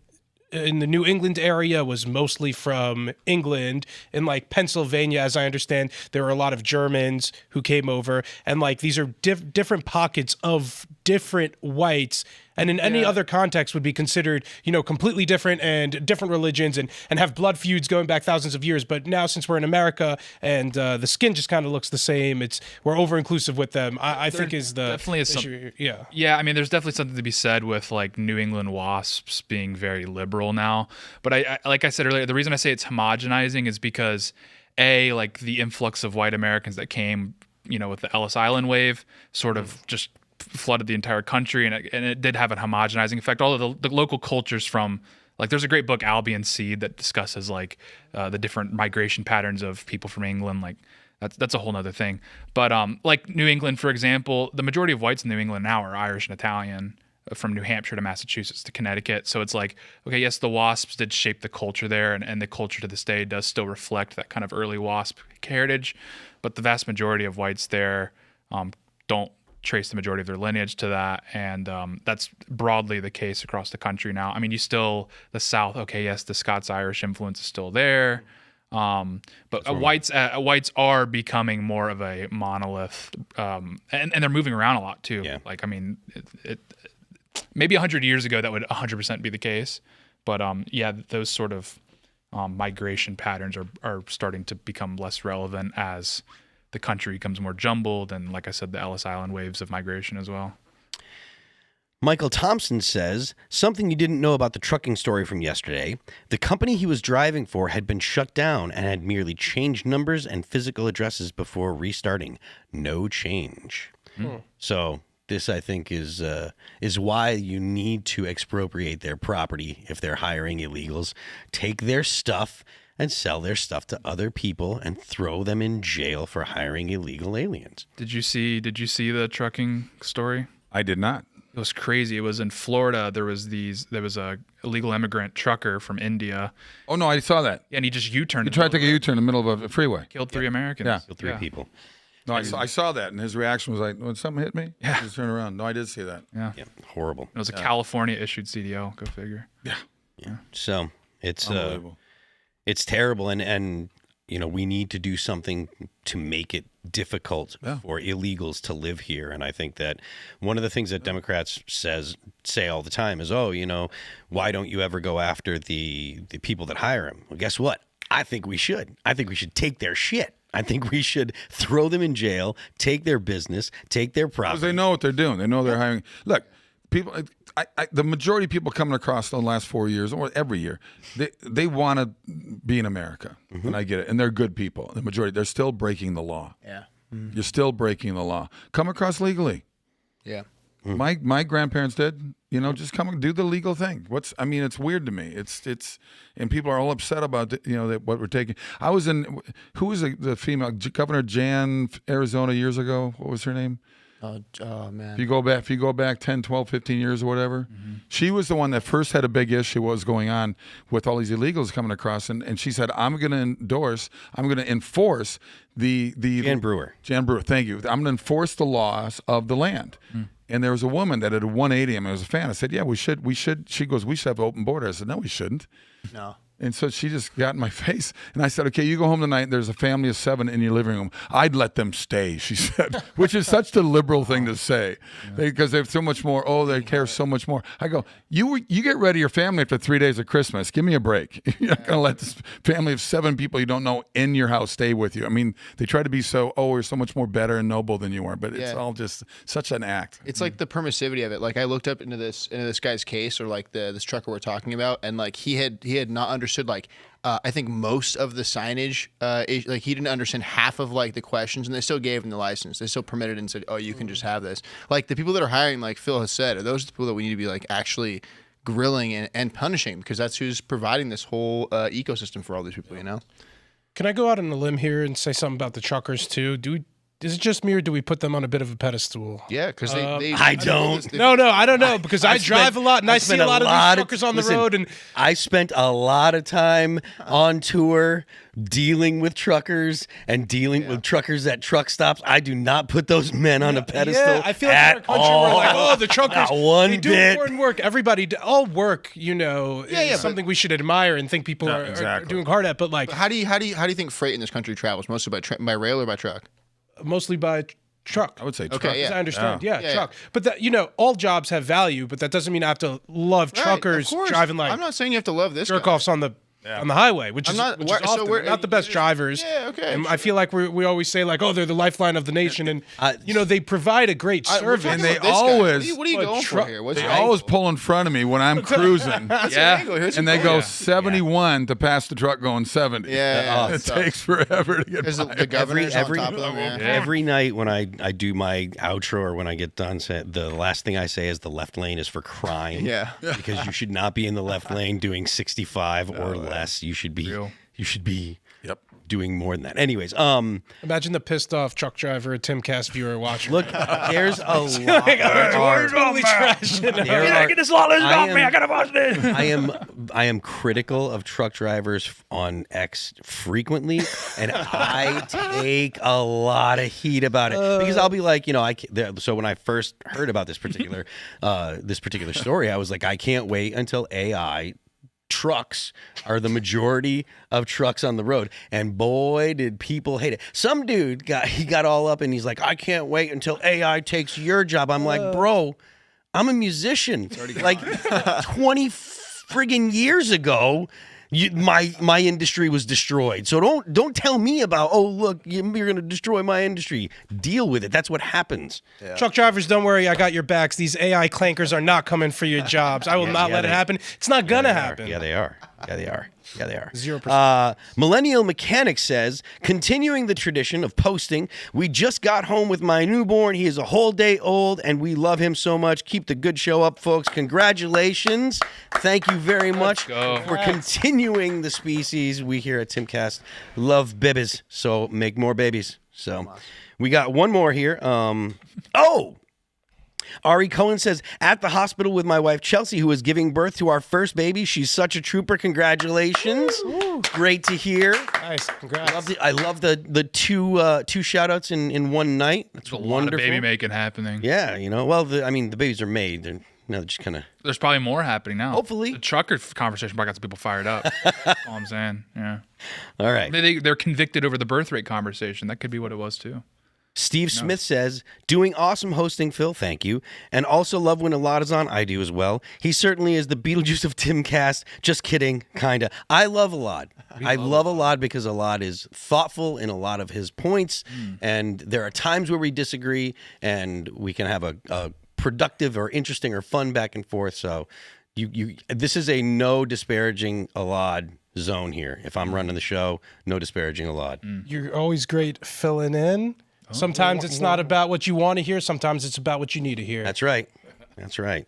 Speaker 4: in the New England area was mostly from England. In Pennsylvania, as I understand, there were a lot of Germans who came over, and these are different pockets of different whites. And in any other context would be considered, completely different and different religions and have blood feuds going back thousands of years. But now, since we're in America and the skin just kind of looks the same, we're over-inclusive with them. I think is the
Speaker 3: definitely is
Speaker 4: issue.
Speaker 3: Yeah. I mean, there's definitely something to be said with New England WASPs being very liberal now. But I like I said earlier, the reason I say it's homogenizing is because the influx of white Americans that came, with the Ellis Island wave sort of just flooded the entire country, and it did have a homogenizing effect. All of the local cultures from Like there's a great book, Albion Seed, that discusses like the different migration patterns of people from England. Like that's a whole nother thing. But like New England, for example, the majority of whites in New England now are Irish and Italian, from New Hampshire to Massachusetts to Connecticut. So it's like, okay, yes, the WASPs did shape the culture there, and the culture to this day does still reflect that kind of early WASP heritage, but the vast majority of whites there don't trace the majority of their lineage to that, and that's broadly the case across the country now. I mean, the South, okay, yes, the Scots-Irish influence is still there, but whites are becoming more of a monolith, and they're moving around a lot too.
Speaker 1: Yeah.
Speaker 3: Like, I mean, it maybe 100 years ago that would 100% be the case, but those sort of migration patterns are starting to become less relevant as the country becomes more jumbled, and like I said, the Ellis Island waves of migration as well.
Speaker 1: Michael Thompson says, something you didn't know about the trucking story from yesterday. The company he was driving for had been shut down and had merely changed numbers and physical addresses before restarting. No change. So this, I think, is why you need to expropriate their property if they're hiring illegals. Take their stuff and sell their stuff to other people and throw them in jail for hiring illegal aliens.
Speaker 3: Did you see the trucking story?
Speaker 2: I did not.
Speaker 3: It was crazy. It was in Florida. There was a illegal immigrant trucker from India.
Speaker 2: Oh no, I saw that.
Speaker 3: And he just U-turned.
Speaker 2: He tried to take a U-turn in the middle of a freeway.
Speaker 3: Killed 3 Americans.
Speaker 2: Yeah.
Speaker 1: Kill 3 people.
Speaker 2: No, I saw that, and his reaction was like, "When something hit me,
Speaker 3: Yeah.
Speaker 2: just turn around." No, I did see that.
Speaker 3: Yeah.
Speaker 1: Yeah, horrible.
Speaker 3: It was a California issued CDL. Go figure.
Speaker 2: Yeah,
Speaker 1: So it's
Speaker 2: unbelievable.
Speaker 1: it's terrible, and we need to do something to make it difficult for illegals to live here. And I think that one of the things that Democrats say all the time is, why don't you ever go after the people that hire them? Well, guess what? I think we should. I think we should take their shit. I think we should throw them in jail, take their business, take their property.
Speaker 2: Because they know what they're doing. They know they're hiring. Look, people. The majority of people coming across the last 4 years, or every year, they want to be in America, and I get it. And they're good people. The majority, they're still breaking the law.
Speaker 5: Yeah.
Speaker 2: You're still breaking the law. Come across legally.
Speaker 5: Yeah.
Speaker 2: My grandparents did. Just come and do the legal thing. It's weird to me. It's and people are all upset about that what we're taking. I was in. Who was the female Governor Jan, Arizona years ago? What was her name?
Speaker 5: Oh man.
Speaker 2: If you go back 10, 12, 15 years or whatever, she was the one that first had a big issue what was going on with all these illegals coming across, and she said, I'm going to enforce the
Speaker 1: Jan Brewer,
Speaker 2: thank you. I'm going to enforce the laws of the land. And there was a woman that had a 180. I was a fan. I said, yeah, we should. She goes, we should have open border. I said, no, we shouldn't.
Speaker 5: No.
Speaker 2: And so she just got in my face. And I said, okay, you go home tonight. There's a family of 7 in your living room. I'd let them stay, she said, which is such the liberal thing to say because they have so much more. Oh, they care so much more. I go, you get rid of your family after 3 days of Christmas. Give me a break. You're not going to let this family of 7 people you don't know in your house stay with you. I mean, they try to be we're so much more better and noble than you are. But it's all just such an act.
Speaker 5: It's like the permissivity of it. Like I looked up into this guy's case, or like this trucker we're talking about, and like he had not understood like I think most of the signage, like he didn't understand half of like the questions, and they still gave him the license. They still permitted and said, "Oh, you can just have this." Like the people that are hiring, like Phil has said, are those the people that we need to be like actually grilling and punishing, because that's who's providing this whole ecosystem for all these people.
Speaker 4: Can I go out on a limb here and say something about the truckers too? Is it just me, or do we put them on a bit of a pedestal?
Speaker 5: Yeah, because they
Speaker 1: I don't.
Speaker 4: No, I don't know, because I drive a lot and I see a lot of these truckers on the road. And
Speaker 1: I spent a lot of time on tour dealing with truckers and dealing with truckers at truck stops. I do not put those men on a pedestal.
Speaker 4: Yeah, I feel like we're a country where like, oh, the truckers,
Speaker 1: Not one
Speaker 4: they do
Speaker 1: bit.
Speaker 4: important work. Everybody, all work, is something we should admire and think people are doing hard at. But like,
Speaker 5: How do you think freight in this country travels? Mostly by rail or by truck?
Speaker 4: Mostly by truck.
Speaker 2: I would say truck.
Speaker 5: Okay, yeah.
Speaker 4: I understand.
Speaker 5: Yeah,
Speaker 4: Truck. But that, all jobs have value, but that doesn't mean I have to love truckers
Speaker 5: Of course.
Speaker 4: driving like
Speaker 5: I'm not saying you have to love this
Speaker 4: jerk
Speaker 5: guy.
Speaker 4: offs on the on the highway, which is
Speaker 5: not-
Speaker 4: which
Speaker 5: where-
Speaker 4: is
Speaker 5: so
Speaker 4: often.
Speaker 5: where-
Speaker 4: They're not the best drivers.
Speaker 5: Yeah, okay,
Speaker 4: And I feel like we always say like, oh, they're the lifeline of the nation, and they provide a great
Speaker 5: We're
Speaker 4: service.
Speaker 5: talking
Speaker 2: And they
Speaker 5: about this guy.
Speaker 2: always-
Speaker 5: What are you
Speaker 4: But
Speaker 5: going
Speaker 4: truck-
Speaker 5: for here? What's
Speaker 2: They
Speaker 5: your
Speaker 2: always
Speaker 5: angle?
Speaker 2: pull in front of me when I'm cruising,
Speaker 5: What's your
Speaker 3: Yeah.
Speaker 5: angle? Here's
Speaker 2: and
Speaker 5: your
Speaker 2: they go
Speaker 5: point.
Speaker 2: 71 to pass the truck going 70.
Speaker 5: Yeah,
Speaker 2: It takes forever to get
Speaker 5: Because
Speaker 2: by.
Speaker 5: the governor's
Speaker 1: every-
Speaker 5: on top of them. Yeah.
Speaker 1: Every night when I do my outro or when I get done, the last thing I say is the left lane is for crime.
Speaker 5: Yeah.
Speaker 1: Because you should not be in the left lane doing 65 or less. You should be.
Speaker 3: Real.
Speaker 1: You should be.
Speaker 2: Yep.
Speaker 1: Doing more than that. Anyways,
Speaker 4: Imagine the pissed off truck driver, a Timcast viewer watching.
Speaker 1: look, there's a lot.
Speaker 4: totally trashing.
Speaker 1: I am critical of truck drivers on X frequently, and I take a lot of heat about it because I'll be like, so when I first heard about this particular story, I was like, I can't wait until AI trucks are the majority of trucks on the road, and boy did people hate it. Some dude got all up and he's like, I can't wait until AI takes your job. I'm like, bro, I'm a musician. Like 20 friggin' years ago, my industry was destroyed. So don't tell me about, oh look, you're going to destroy my industry. Deal with it. That's what happens.
Speaker 4: Truck drivers, don't worry, I got your backs. These AI clankers are not coming for your jobs. I will not let it happen. It's not gonna happen.
Speaker 1: Yeah, they are. Yeah, they are.
Speaker 4: 0%.
Speaker 1: Millennial Mechanic says, continuing the tradition of posting, we just got home with my newborn. He is a whole day old, and we love him so much. Keep the good show up, folks. Congratulations. Thank you very much for continuing the species. We here at Timcast love babies, so make more babies. So we got one more here. Ari Cohen says, at the hospital with my wife Chelsea, who is giving birth to our first baby. She's such a trooper. Congratulations. Great to hear.
Speaker 4: Nice, congrats.
Speaker 1: I love the two shout outs in one night. That's
Speaker 3: A lot of
Speaker 1: wonderful.
Speaker 3: baby making happening.
Speaker 1: Yeah, the babies are made. They're just kind of.
Speaker 3: There's probably more happening now.
Speaker 1: Hopefully.
Speaker 3: The trucker conversation probably got some people fired up. That's all I'm saying. Yeah.
Speaker 1: All right.
Speaker 3: They're convicted over the birth rate conversation. That could be what it was too.
Speaker 1: Steve Smith says, doing awesome hosting, Phil. Thank you. And also love when Elaad is on. I do as well. He certainly is the Beetlejuice of Timcast. Just kidding. Kinda. I love Elaad. I love Elaad because Elaad is thoughtful in a lot of his points. And there are times where we disagree and we can have a productive or interesting or fun back and forth. So this is a no disparaging Elaad zone here. If I'm running the show, no disparaging Elaad.
Speaker 4: You're always great filling in. Sometimes it's not about what you want to hear. Sometimes it's about what you need to hear.
Speaker 1: That's right. That's right.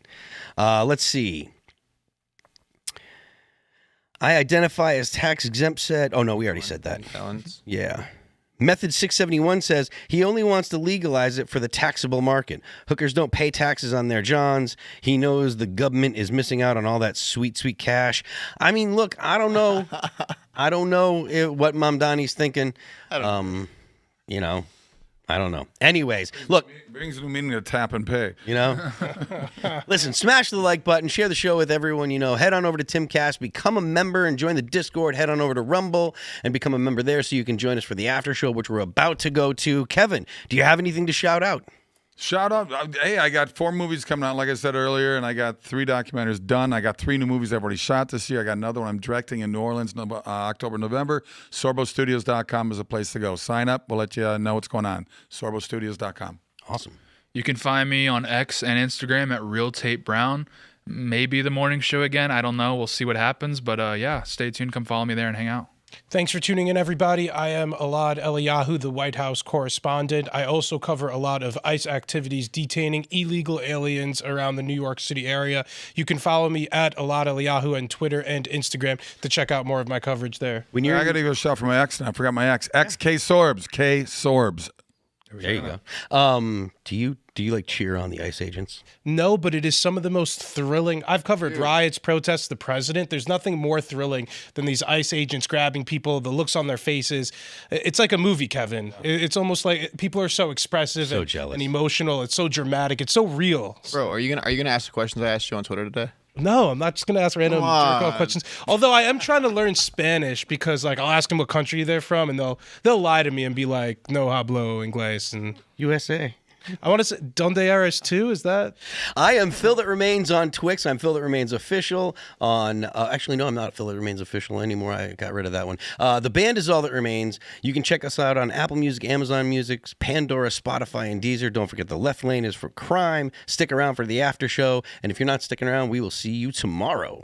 Speaker 1: Let's see. I identify as tax exempt said. Oh, no, we already said that.
Speaker 5: Felons.
Speaker 1: Yeah. Method 671 says he only wants to legalize it for the taxable market. Hookers don't pay taxes on their johns. He knows the government is missing out on all that sweet, sweet cash. I mean, look, I don't know. I don't know what Mamdani's thinking. I don't know. Anyways, look.
Speaker 2: Brings new meaning to tap and pay.
Speaker 1: Listen, smash the like button, share the show with everyone you know. Head on over to Timcast, become a member and join the Discord. Head on over to Rumble and become a member there so you can join us for the after show, which we're about to go to. Kevin, do you have anything to shout out?
Speaker 2: Shout out. Hey, I got 4 movies coming out, like I said earlier, and I got 3 documentaries done. I got 3 new movies I've already shot this year. I got another one I'm directing in New Orleans, October, November. SorboStudios.com is a place to go. Sign up. We'll let you know what's going on. SorboStudios.com.
Speaker 1: Awesome.
Speaker 3: You can find me on X and Instagram at Real Tate Brown. Maybe the morning show again. I don't know. We'll see what happens. But yeah, stay tuned. Come follow me there and hang out.
Speaker 4: Thanks for tuning in, everybody. I am Elaad Eliyahu, the White House correspondent. I also cover a lot of ICE activities detaining illegal aliens around the New York City area. You can follow me at Elaad Eliyahu on Twitter and Instagram to check out more of my coverage there.
Speaker 2: I got to go shout for my ex now. I forgot my ex. K Sorbs. K Sorbs.
Speaker 1: There you go. Do you like cheer on the ICE agents?
Speaker 4: No, but it is some of the most thrilling. I've covered riots, protests, the president. There's nothing more thrilling than these ICE agents grabbing people, the looks on their faces. It's like a movie, Kevin. It's almost like people are so expressive
Speaker 1: So
Speaker 4: and,
Speaker 1: jealous.
Speaker 4: and emotional. It's so dramatic. It's so real.
Speaker 5: Bro, are you gonna ask the questions I asked you on Twitter today?
Speaker 4: No, I'm not just gonna ask random jerk-off questions. Although I am trying to learn Spanish because, like, I'll ask them what country they're from, and they'll lie to me and be like, "No hablo inglés," and
Speaker 1: USA.
Speaker 4: I want to say Donde Eres too. Is that?
Speaker 1: I am Phil That Remains on Twix. I'm Phil That Remains Official on. Actually, no, I'm not Phil That Remains Official anymore. I got rid of that one. The band is All That Remains. You can check us out on Apple Music, Amazon Music, Pandora, Spotify, and Deezer. Don't forget the left lane is for crime. Stick around for the after show. And if you're not sticking around, we will see you tomorrow.